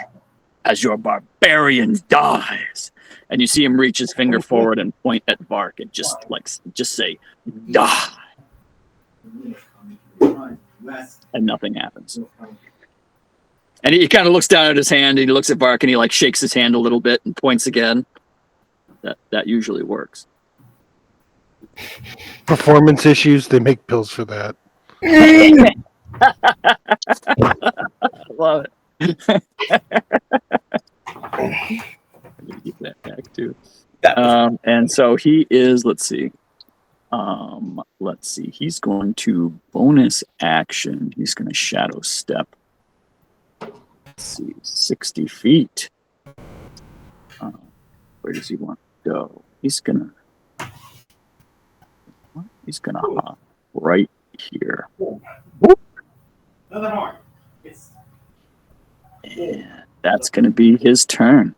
as your barbarian dies, and you see him reach his finger forward and point at Bark and just say, "Die," and nothing happens. And he kind of looks down at his hand. And he looks at Bark and he shakes his hand a little bit and points again. That usually works. Performance issues, they make pills for that. Love it. I'm gonna get that back too. And so he is. Let's see. He's going to bonus action. He's going to shadow step. Let's see, 60 feet. Where does he want to go? He's gonna hop right here. Another horn. And that's gonna be his turn.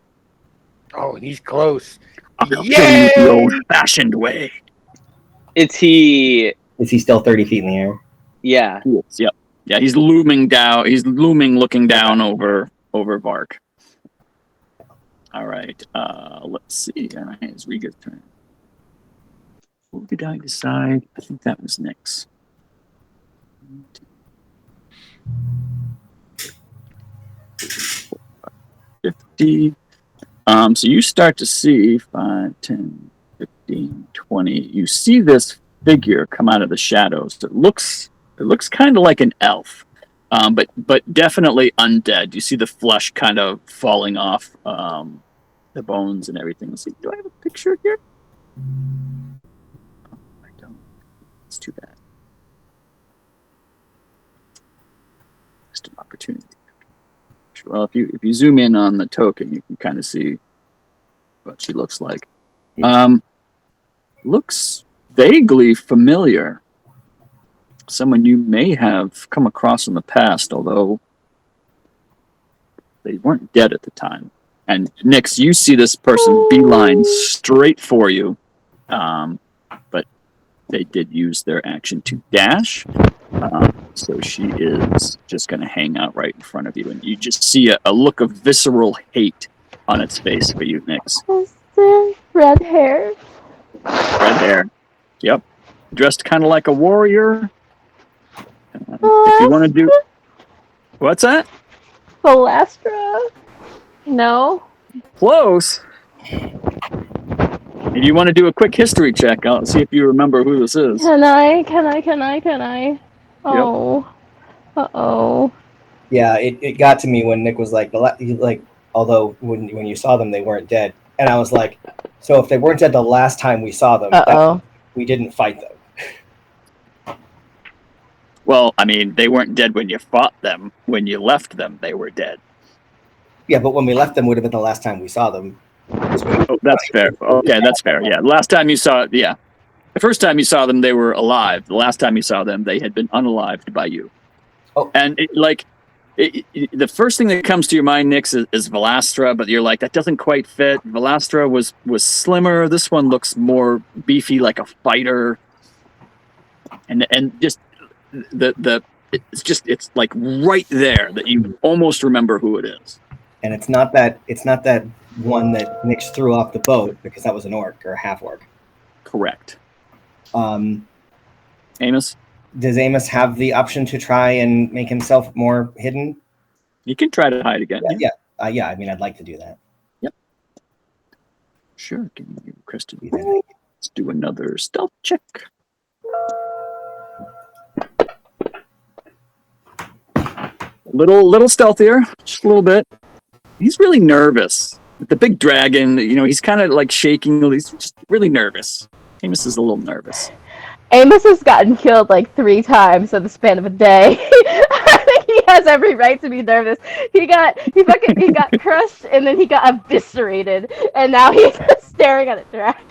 Oh, and he's close. I'll kill you the old-fashioned way. Is he Is he still 30 feet in the air? Yeah. He is, yep. Yeah, he's looming down. He's looming, looking down over Vark. All right. Let's see. All right, it's Riga's turn. What did I decide? I think that was Nyx. 50. So you start to see 5, 10, 15, 20. You see this figure come out of the shadows. It looks kind of like an elf, but definitely undead. You see the flesh kind of falling off the bones and everything. Let's see. Do I have a picture here? Oh, I don't. It's too bad. Just an opportunity. Well, if you zoom in on the token, you can kind of see what she looks like. Looks vaguely familiar. Someone you may have come across in the past, although they weren't dead at the time. And Nyx, you see this person beeline straight for you, but they did use their action to dash. So she is just going to hang out right in front of you, and you just see a look of visceral hate on its face for you, Nyx. Is there red hair? Red hair. Yep. Dressed kind of like a warrior. If you want to do... What's that? Velastra? No. Close. If you want to do a quick history check, I'll see if you remember who this is. Can I? Oh. Uh-oh. Yeah, it got to me when Nick was like, although when you saw them, they weren't dead. And I was like, so if they weren't dead the last time we saw them, we didn't fight them. Well, I mean, they weren't dead when you fought them. When you left them, they were dead. Yeah, but when we left them would have been the last time we saw them. Oh, that's fair. Okay, that's fair. Yeah, last time you saw it, yeah. The first time you saw them, they were alive. The last time you saw them, they had been unalived by you. Oh. And the first thing that comes to your mind, Nyx, is Velastra, but you're like, that doesn't quite fit. Velastra was slimmer. This one looks more beefy, like a fighter. And just it's like right there that you almost remember who it is. And it's not that one that Nyx threw off the boat, because that was an orc or a half orc. Correct. Amos? Does Amos have the option to try and make himself more hidden? You can try to hide again. Yeah. I mean, I'd like to do that. Yep. Sure. Give me Kristen. Let's do another stealth check. Little stealthier, just a little bit. He's really nervous. The big dragon, he's kind of like shaking. He's just really nervous. Amos is a little nervous. Amos has gotten killed like 3 times in the span of a day. I think he has every right to be nervous. He got crushed and then he got eviscerated, and now he's staring at a dragon.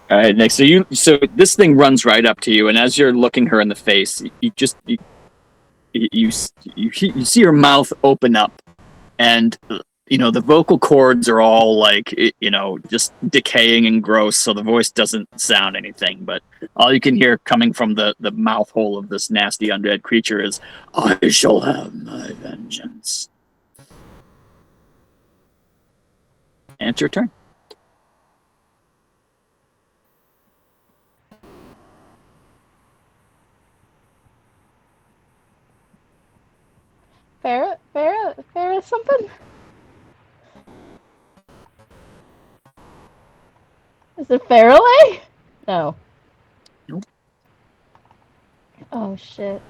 All right, Nick. So this thing runs right up to you, and as you're looking her in the face, you see her mouth open up, and the vocal cords are all like just decaying and gross, so the voice doesn't sound anything. But all you can hear coming from the mouth hole of this nasty undead creature is, "I shall have my vengeance." And it's your turn. Farrah something? Is it Fairway? No. Nope. Oh shit.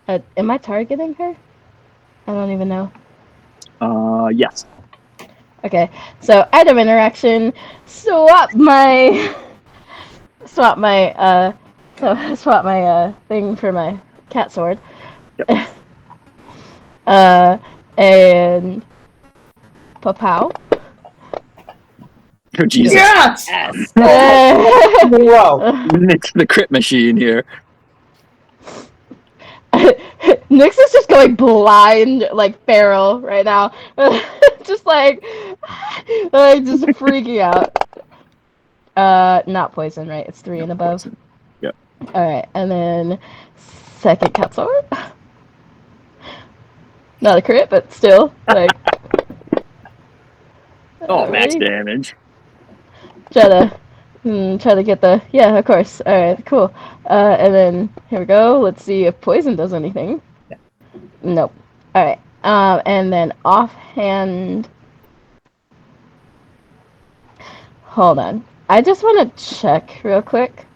Am I targeting her? I don't even know. Yes. Okay, so item interaction. Swap my thing for my cat sword. Yep. And Papow. Oh, Jesus. Yes! Whoa. Nick's the crit machine here. Nyx is just going blind like Feral right now. just like just freaking out. Not poison, right? It's 3 and above. Yep. All right, and then second cut sword. Not a crit, but still, like. Oh, max Alright. damage. Try to get the. Yeah, of course. All right, cool. And then here we go. Let's see if poison does anything. Nope. All right. And then offhand. Hold on. I just want to check real quick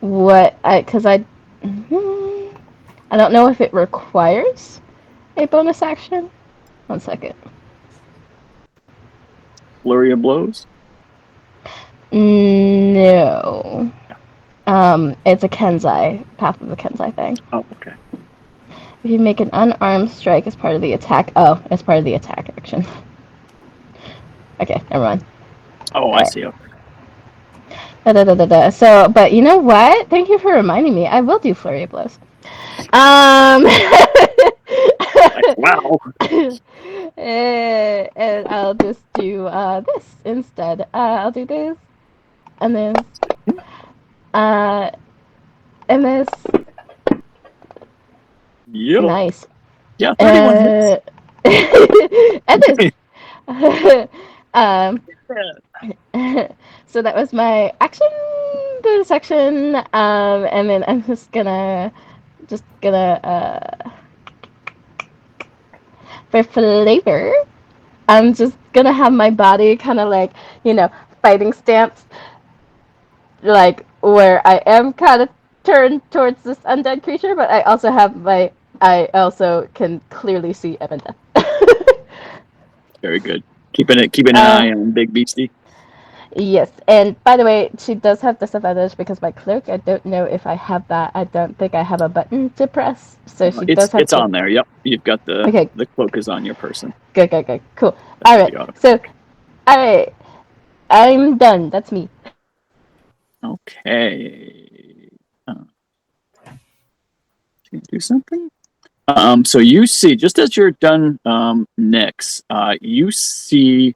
because I don't know if it requires a bonus action. 1 second. Flurry of blows. No. It's a Kenzai, Path of the Kenzai thing. Oh, okay. If you make an unarmed strike as part of the attack. Oh, as part of the attack action. Okay, never mind. Oh, I see. Okay. So, but you know what? Thank you for reminding me. I will do flurry of blows. Wow. And I'll just do this instead. I'll do this, and this, uh, and this. Yep. Nice. Yeah, 31 hits. And this. um, so that was my action bonus action, and then I'm just gonna for flavor, I'm just gonna have my body kind of like, fighting stance, like where I am kind of turned towards this undead creature, but I also can clearly see Evan Death. Very good. Keeping an eye on Big Beastie. Yes, and by the way, she does have disadvantage because my cloak. I don't know if I have that. I don't think I have a button to press, so she does have. It's on there. Yep, you've got the Okay. The cloak is on your person. Good, cool. That's All right, so, all right, I'm done. That's me. Okay. Can you do something? So you see, just as you're done, Nyx, you see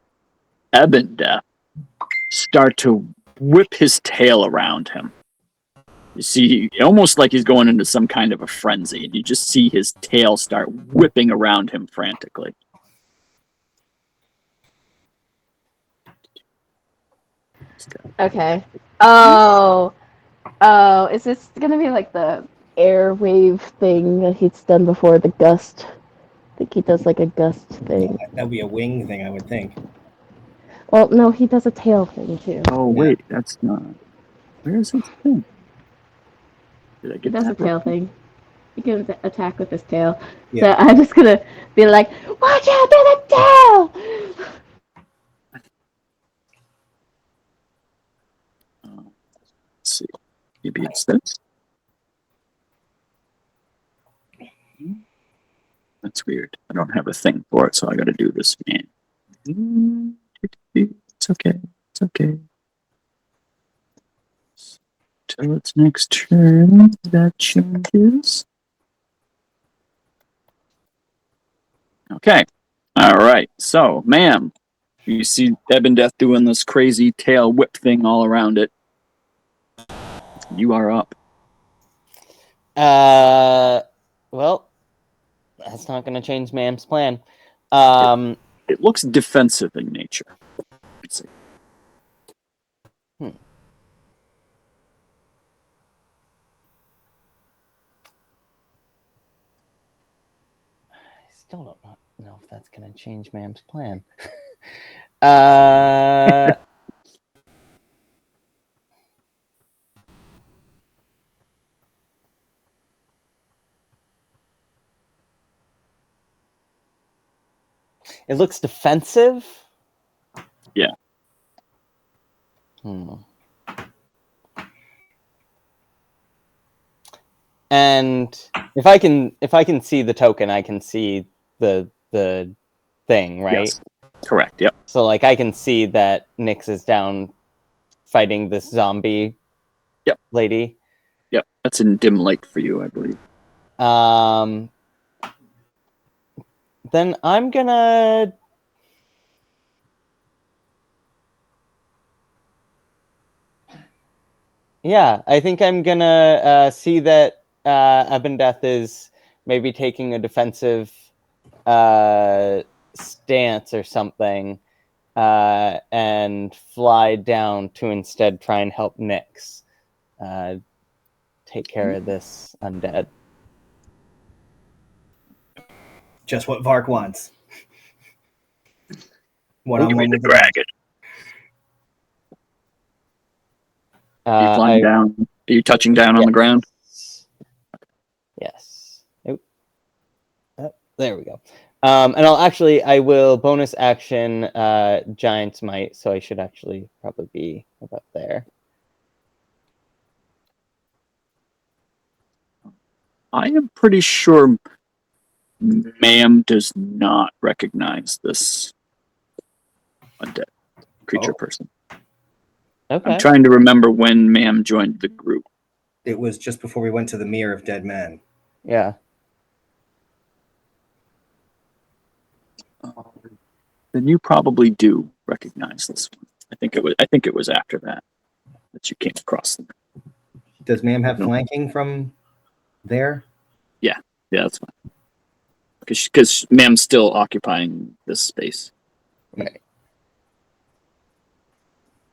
Ebondeath start to whip his tail around him. You see, almost like he's going into some kind of a frenzy, and you just see his tail start whipping around him frantically. Okay. Is this gonna be like the air wave thing that he's done before, the gust? I think he does like a gust thing. That would be a wing thing, I would think. Well, no, he does a tail thing too. Oh, wait, that's not. Where is his thing? Did I He get does a that tail right? thing. He can attack with his tail. Yeah. So I'm just gonna be like, watch out for the tail! Let's see. Maybe it's this. That's weird. I don't have a thing for it, so I got to do this, man. It's okay. It's okay. Till its next turn, that changes. Okay. All right. So, ma'am, you see Ebondeath doing this crazy tail whip thing all around it. You are up. Well, that's not going to change ma'am's plan. It looks defensive in nature. Let's see. I still don't know if that's going to change ma'am's plan. It looks defensive. Yeah. And if I can see the token, I can see the thing, right? Yes. Correct. Yep. So like I can see that Nyx is down fighting this zombie lady. Yep. That's in dim light for you, I believe. Then I'm gonna Yeah, I think I'm gonna see that Abendeth is maybe taking a defensive stance or something, and fly down to instead try and help Nyx take care of this undead. Just what Vark wants. One on Give me one the with the dragon. dragon. Are you flying I, down? Are you touching down on the ground? Yes. Oop. Oh, there we go. And I will bonus action Giant's Might, so I should actually probably be about there. I am pretty sure Ma'am does not recognize this undead creature Oh. person. Okay. I'm trying to remember when Ma'am joined the group. It was just before we went to the Mirror of Dead Men. Yeah. Then you probably do recognize this one. I think it was after that you came across them. Does Ma'am have No. flanking from there? Yeah, that's fine. Because Ma'am's still occupying this space.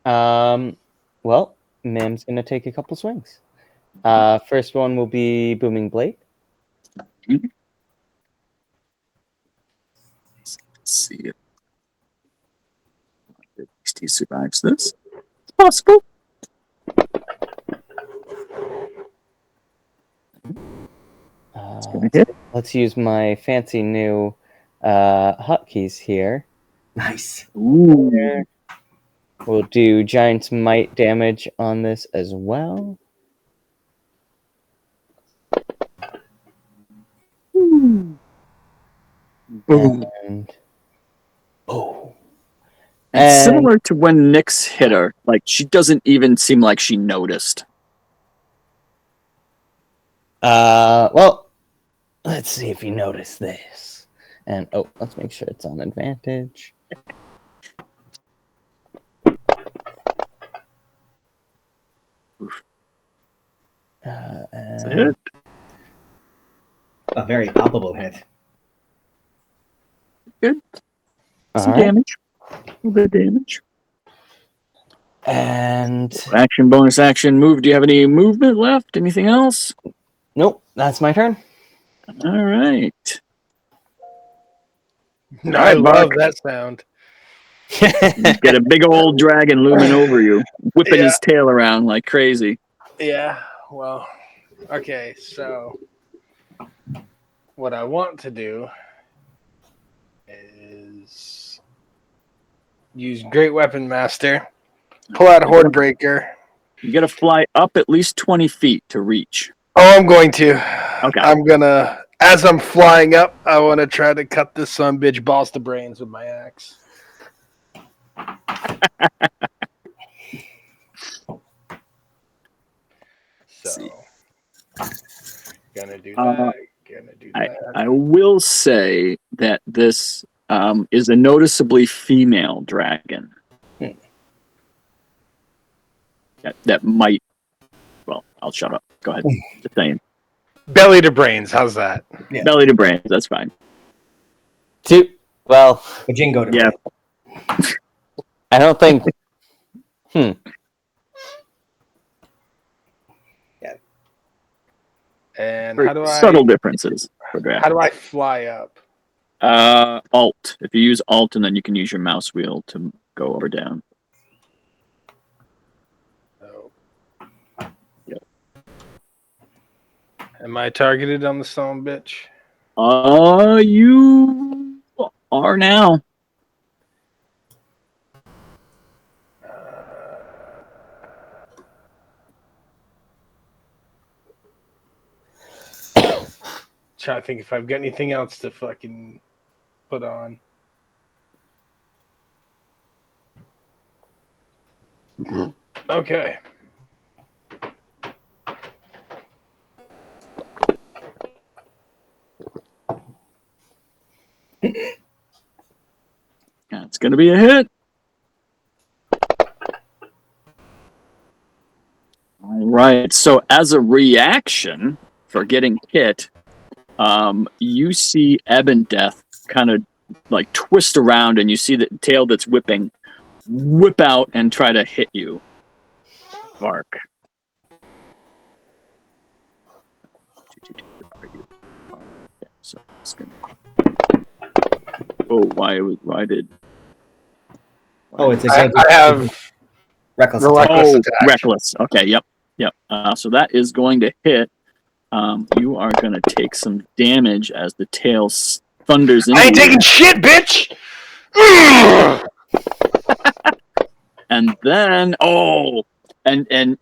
Well, Mim's gonna take a couple swings. First one will be Booming Blade. Let's see if at least he survives this. It's possible. Gonna hit. Let's use my fancy new hotkeys here. Nice. Ooh. We'll do Giant's Might damage on this as well. Boom. And oh. And similar to when Nyx hit her, like she doesn't even seem like she noticed. Well, let's see if you notice this. And let's make sure it's on advantage. It's a hit. A very palpable hit. Good. Some All right. damage. A little bit of damage. And Action, bonus action, move. Do you have any movement left? Anything else? nope, that's my turn. All right. I love Bark. that sound. You get a big old dragon looming over you, whipping Yeah. his tail around like crazy. Yeah, well, okay, so what I want to do is use Great Weapon Master, pull out a Horde Breaker. You got to fly up at least 20 feet to reach. Oh, I'm going to. Okay. I'm gonna, as I'm flying up, I want to try to cut this son bitch balls to brains with my axe. So, gonna do that. Gonna do that. I will say that this is a noticeably female dragon. That might. Well, I'll shut up. Go ahead. Just saying. Belly to brains. How's that? Yeah. Belly to brains. That's fine. Well, A Jingo to Yeah. me. I don't think. And Very how do I subtle differences for How dragon. do I fly up? Alt. If you use Alt, and then you can use your mouse wheel to go over down. Oh. Yep. Am I targeted on the stone bitch? You are now. Trying to think if I've got anything else to fucking put on. Okay. That's going to be a hit. I right. So as a reaction for getting hit, you see Ebb and Death kind of like twist around, and you see the tail that's whipping whip out and try to hit you, Vark. So it's gonna... Oh, why did? Oh, it's I have reckless. the attack. reckless Oh, attack. reckless. Okay, yep. So that is going to hit. You are going to take some damage as the tail thunders into I ain't you. taking shit, bitch. Ugh! And then, and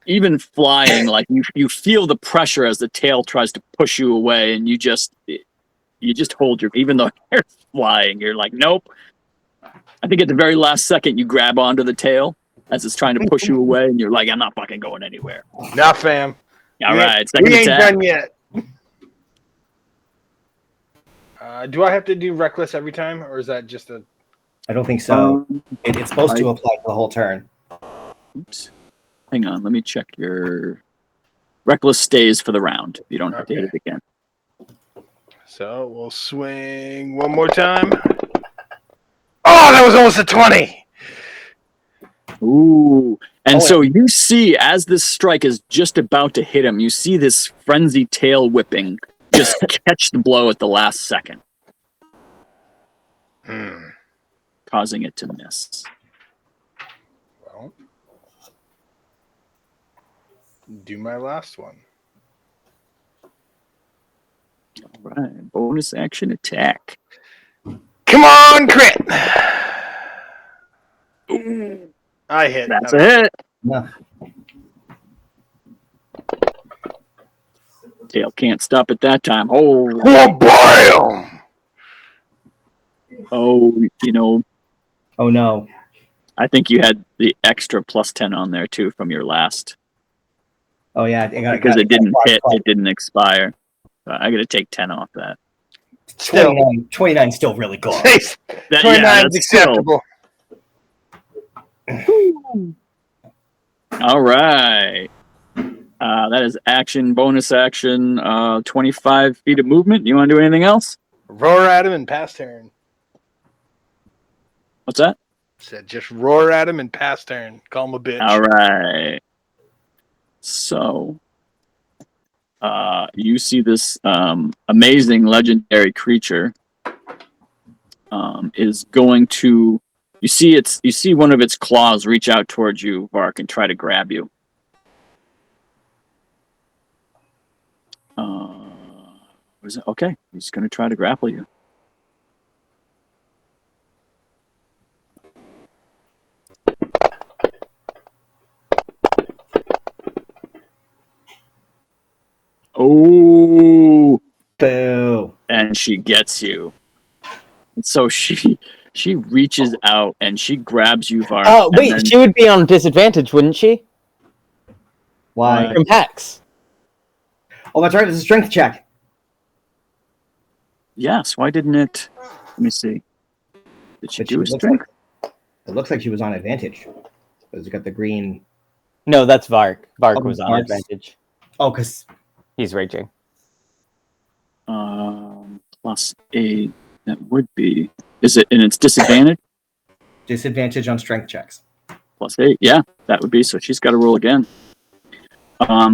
even flying, like you feel the pressure as the tail tries to push you away, and you just hold your, even though you're flying, you're like, nope. I think at the very last second, you grab onto the tail as it's trying to push you away, and you're like, I'm not fucking going anywhere. Nah, fam. All right, second We ain't attack. done yet. Do I have to do reckless every time, or is that just a? I don't think so. Um, It's supposed to apply to the whole turn. Oops. Hang on, let me check your reckless stays for the round. You don't have to hit Okay. it again. So we'll swing one more time. Oh, that was almost a 20. Ooh. And Oh, so you see, as this strike is just about to hit him, you see this frenzied tail whipping just catch the blow at the last second, causing it to miss. Well, do my last one. All right, bonus action attack. Come on, crit. I hit. That's a hit. No. Tail can't stop at that time. Oh, bam! you know, Oh no. I think you had the extra +10 on there too from your last. Oh yeah. Because it didn't hit, it didn't expire. I got to take 10 off that. 29 still really good. That, 29 that's is acceptable. All right. That is action, bonus action, 25 feet of movement. You want to do anything else? Roar at him and pass turn. What's that? Said just roar at him and pass turn. Call him a bitch. All right. So, you see this amazing legendary creature is going to. You see one of its claws reach out towards you, Vark, and try to grab you. Was it okay? He's going to try to grapple you. Oh, Boo. and she gets you. And so she reaches out and she grabs you, Vark. Oh, and wait, then- she would be on disadvantage, wouldn't she? Why? From Hex. Oh, that's right. It's a strength check. Yes. Why didn't it? Let me see. Did she But do a looks strength? It looks like she was on advantage. Because you got the green. No, that's Vark. Vark Oh, was on Vark's- advantage. Oh, because He's raging. +8. That would be. Is it? And it's disadvantage. disadvantage on strength checks. +8. Yeah, that would be. So she's got to roll again.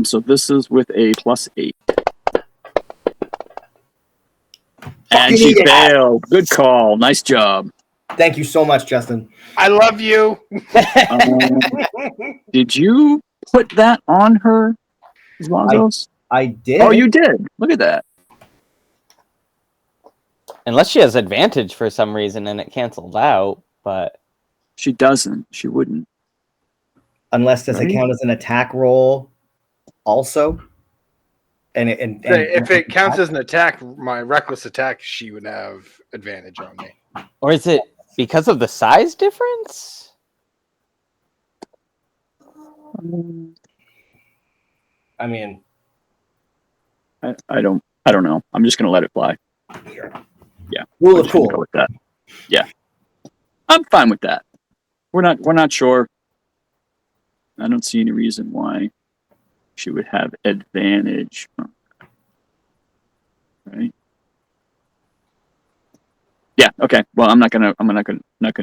So this is with a +8. And she failed. Good call. Nice job. Thank you so much, Justin. I love you. Did you put that on her, Zvazos? I did. Oh, you did. Look at that. Unless she has advantage for some reason and it canceled out, but She doesn't. She wouldn't. Unless does it Right? count as an attack roll also? And If it counts as an attack, my reckless attack, she would have advantage on me. or is it because of the size difference? I mean, I don't know. I'm just gonna let it fly. Yeah. rule I'm of just gonna cool. go with that. Yeah. I'm fine with that. We're not sure. I don't see any reason why she would have advantage. Right. Yeah. Okay. Well, I'm not gonna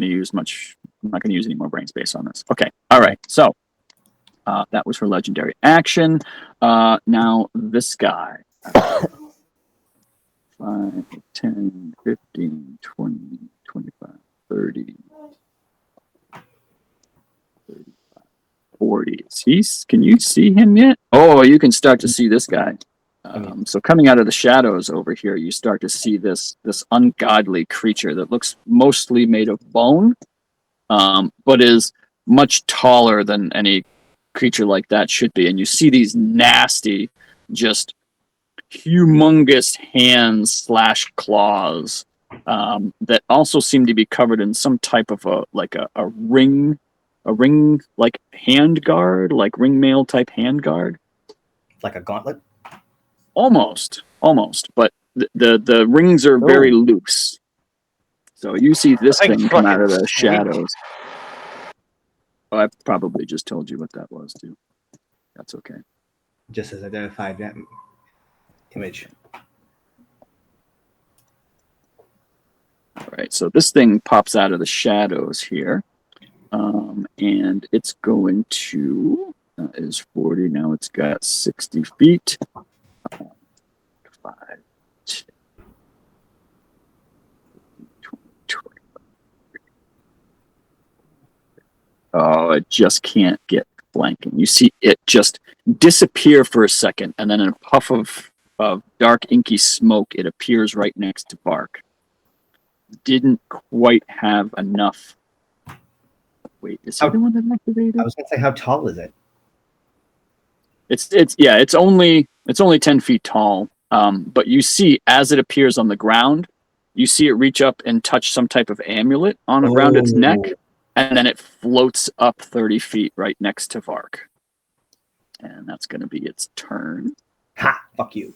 use much. I'm not gonna use any more brain space on this. Okay. All right. So that was her legendary action. Now this guy. 5, 10, 15, 20, 25, 30, 35, 40. Can you see him yet? Oh, you can start to see this guy. So coming out of the shadows over here, you start to see this ungodly creature that looks mostly made of bone, but is much taller than any creature like that should be. And you see these nasty, just humongous hands / claws that also seem to be covered in some type of a ring like hand guard, like ring mail type hand guard. Like a gauntlet? Almost, but the rings are very loose. So you see this That thing's thing come out of fucking the sweet. shadows. Oh, I probably just told you what that was too. That's okay. Just as identified that image. All right, so this thing pops out of the shadows here, and it's going to is 40 now. It's got 60 feet. 5, 10, 20, 20. Oh, it just can't get flanking. You see it just disappear for a second, and then in a puff of dark, inky smoke, it appears right next to Bark. Didn't quite have enough. Wait, is he the one that activated? I was gonna say, how tall is it? It's only 10 feet tall. But you see as it appears on the ground, you see it reach up and touch some type of amulet around its neck, and then it floats up 30 feet right next to Vark. And that's going to be its turn. Ha! Fuck you.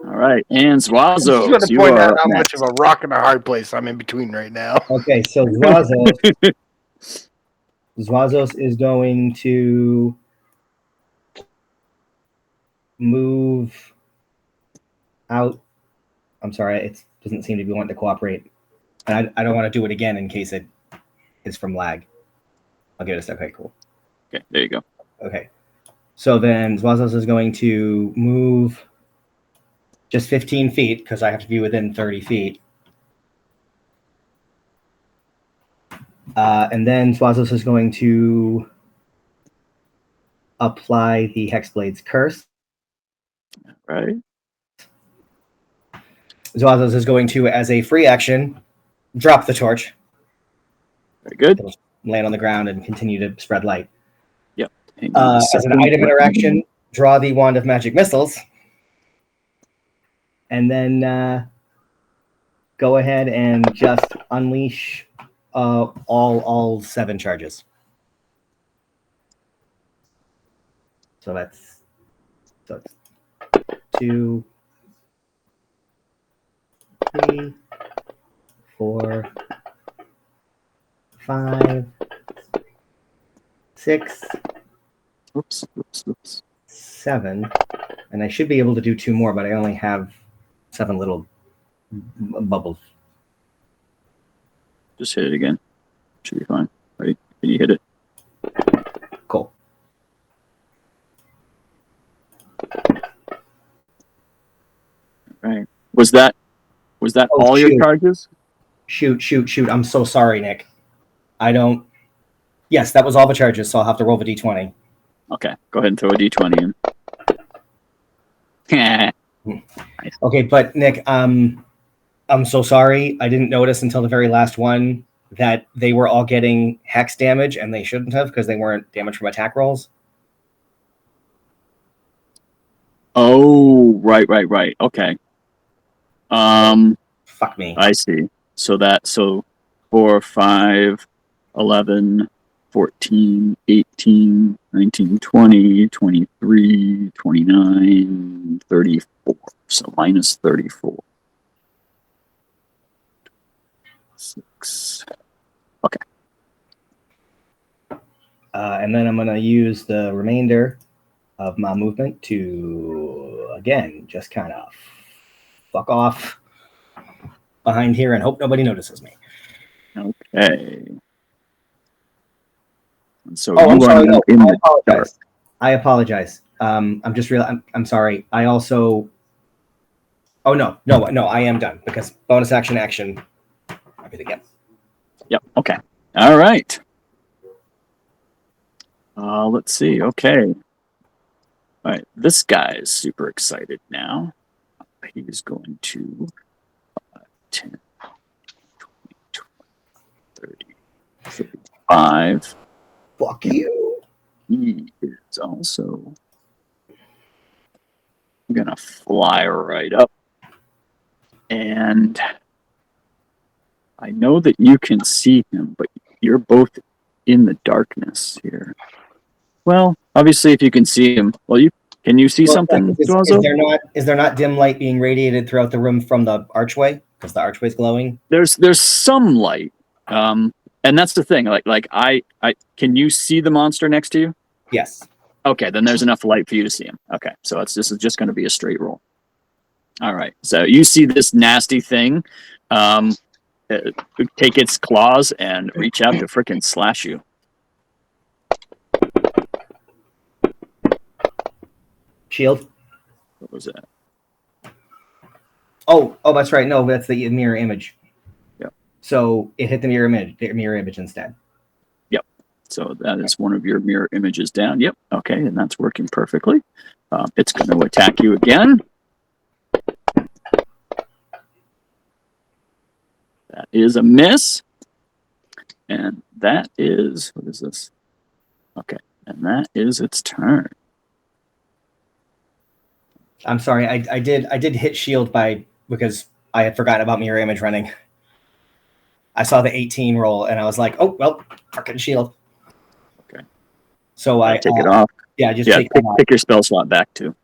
All right, and I just Zwazos, want to you point are out up how next. much of a rock and a hard place I'm in between right now. Okay, so Zwazos is going to move out. I'm sorry, it doesn't seem to be wanting to cooperate. And I don't want to do it again in case it is from lag. I'll give it a sec. Okay, cool. Okay, there you go. Okay. So then Zwazos is going to move just 15 feet because I have to be within 30 feet. And then Zwazos is going to apply the Hexblade's Curse. Right. Zwazos is going to, as a free action, drop the torch. Very good. It'll land on the ground and continue to spread light. Yep. As an item interaction, draw the Wand of Magic Missiles. And then go ahead and just unleash all 7 charges. So that's 2, 3, 4, 5, 6, Oops. 7, and I should be able to do 2 more, but I only have 7 little bubbles. Just hit it again. Should be fine. Right? Can you hit it? Cool. Right. Was that all your charges? Shoot. I'm so sorry, Nick. Yes, that was all the charges, so I'll have to roll the d20. Okay. Go ahead and throw a d20 in. Okay, but Nick, I'm so sorry. I didn't notice until the very last one that they were all getting hex damage, and they shouldn't have because they weren't damaged from attack rolls. Oh, right. Okay. Fuck me. I see. So 4, 5, 11, 14, 18, 19, 20, 23, 29, 34. So minus 34. 6. And then I'm going to use the remainder of my movement to, again, just kind of fuck off behind here and hope nobody notices me. Okay. And so Oh, you I'm are sorry. now No, in I the dark. apologize. I apologize. I'm just real. I'm sorry. I also. Oh no. I am done because bonus action, everything. Yep. Yep. Okay. All right. Let's see. Okay. All right. This guy is super excited now. He's going to 10, 20, 30, 35. Fuck you. He is also going to fly right up. And I know that you can see him, but you're both in the darkness here. Well, obviously, if you can see him, can you see something, Dwazo? Is there not dim light being radiated throughout the room from the archway? Because the archway's glowing. There's some light, and that's the thing. I can you see the monster next to you? Yes. Okay, then there's enough light for you to see him. Okay, so this is just going to be a straight roll. All right, so you see this nasty thing, take its claws and reach out to frickin' slash you. Shield. What was that? Oh, that's right. No, that's the mirror image. Yep. So it hit the mirror image instead. Yep. So that is one of your mirror images down. Yep. Okay, and that's working perfectly. It's going to attack you again. That is a miss. And that is, what is this? Okay, and that is its turn. I'm sorry. I did hit shield because I had forgotten about mirror image running. I saw the 18 roll and I was like, oh well, fucking shield. Okay. So I take it off. Yeah, just Yeah, take it off. pick your spell slot back too.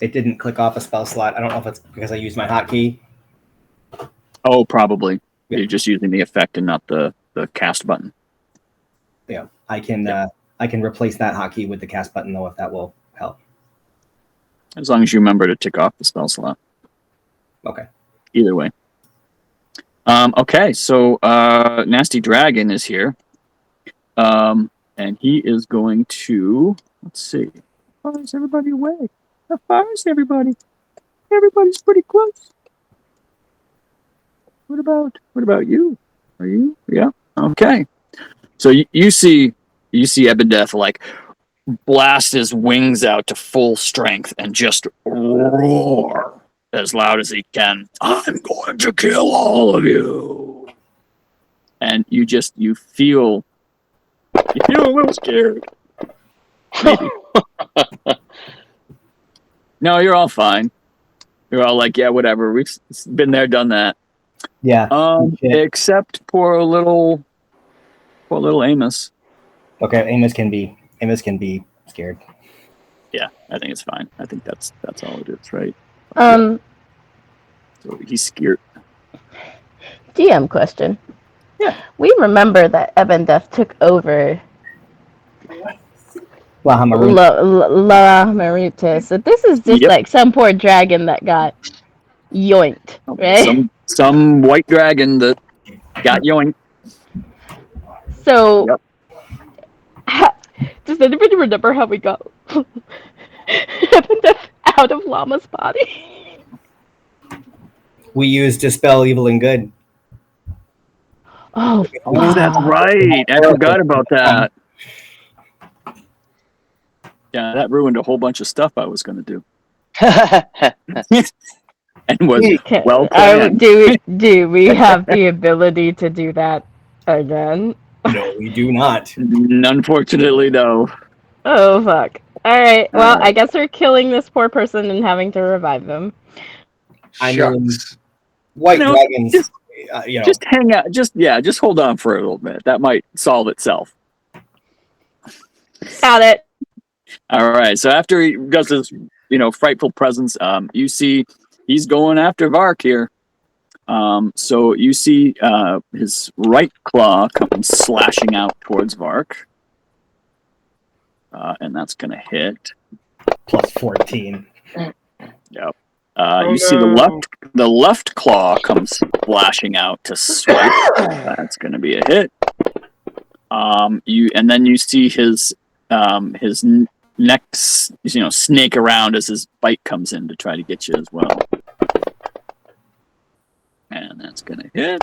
It didn't click off a spell slot. I don't know if it's because I used my hotkey. Oh, probably. Yeah. You're just using the effect and not the cast button. Yeah, I can replace that hotkey with the cast button though, if that will help. As long as you remember to tick off the spell slot. Okay. Either way. Okay, so Nasty Dragon is here. And he is going to, let's see. How far is everybody away? How far is everybody? Everybody's pretty close. What about you? Are you? Yeah. Okay. So you see Ebedeth like blast his wings out to full strength and just roar as loud as he can. I'm going to kill all of you. And you feel a little scared. Maybe. No, you're all fine. You're all like, yeah, whatever. We've been there, done that. Yeah. Except poor little Amos. Okay, Amos can be scared. Yeah, I think it's fine. I think that's all it is, right? So he's scared. DM question. Yeah. We remember that Ebendeth took over La Marita. So this is just like some poor dragon that got yoinked, right? Some white dragon that got yoinked. So, does anybody remember how we got Ebendeth out of Llama's body? We used Dispel Evil and Good. Oh, that's right. I forgot about that. Yeah, that ruined a whole bunch of stuff I was going to do. And was well planned. Do we have the ability to do that again? No, we do not. Unfortunately, no. Oh, fuck. Alright, well, I guess we're killing this poor person and having to revive them. I mean, white dragons, Just hang out. Just hold on for a little bit. That might solve itself. Got it. All right. So after he does his, frightful presence, you see he's going after Vark here. So you see his right claw comes slashing out towards Vark. And that's going to hit. Plus 14. Yep. Oh, You see no. the left claw comes flashing out to swipe. That's going to be a hit. And then you see his neck, snake around as his bite comes in to try to get you as well. And that's going to hit.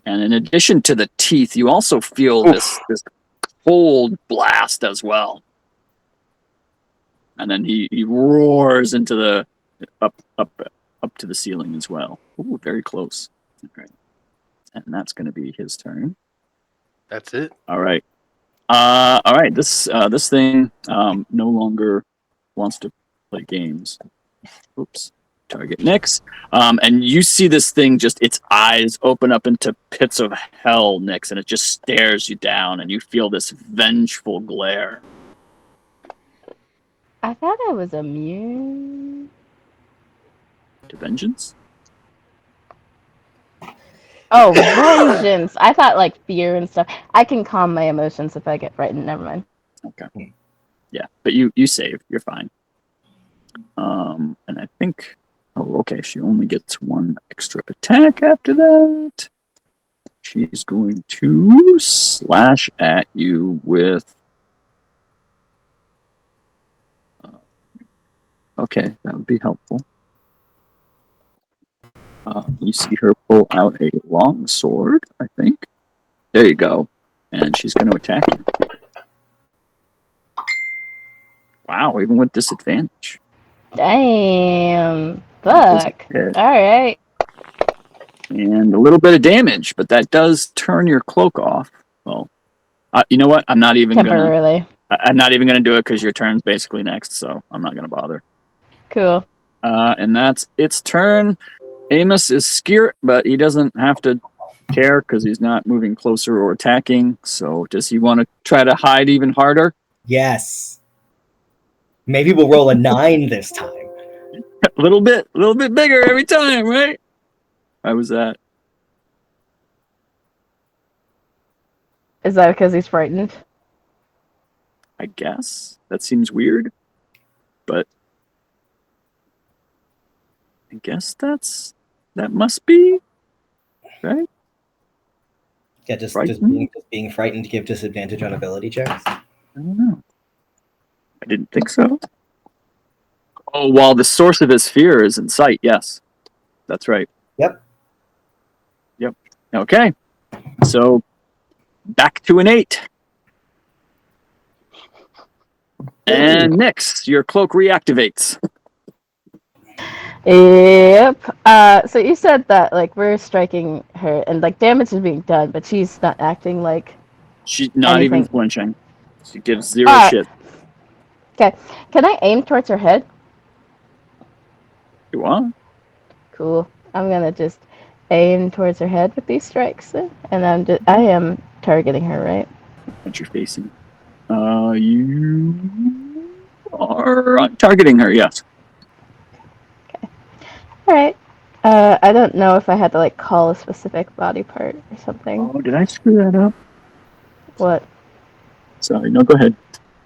And in addition to the teeth, you also feel this cold blast as well. And then he roars into the up to the ceiling as well. Ooh, very close. Okay. And that's going to be his turn. That's it. All right. All right. This thing no longer wants to play games. Oops. Target Nyx. And you see this thing its eyes open up into pits of hell, Nyx, and it just stares you down, and you feel this vengeful glare. I thought I was immune. To vengeance? Oh, vengeance! I thought like fear and stuff. I can calm my emotions if I get frightened. Never mind. Okay. Yeah, but you save. You're fine. And I think. Oh, okay. She only gets one extra attack after that. She's going to slash at you with. Okay, that would be helpful. You see her pull out a long sword, I think. There you go. And she's going to attack you. Wow, even with disadvantage. Damn. Fuck. Alright. And a little bit of damage, but that does turn your cloak off. Well, you know what? I'm not even Temporarily. I'm not even gonna do it because your turn's basically next, so I'm not gonna bother. Cool. And that's its turn. Amos is scared, but he doesn't have to care because he's not moving closer or attacking. So does he want to try to hide even harder? Yes. Maybe we'll roll a 9 this time. A little bit bigger every time, right? Why was that? Is that because he's frightened? I guess. That seems weird. But I guess that must be right. Yeah, just being frightened to give disadvantage on ability checks. I don't know. I didn't think so. Oh, while the source of his fear is in sight, yes. That's right. Yep. Okay. So back to an 8. And next, your cloak reactivates. Yep. So you said that like we're striking her and like damage is being done, but she's not acting like She's not anything. even flinching. She gives 0 shit. Okay. Can I aim towards her head? You want? Cool. I'm gonna just aim towards her head with these strikes then. And I am targeting her, right? What you're facing. You are targeting her, yes. Alright. I don't know if I had to like call a specific body part or something. Oh, did I screw that up? What? Sorry, no, go ahead.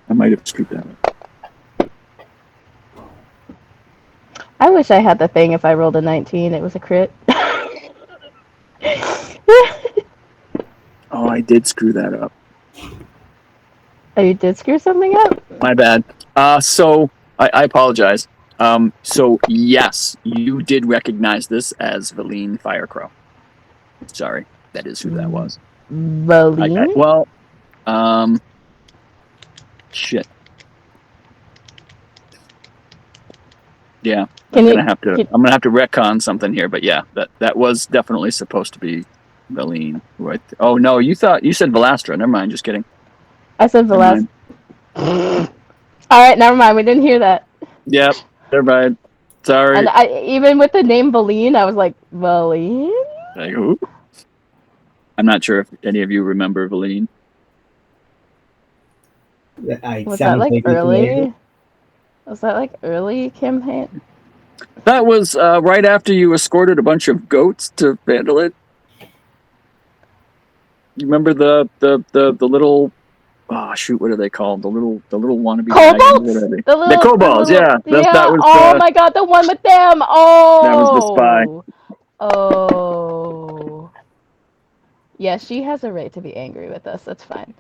I might have screwed that up. I wish I had the thing if I rolled a 19, it was a crit. Oh, I did screw that up. Oh, you did screw something up? My bad. So I apologize. So yes, you did recognize this as Valine Firecrow. Sorry, that is who that was. Valine? Shit. Yeah, I'm gonna have to retcon something here, but yeah, that was definitely supposed to be Valine. Right? Oh no, you said Velastra. Never mind. Just kidding. I said Velastra. Alright, never mind. We didn't hear that. Yep, never mind. Sorry. And even with the name Valine, I was like, Valine? Like, who? I'm not sure if any of you remember Valine. Was that like early? Was that like early campaign? That was right after you escorted a bunch of goats to vandal it. You remember the little shoot, what are they called? The little wannabe dragons? What are they? The kobolds, yeah. That was oh my god, the one with them. Oh. That was the spy. Oh. Yeah, she has a right to be angry with us. That's fine.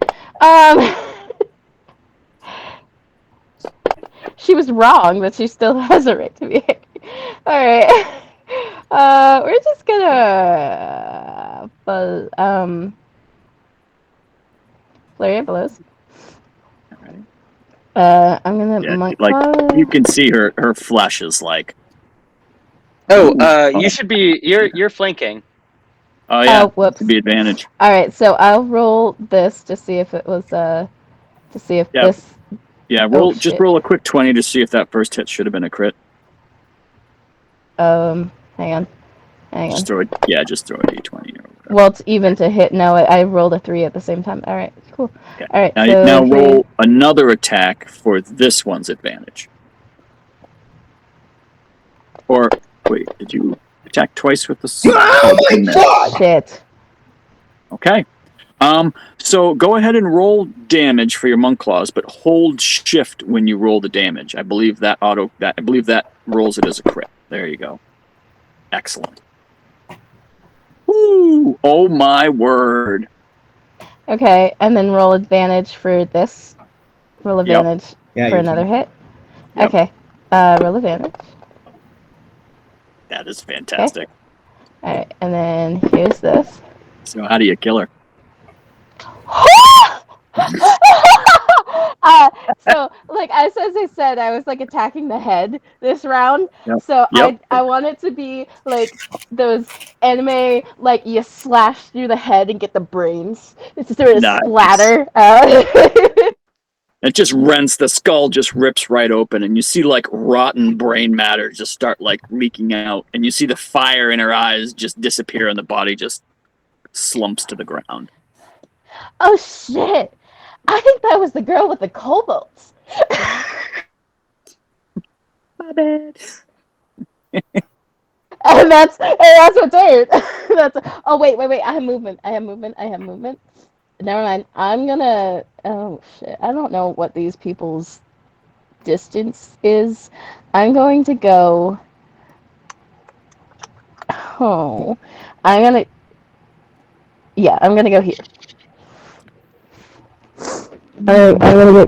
She was wrong, but she still has a right to be angry. All right. We're just gonna flurry of blows. I'm gonna monk claw. You can see her flesh is like. You should be. You're flanking. Oh yeah. Whoops. To be advantage. All right, so I'll roll this to see if it was to see if this. Yeah, just roll a quick 20 to see if that first hit should have been a crit. Hang on. Just throw it. Yeah, just throw a d20 or whatever. Well, it's even to hit. No, I rolled a 3 at the same time. All right, cool. Okay. All right. Now roll another attack for this one's advantage. Or wait, did you attack twice with the? Shit. Okay. So go ahead and roll damage for your monk claws, but hold shift when you roll the damage. I believe that rolls it as a crit. There you go. Excellent. Woo! Oh my word. Okay, and then roll advantage for this. Roll advantage for another hit. Yep. Okay. Roll advantage. That is fantastic. Okay. All right, and then here's this. So how do you kill her? So like as I said, I was like attacking the head this round. Yep. So Yep. I want it to be like those anime, like you slash through the head and get the brains. It's sort of splatter. It just rents, the skull just rips right open, and you see like rotten brain matter just start like leaking out, and you see the fire in her eyes just disappear, and the body just slumps to the ground. Oh shit! I think that was the girl with the kobolds. My bad. And that's what's weird. Oh wait. I have movement. Never mind. I'm gonna. Oh shit! I don't know what these people's distance is. I'm going to go. Oh, I'm gonna go here. I'm gonna go.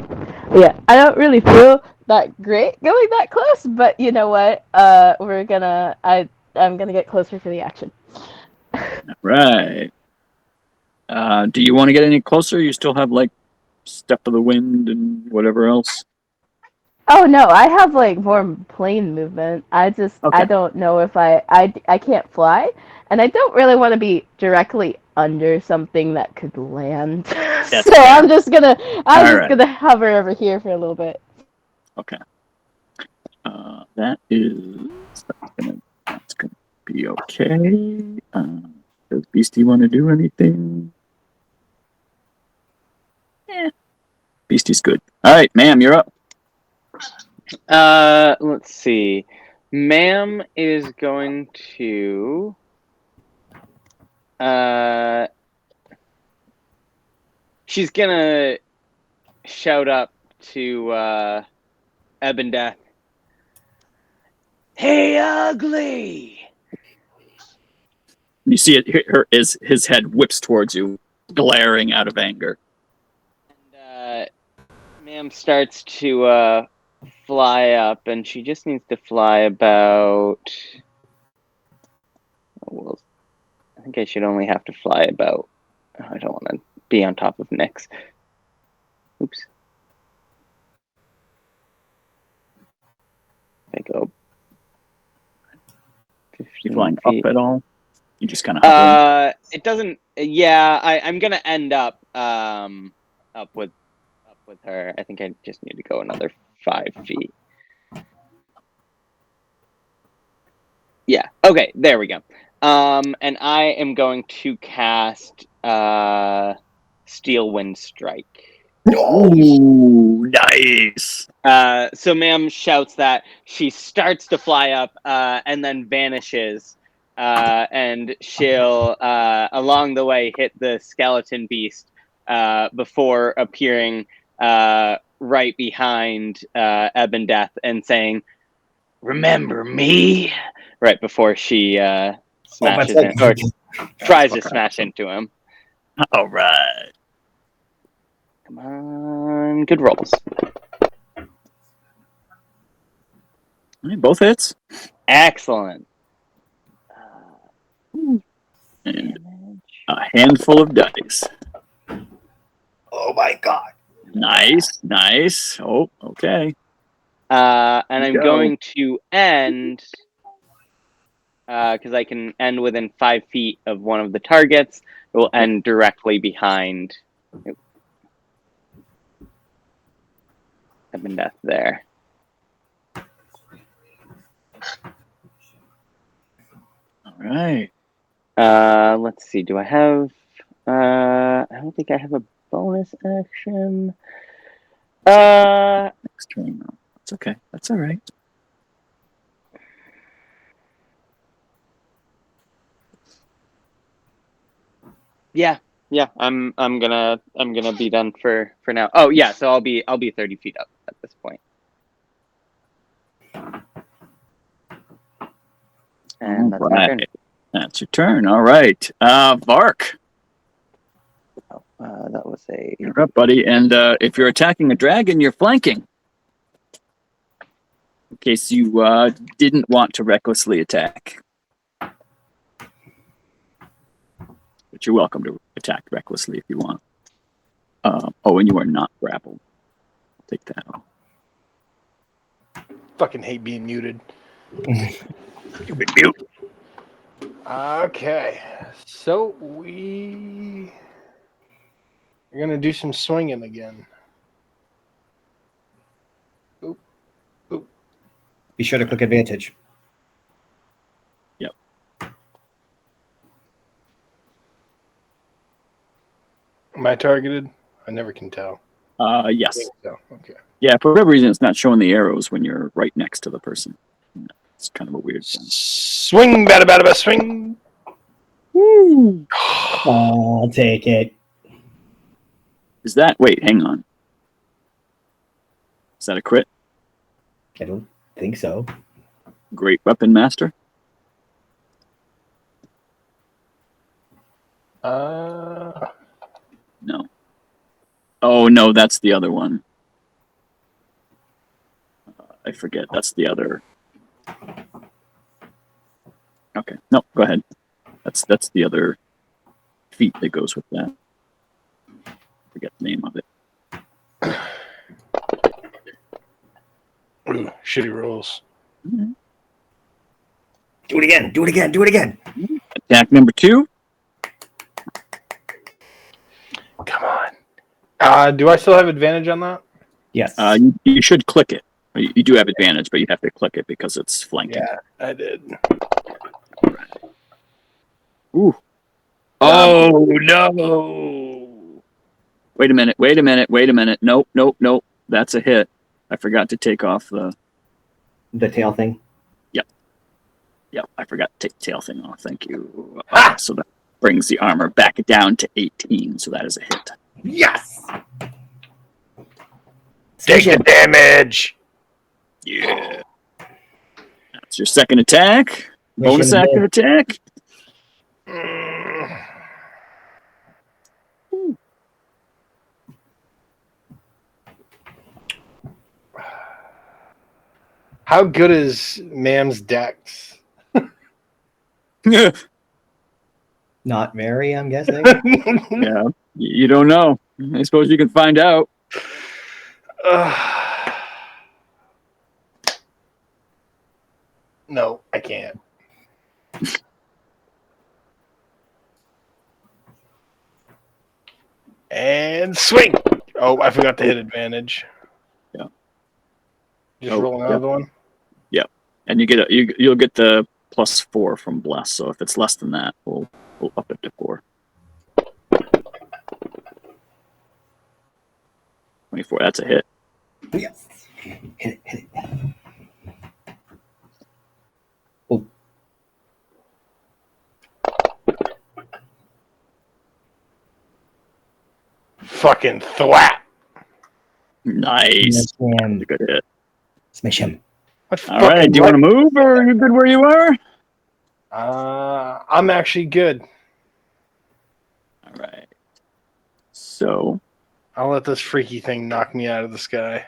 Yeah, I don't really feel that great going that close, but you know what? I'm gonna get closer for the action. Right. Do you want to get any closer? You still have like Step of the Wind and whatever else? Oh no, I have like more plane movement. I don't know if I can't fly, and I don't really want to be directly under something that could land. So fair. I'm just gonna hover over here for a little bit. Okay. That's gonna be okay. Does Beastie want to do anything? Beastie's good. All right, ma'am, you're up. Let's see. Ma'am is going to she's gonna shout up to Eben Death. Hey, ugly! You see it. His head whips towards you, glaring out of anger. And Ma'am starts to fly up, and she just needs to fly about. Well, I think I should only have to fly about. I don't want to be on top of Nyx. Oops. I go. You flying up at all? You just kind of. It doesn't. Yeah, I'm gonna end up up with her. I think I just need to go another 5 feet. Yeah. Okay. There we go. And I am going to cast Steel Wind Strike. Ooh, nice. So Ma'am shouts that. She starts to fly up and then vanishes. And she'll, along the way, hit the skeleton beast before appearing right behind Ebon Death and saying, "Remember me?" Right before she smashes that's in, or tries to Okay. smash into him. All right. Come on, good rolls. All right, both hits. Excellent. And Damage. a handful of dice. Oh my god. Nice, nice. Oh, okay. And I'm Go. going to end because I can end within 5 feet of one of the targets. It will end directly behind Ebon Death there. All right. Let's see. Do I have? I don't think I have a bonus action. Next turn. It's okay. That's all right. Yeah. I'm gonna be done for now. Oh yeah. So I'll be 30 feet up at this point. And that's my turn. That's your turn. All right. Vark, That was a. you're up, buddy. And if you're attacking a dragon, you're flanking. In case you didn't want to recklessly attack. But you're welcome to attack recklessly if you want. And you are not grappled. Take that off. Fucking hate being muted. You big mute. Okay, so we're gonna do some swinging again. Oop, oop. Be sure to click advantage. Yep. Am I targeted? I never can tell. Yes. I think so. Okay. Yeah, for whatever reason, it's not showing the arrows when you're right next to the person. It's kind of a weird thing. Swing, bada, swing. Woo! I'll take it. Is that... Wait, hang on. Is that a crit? I don't think so. Great weapon master? Uh, No. Oh, no, that's the other one. I forget. That's the other... Okay. No, go ahead. That's the other feat that goes with that. Forget the name of it. ooh, shitty rolls. Mhm. Do it again. Do it again. Do it again. Attack number 2. Come on. Do I still have advantage on that? Yes. You should click it. You do have advantage, but you have to click it because it's flanking. Yeah, I did. Ooh. Oh, no. Wait a minute. Nope. That's a hit. I forgot to take off the... The tail thing. Yep, I forgot to take the tail thing off. Thank you. So that brings the armor back down to 18, so that is a hit. Yes. Take the damage. Yeah. That's your second attack. Bonus Mission active attack. Mm. How good is Ma'am's dex? Not very, I'm guessing. Yeah, you don't know. I suppose you can find out. No, I can't. And swing. Oh, I forgot to hit advantage. Yeah. Just Oh, roll another one. And you get you'll get the +4 from bless. So if it's less than that, we'll up it to 4. 24. That's a hit. Yes. Hit it. Oh. Fucking thwap. Nice. Smash That's him. a good hit. Smash him. What All right. Do you want to move, or are you good where you are? I'm actually good. All right. So I'll let this freaky thing knock me out of the sky.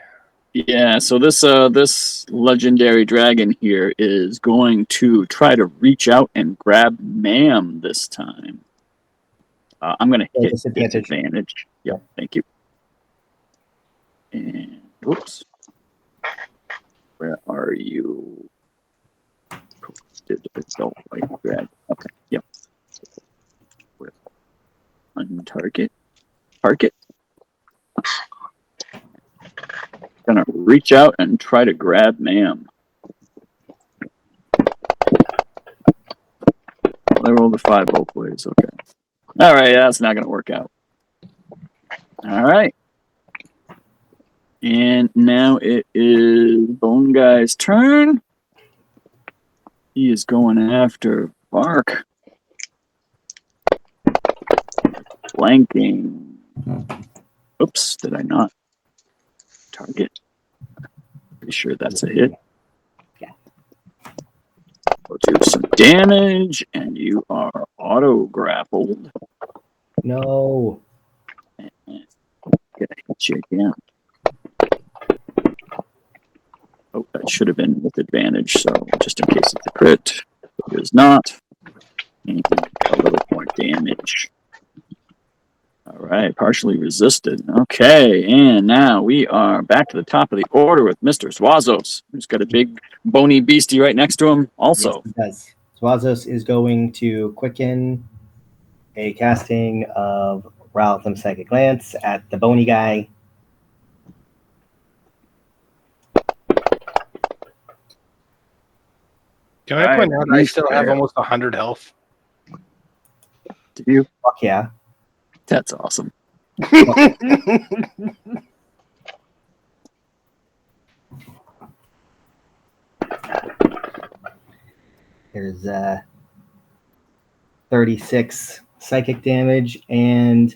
yeah, so this legendary dragon here is going to try to reach out and grab Ma'am this time. I'm going to Yeah, hit disadvantage. disadvantage. Yep, thank you. And whoops, where are you? Did the adult white dragon? Okay, yep. With untarget, target. Gonna reach out and try to grab Ma'am. Well, I rolled a 5 both ways. Okay. All right, that's not gonna work out. All right. And now it is Bone Guy's turn. He is going after Bark. Flanking. Oops, did I not target? Pretty sure that's a hit. We'll do some damage, and you are auto-grappled. No. Gonna hit you again. Oh, that should have been with advantage, so just in case it's a crit, it is not. And a little more damage. All right, partially resisted. Okay, and now we are back to the top of the order with Mr. Swazos, who's got a big bony beastie right next to him also. Yes, it does. Swazos is going to quicken a casting of Raltham Psychic Lance at the bony guy. Can I point out I still have almost 100 health? Do you? Fuck yeah. That's awesome. There's 36 psychic damage and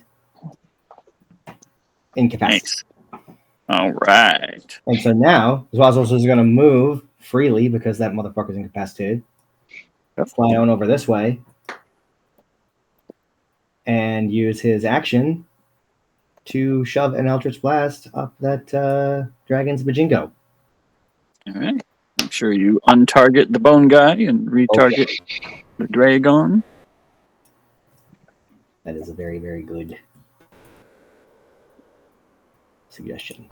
incapacity. Thanks. All right. And so now, Swazos is going to move freely because that motherfucker's incapacitated. Yep. Fly on over this way. And use his action to shove an Eldritch Blast up that dragon's Bajingo. All right. Make sure you untarget the bone guy and retarget the dragon. That is a very, very good suggestion.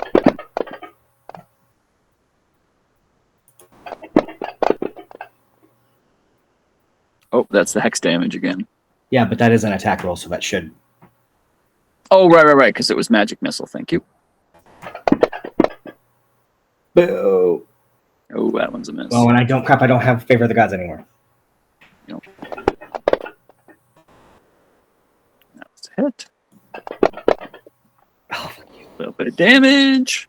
Oh, that's the hex damage again. Yeah, but that is an attack roll, so that should. Oh, right, because it was magic missile. Thank you. Boo! Oh, that one's a miss. Oh, and I don't have Favor of the Gods anymore. Nope. That was a hit. Oh, A little bit of damage.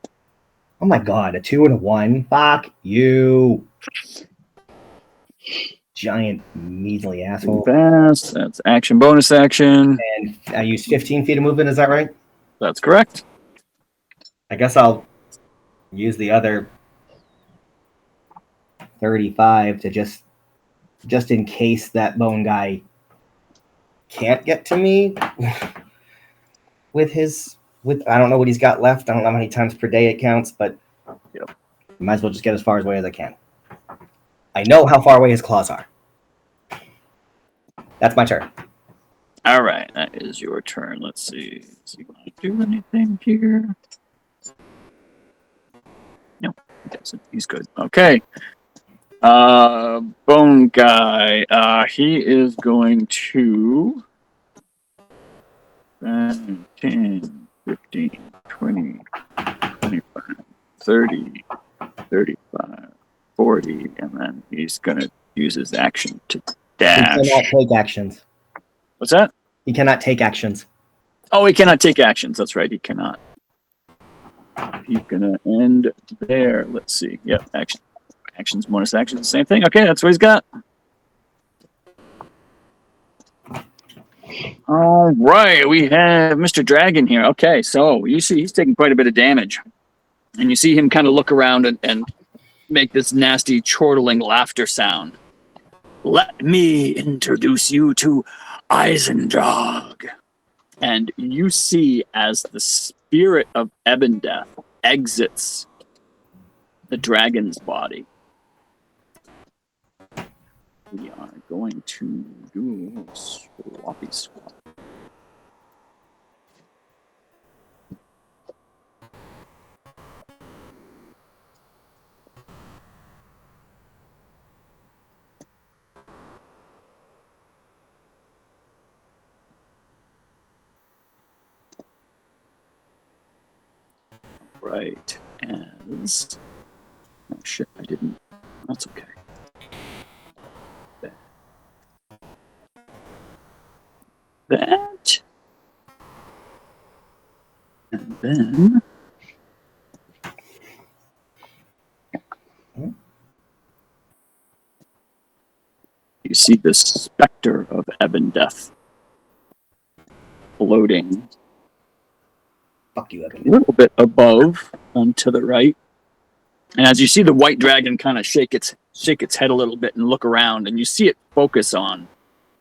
oh my god, a 2 and a 1. Fuck you. Giant, measly asshole. Fast. That's action, bonus action. And I used 15 feet of movement, is that right? That's correct. I guess I'll use the other 35 to just in case that bone guy can't get to me with I don't know what he's got left. I don't know how many times per day it counts, but Yep. might as well just get as far away as I can. I know how far away his claws are. That's my turn. All right, that is your turn. Let's see. Does he want to do anything here? No, he doesn't. He's good. Okay. Bone guy. He is going to 10, 15, 20, 25, 30, 35, 40, and then he's going to use his action to dash. He cannot take actions. What's that? He cannot take actions. Oh, he cannot take actions. That's right, he cannot. he's gonna end there. Let's see. Yep, actions, bonus actions, same thing. Okay, that's what he's got. All right, we have Mr. Dragon here. Okay, so you see he's taking quite a bit of damage. And you see him kind of look around and make this nasty chortling laughter sound. Let me introduce you to Eisendrag. And you see as the spirit of Ebondeath exits the dragon's body. We are going to do a swappy swap. Right, as... Oh shit, I didn't... That's okay. That... And then... You see the specter of Ebondeath floating Fuck you, Evan. a little bit above and to the right. And as you see the white dragon kind of shake its head a little bit and look around, and you see it focus on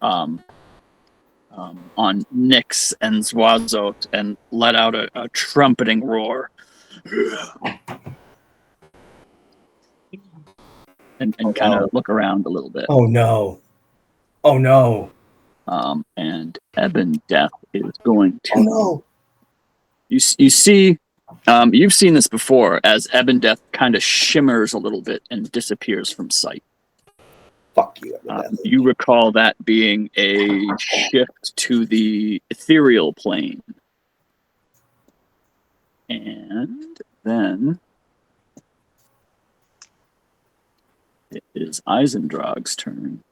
Nyx and Zwazot and let out a trumpeting roar. And kind of look around a little bit. Oh no. Oh no. And Ebondeath is going to... Oh no. You see, you've seen this before as Ebondeath kind of shimmers a little bit and disappears from sight. Fuck you, Ebondeath. You recall that being a shift to the ethereal plane. And then it is Eisendrag's turn.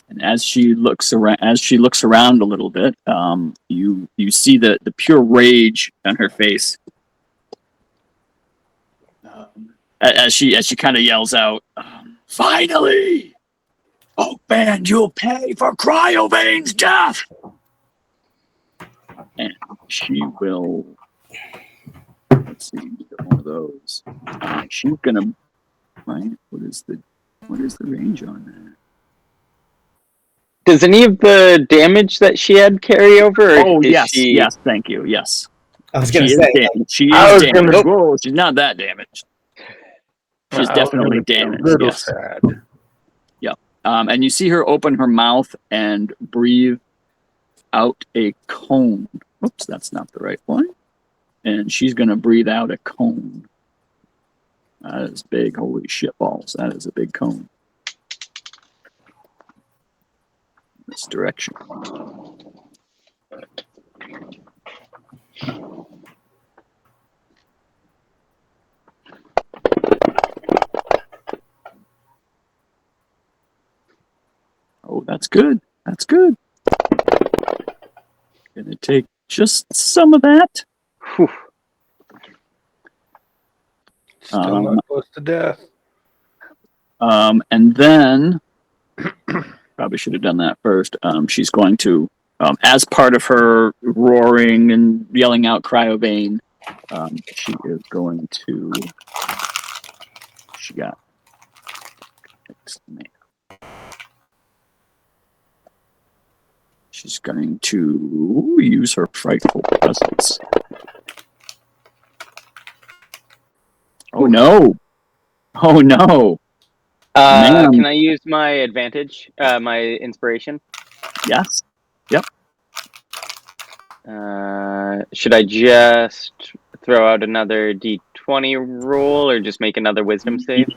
And as she looks around a little bit, you see the pure rage on her face. As she kind of yells out, "Finally, Oak Band, you'll pay for Cryovane's death!" And she will. Let's see, get one of those. She's gonna. Right? What is the range on that? Does any of the damage that she had carry over? Oh, is yes, she... yes, thank you, yes. I was gonna She say. is damaged. She I is was damaged. gonna- Whoa, she's not that damaged. She's I was definitely gonna be a damaged, little yes. sad. And you see her open her mouth and breathe out a cone. Oops, that's not the right one. And she's going to breathe out a cone. That is big. Holy shit balls. That is a big cone. This direction. Oh, that's good. That's good. Gonna take just some of that. Whew. Still not close to death. And then probably should have done that first. She's going to, as part of her roaring and yelling out Cryovane, she is going to. She got. She's going to use her frightful presence. Oh no! Oh no! Man. Can I use my advantage, my inspiration? Yes. Yep. Should I just throw out another D20 roll, or just make another Wisdom save?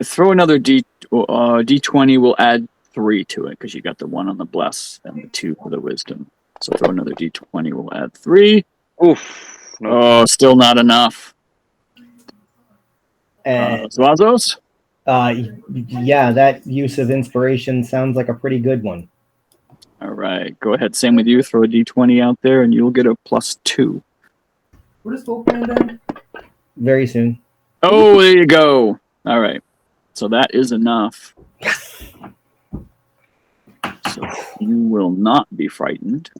Throw another D20. We'll add 3 to it because you got the 1 on the bless and the 2 for the wisdom. So throw another D20. We'll add 3. Oof. No. Oh, still not enough. Zwazos? Yeah, that use of inspiration sounds like a pretty good one. All right. Go ahead. Same with you. Throw a D20 out there and you'll get a +2. What is folk band then? Very soon. Oh, there you go. All right. So that is enough. So you will not be frightened.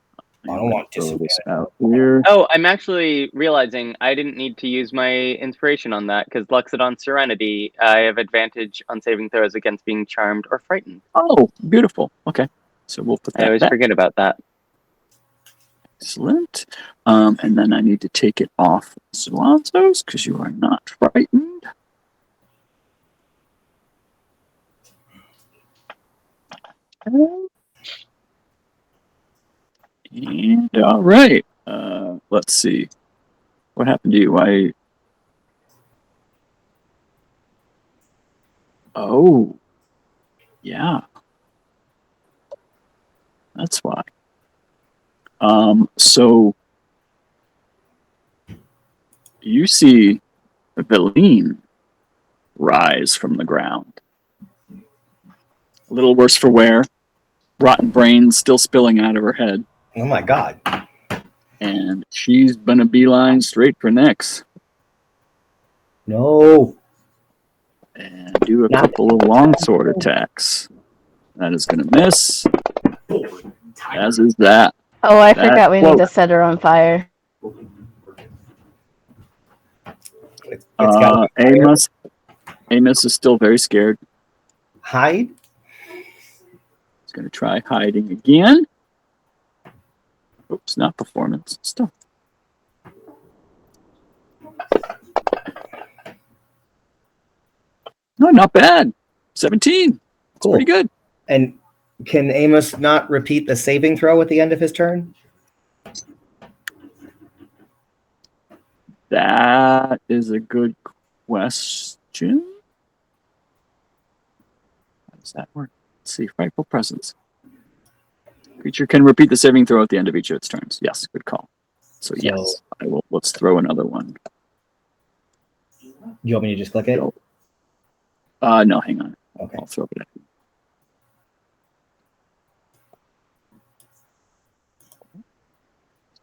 I don't want throw this disadvantage. out here. Oh, I'm actually realizing I didn't need to use my inspiration on that because Luxodon Serenity, I have advantage on saving throws against being charmed or frightened. Oh, beautiful. Okay. So we'll put I that always back. forget about that. Excellent. And then I need to take it off Swanzos because you are not frightened. And all right. Let's see. What happened to you? Oh, yeah. That's why. So you see Veline rise from the ground. A little worse for wear. Rotten brains still spilling out of her head. Oh my god. And she's been a beeline straight for Nyx. No. And do a couple of longsword attacks. That is going to miss. As is that. Oh, I That forgot we need to cloak. set her on fire. It's got Amos is still very scared. hide. He's going to try hiding again. Oops, not performance. Still. No, not bad. 17. It's Cool. pretty good. And can Amos not repeat the saving throw at the end of his turn? That is a good question. How does that work? Let's see. Frightful presence. Creature can repeat the saving throw at the end of each of its turns. Yes, good call. So yes, I will. Let's throw another one. You want me to just click it? No, hang on. Okay. I'll throw it at you.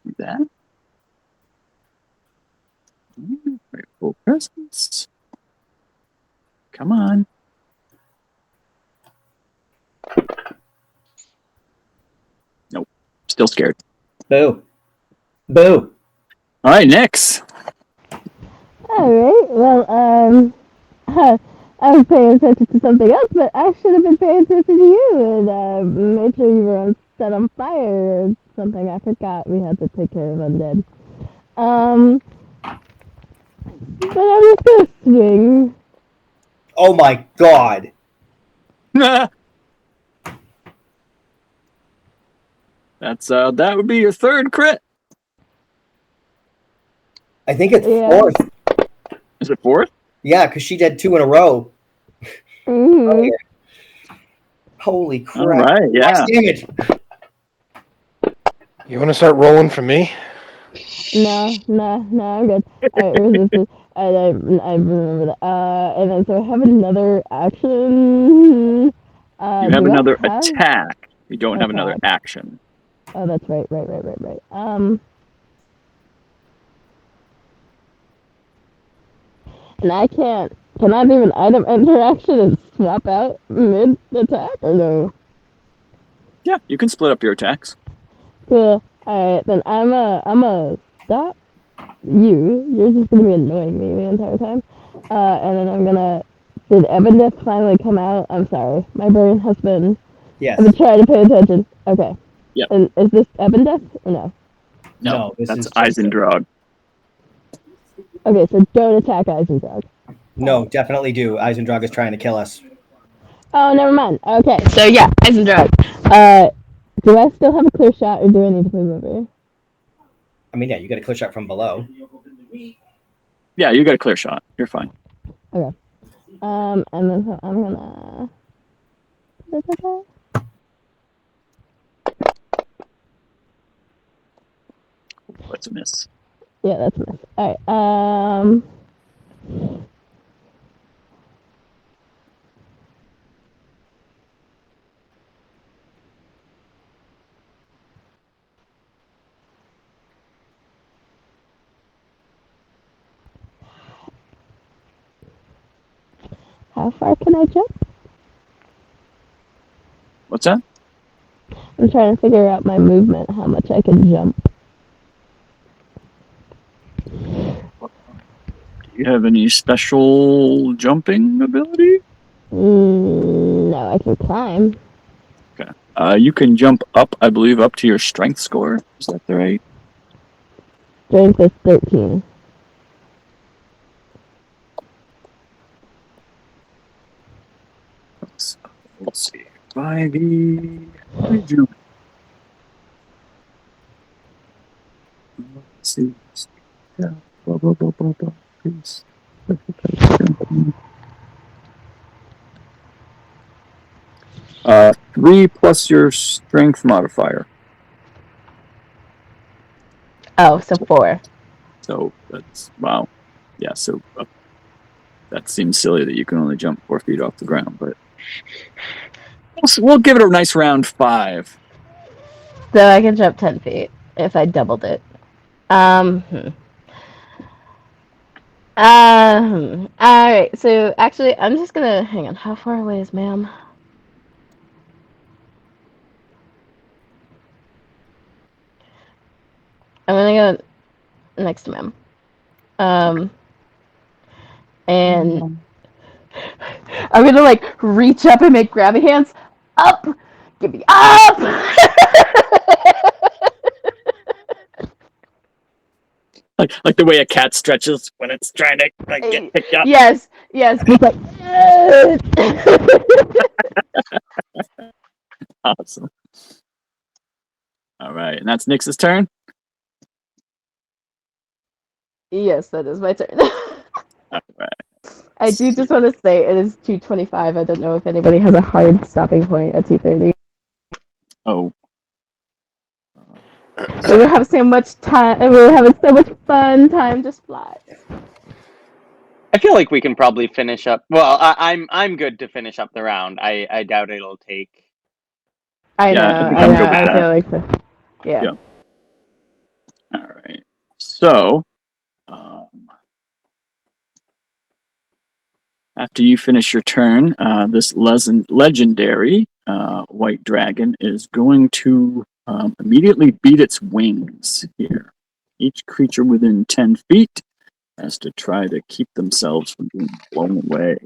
Do that. Frightful presence. Come on. Nope. Still scared. Boo. Boo. All right, Nyx. Alright, well, I was paying attention to something else, but I should have been paying attention to you and made sure you were set on fire or something. I forgot we had to take care of undead. But I was listening. Oh my god. That's that would be your third crit. I think it's Yeah. fourth. Is it fourth? Yeah, because she did 2 in a row. Mm-hmm. Holy crap. All right, yeah. Max damage. You want to start rolling for me? No, I'm good. I resisted. I remember that. And then so I have another action. You have do I another have attack. You don't have another attack? action. Oh, that's right. And I can't. Can I do an item interaction and swap out mid attack or no? Yeah, you can split up your attacks. Cool. Alright, then I'm a stop you. You're just gonna be annoying me the entire time. And then I'm gonna. Did Ebondeath finally come out? I'm sorry. My brain has been. Yes. I've been trying to pay attention. Okay. Yep. And is this Ebondeath or no? No, this that's is just Eisendrag. Okay, so don't attack Eisendrag. No, definitely do. Eisendrag is trying to kill us. Oh, never mind. Okay, so yeah, Eisendrag. Do I still have a clear shot, or do I need to move over? I mean, yeah, you get a clear shot from below. Yeah, you got a clear shot. You're fine. Okay. And then so I'm gonna. Let's miss. Yeah, that's a miss. All right. How far can I jump? What's that? I'm trying to figure out my movement, how much I can jump. Do you have any special jumping ability? No, I can climb. Okay. You can jump up, I believe, up to your strength score. Is that right? Strength is 13. Let's see. By the jump. Let's see. Yeah. Blah, blah, blah, blah, blah. Please. 3 plus your strength modifier. Oh, so 4. So that's wow. Yeah. So that seems silly that you can only jump 4 feet off the ground, but we'll give it a nice round 5. So I can jump 10 feet if I doubled it. Alright, so actually, I'm just gonna hang on. How far away is ma'am? I'm gonna go next to ma'am. And I'm gonna like reach up and make grabby hands. Up! Give me up! Like the way a cat stretches when it's trying to get picked up. Yes, yes. Just like, Awesome. All right, and that's Nix's turn. yes, that is my turn. All right. I do just want to say it is 2:25. I don't know if anybody has a hard stopping point at 2:30. Oh. We will have so much time. We were having so much fun. Time just flies. I feel like we can probably finish up. Well, I'm good to finish up the round. I doubt it'll take. I Yeah, know. I think I I'm know. good with I that. feel like so. Yeah. Yeah. All right. So, after you finish your turn, this legendary white dragon is going to immediately beat its wings here. Each creature within 10 feet has to try to keep themselves from being blown away.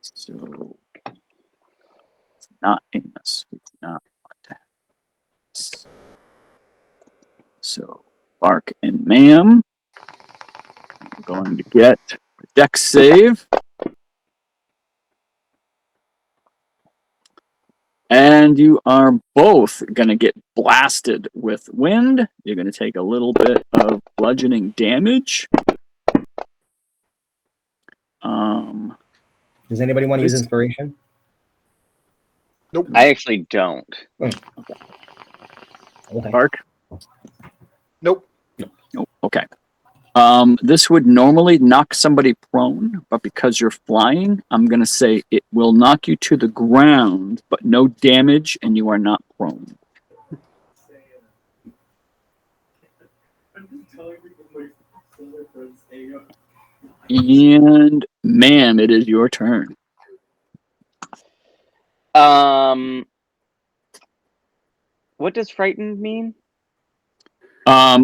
So, it's not Amos. We do not want to have this. So, Bark and Ma'am are going to get a dex save. And you are both going to get blasted with wind. You're going to take a little bit of bludgeoning damage. Does anybody want to use inspiration? Nope. I actually don't. Okay. Bark? Nope. Nope. Okay. This would normally knock somebody prone, but because you're flying, I'm going to say it will knock you to the ground, but no damage, and you are not prone. And, ma'am, it is your turn. What does frightened mean?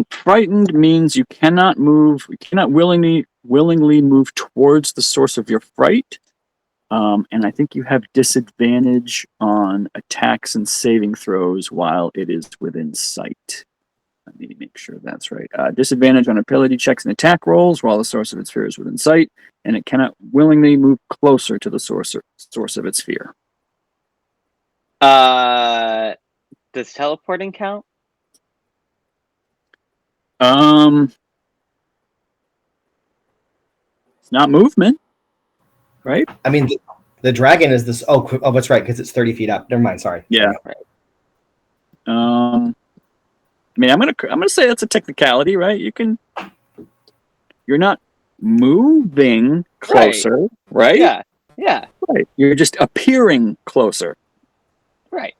Frightened means you cannot move, you cannot willingly move towards the source of your fright. And I think you have disadvantage on attacks and saving throws while it is within sight. Let me make sure that's right. Disadvantage on ability checks and attack rolls while the source of its fear is within sight, and it cannot willingly move closer to the source of its fear. Does teleporting count? It's not movement, right? I mean, the dragon is this. Oh, that's right, because it's 30 feet up. Never mind. Sorry. Yeah. Right. I mean, I'm gonna say that's a technicality, right? You're not moving closer, right? Yeah. Yeah. Right. You're just appearing closer. Right.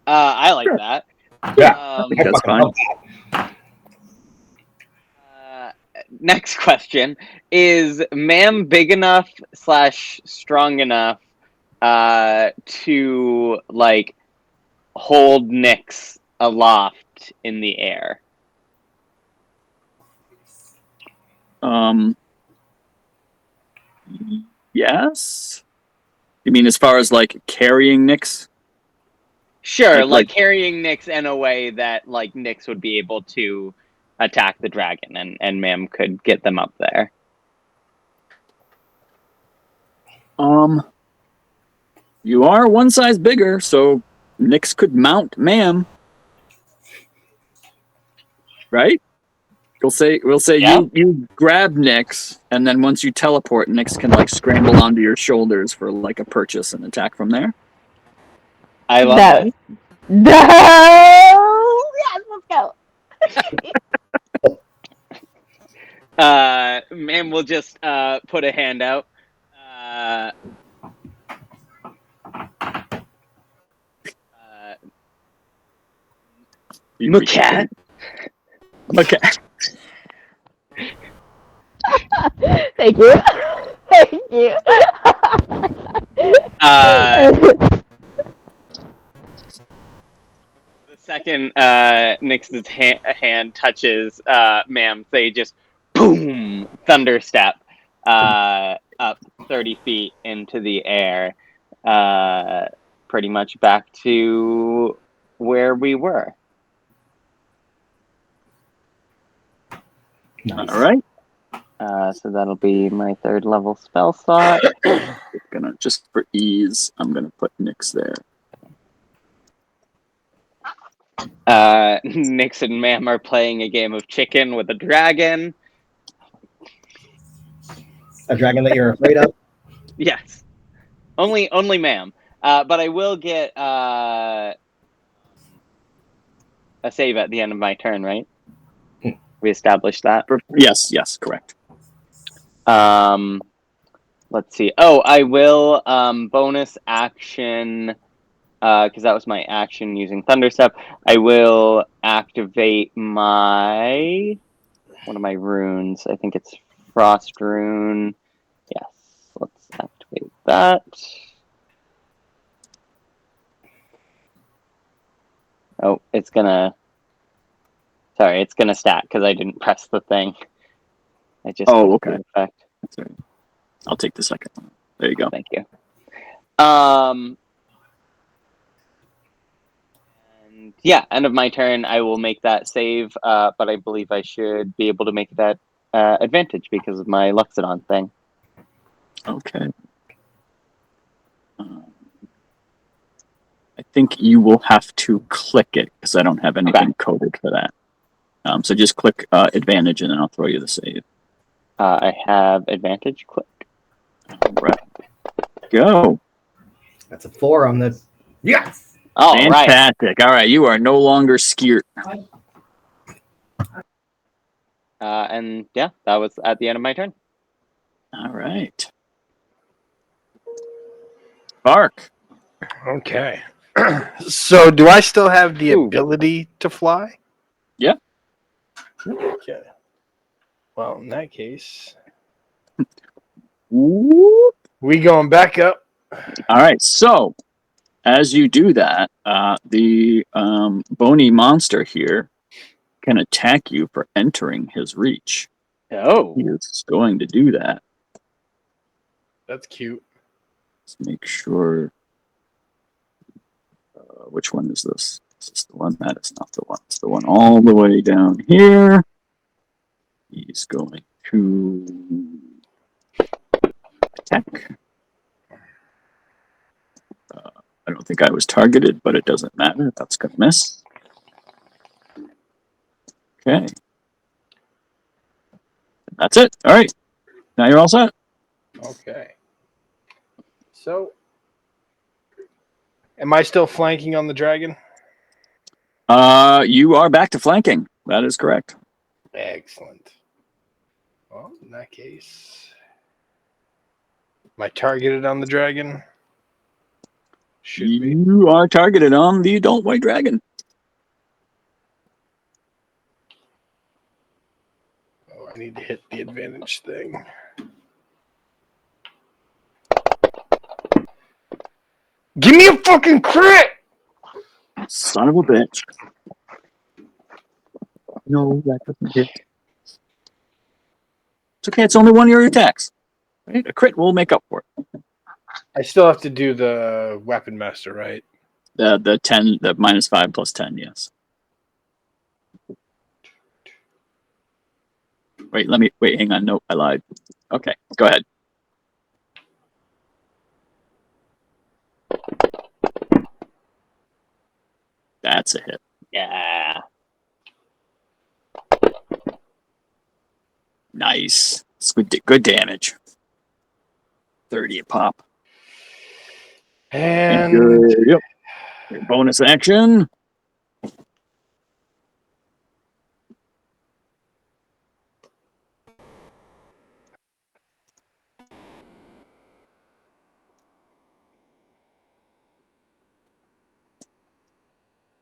I like Sure. that. Yeah. I think that's fine. next question. Is Ma'am big enough / strong enough to, like, hold Nyx aloft in the air? Yes. You mean as far as like carrying Nyx? Sure, Like- carrying Nyx in a way that, like, Nyx would be able to attack the dragon, and Ma'am could get them up there. You are one size bigger, so Nyx could mount Ma'am. Right? We'll say Yeah. you grab Nyx, and then once you teleport, Nyx can like scramble onto your shoulders for like a purchase and attack from there. I love that. No! Yes, let's go. Ma'am will just put a hand out. Macat. Macat. Thank you. Thank you. The second Nyx's hand touches Ma'am, they just boom, thunder step up 30 feet into the air, pretty much back to where we were. All right. So that'll be my 3rd level spell slot. Just for ease, I'm gonna put Nyx there. Nyx and Ma'am are playing a game of chicken with a dragon. A dragon that you're afraid of? Yes, only Ma'am. But I will get a save at the end of my turn, right? We established that. Yes, correct. Let's see. Oh, I will bonus action, because that was my action using Thunderstep. I will activate one of my runes. I think it's Frost Rune. Yes, let's activate that. Oh, it's gonna stack because I didn't press the thing. I just okay. Effect. That's right. I'll take the second one. There you go. Thank you. And yeah, end of my turn. I will make that save, but I believe I should be able to make that advantage because of my Luxodon thing. Okay. I think you will have to click it because I don't have anything coded for that. So just click advantage and then I'll throw you the save. I have advantage. Click. All right. Go. That's a 4 on the. Yes! All right. Fantastic. All right. You are no longer scared. And yeah, that was at the end of my turn. All right. Bark. Okay. So, do I still have the Ooh. ability to fly? Yeah. Okay. Well, in that case, Ooh. we going back up. All right. So, as you do that, the bony monster here can attack you for entering his reach. Oh. He is going to do that. That's cute. Let's make sure. Which one is this? Is this the one? That is not the one. It's the one all the way down here. He's going to attack. I don't think I was targeted, but it doesn't matter. That's going to miss. Okay. That's it. All right. Now you're all set. Okay. So, am I still flanking on the dragon? You are back to flanking. That is correct. Excellent. Well, in that case, am I targeted on the dragon? Should be. You are targeted on the adult white dragon. All I need to hit the advantage thing. Give me a fucking crit! Son of a bitch. No, that doesn't hit. It's okay. It's only one of your attacks. Right? A crit will make up for it. I still have to do the weapon master, right? The 10, the -5 plus 10, yes. Wait, hang on. No, I lied. Okay, go ahead. That's a hit. Yeah. Nice. It's good damage. 30 a pop. And Yep. Your bonus action.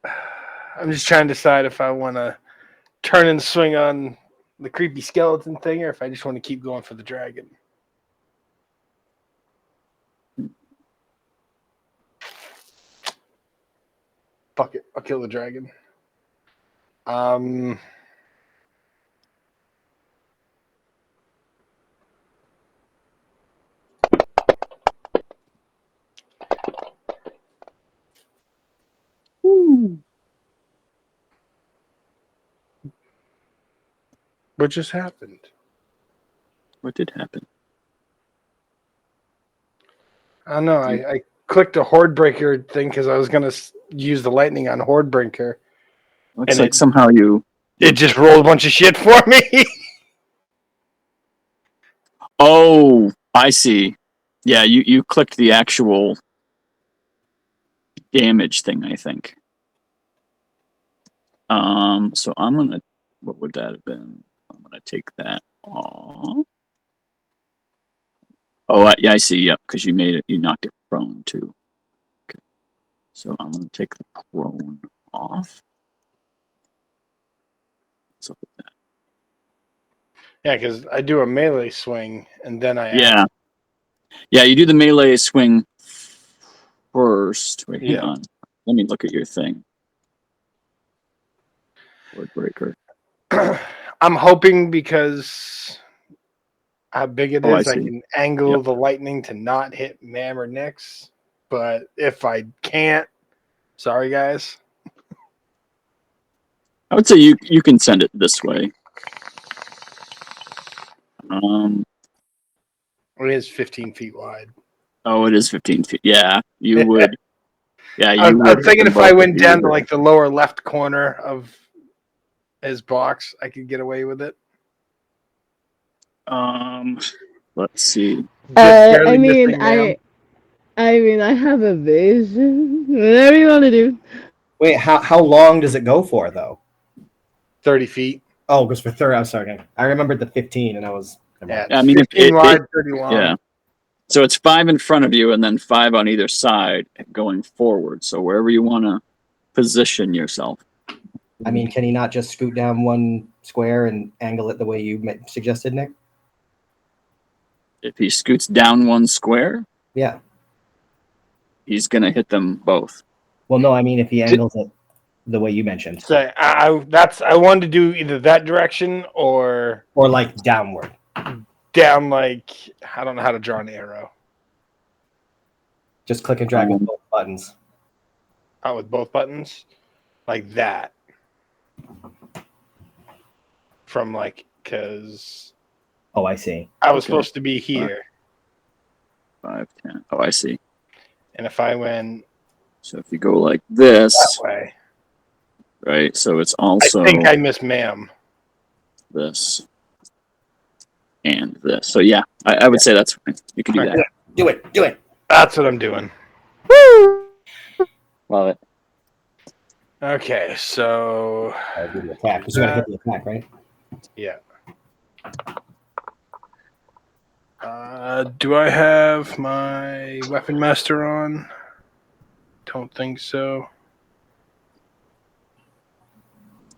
I'm just trying to decide if I want to turn and swing on the creepy skeleton thing or if I just want to keep going for the dragon. Fuck it. I'll kill the dragon. What just happened? What did happen? I don't know. I clicked a horde breaker thing because I was going to use the lightning on horde breaker. Looks And like somehow you. It just rolled a bunch of shit for me. Oh, I see. Yeah, you clicked the actual damage thing, I think. So I'm gonna. What would that have been? I'm gonna take that off. Oh, yeah, I see. Yep, because you made it. You knocked it prone too. Okay. So I'm gonna take the prone off. What's up with that? Yeah, because I do a melee swing and then I Yeah. Yeah, you do the melee swing first. Wait, hang Yeah. on. Let me look at your thing. Word breaker. I'm hoping because how big it Oh, I is, I see. can angle Yep. the lightning to not hit Mam or Nyx. But if I can't, sorry guys. I would say you can send it this way. It is 15 feet wide. Oh, it is 15 feet. Yeah, you would. Yeah, you I'm would. thinking hit them if I both went you down to were- like the lower left corner of his box, I could get away with it. Let's see. Just barely I mean, missing Mam. I have a vision. Whatever you want to do. Wait, how long does it go for though? 30 feet. Oh, it goes for 30. I'm sorry. I remembered the 15, and I was. Yeah, I mean, if 15 wide, 30 long. yeah. So it's 5 in front of you, and then 5 on either side going forward. So wherever you want to position yourself. I mean, can he not just scoot down one square and angle it the way you suggested, Nick? If he scoots down one square, Yeah. he's gonna hit them both. Well, no, I mean if he angles it the way you mentioned, So I wanted to do either that direction or or like downward. down like I don't know how to draw an arrow. Just click and drag with both buttons. Out with both buttons, like that. From like because Oh, I see. I was Okay. supposed to be here, 5, 10. Oh, I see. and if I went So if you go like this, that way, right? So it's I also think I missed Mam. this and this. So yeah, I would say that's fine. You can do that. Do it. Do it. That's what I'm doing. Woo! Love it. Okay, so Do the attack. Because you gotta hit the attack, right? yeah. Do I have my weapon master on? Don't think so.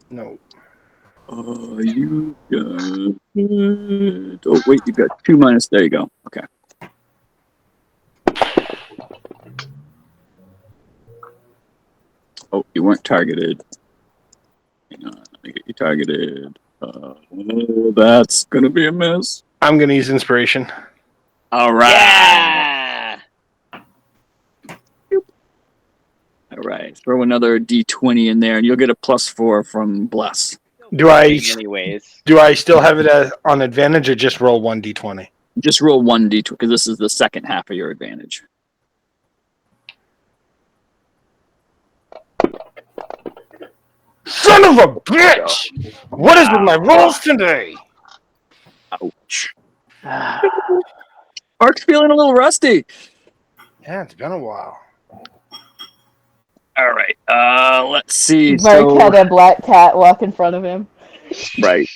No. You Oh, wait, you got 2 minus. There you go. Okay. Oh, you weren't targeted. Hang on, let me get you targeted. That's gonna be a miss. I'm gonna use inspiration. All right. Yeah. All right. Throw another D20 in there, and you'll get a +4 from Bless. Do I Anyways. do I still have it on advantage or just roll 1d20? Just roll 1d20 because this is the second half of your advantage. Son of a bitch! What is with my rolls today? Ouch. Mark's feeling a little rusty. Yeah, it's been a while. All right. Let's see. Mark had a black cat walk in front of him. Right.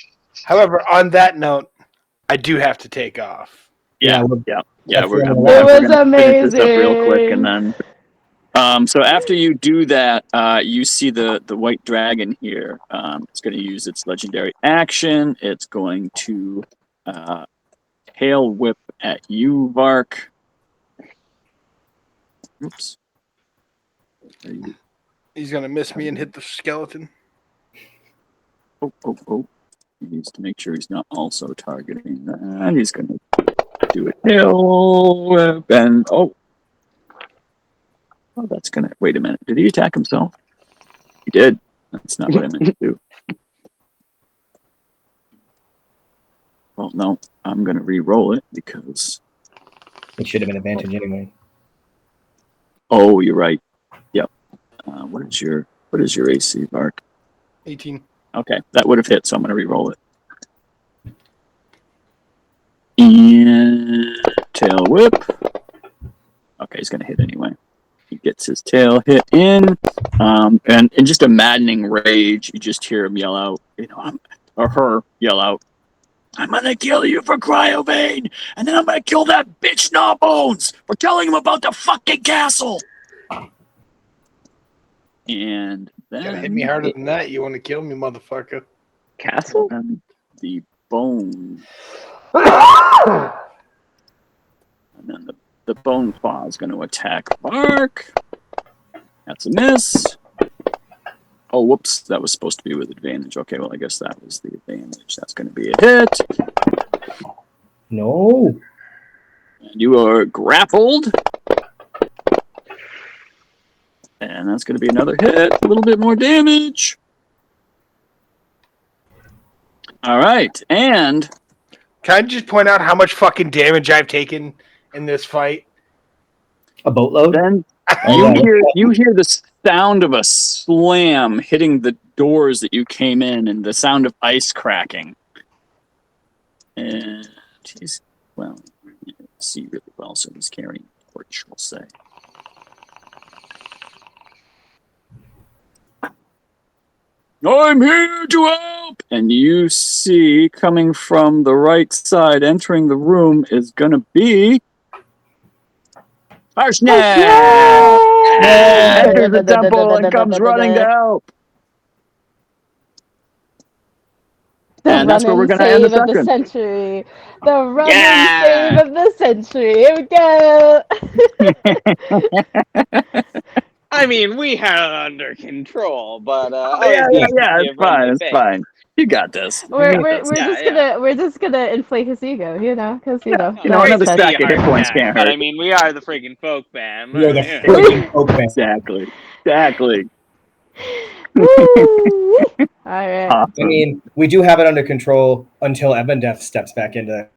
However, on that note, I do have to take off. Yeah. we're- Yeah. We're It gonna, was we're gonna finish this up real quick, and amazing. then. So after you do that, you see the white dragon here. It's going to use its legendary action. It's going to hail whip at you, Vark. Oops. He's gonna miss me and hit the skeleton. Oh. He needs to make sure he's not also targeting that. He's going to do a hail whip and oh, that's going to wait a minute. Did he attack himself? He did. That's not what I meant to do. Well, no, I'm going to re-roll it because. It should have been advantage anyway. Oh, you're right. Yep. What is your AC, Mark? 18. Okay, that would have hit, so I'm going to re-roll it. And tail whip. Okay, he's going to hit anyway. He gets his tail hit in, and in just a maddening rage, you just hear him yell out, or her yell out, "I'm gonna kill you for Cryovane, and then I'm gonna kill that bitch Gnawbones for telling him about the fucking castle." And then Gotta hit me harder than that. You want to kill me, motherfucker? Castle? and the bone, and then the bone claw is going to attack Bark. That's a miss. Oh, whoops! That was supposed to be with advantage. Okay, well, I guess that was the advantage. That's going to be a hit. No. And you are grappled. And that's going to be another hit. A little bit more damage. All right. And Can I just point out how much fucking damage I've taken in this fight? A boatload? then Oh, you hear the sound of a slam hitting the doors that you came in and the sound of ice cracking. And he's, well, you can see really well, so he's carrying a torch, we'll say. I'm here to help! And you see, coming from the right side, entering the room, is going to be Harshnag! Enters the temple and comes running to help. The And that's where we're run going to end the save of the second. century. The run Yeah! save of the century. Here we go. I mean, we had it under control, but Yeah, it's fine, it's fine. You got this. We're Yeah, just gonna inflate his ego, because another stack of hit points can't but hurt. I mean, we are the freaking folk band. You're the Yeah. freaking folk band. Exactly. All right. Awesome. I mean, we do have it under control until Ebendeth steps back into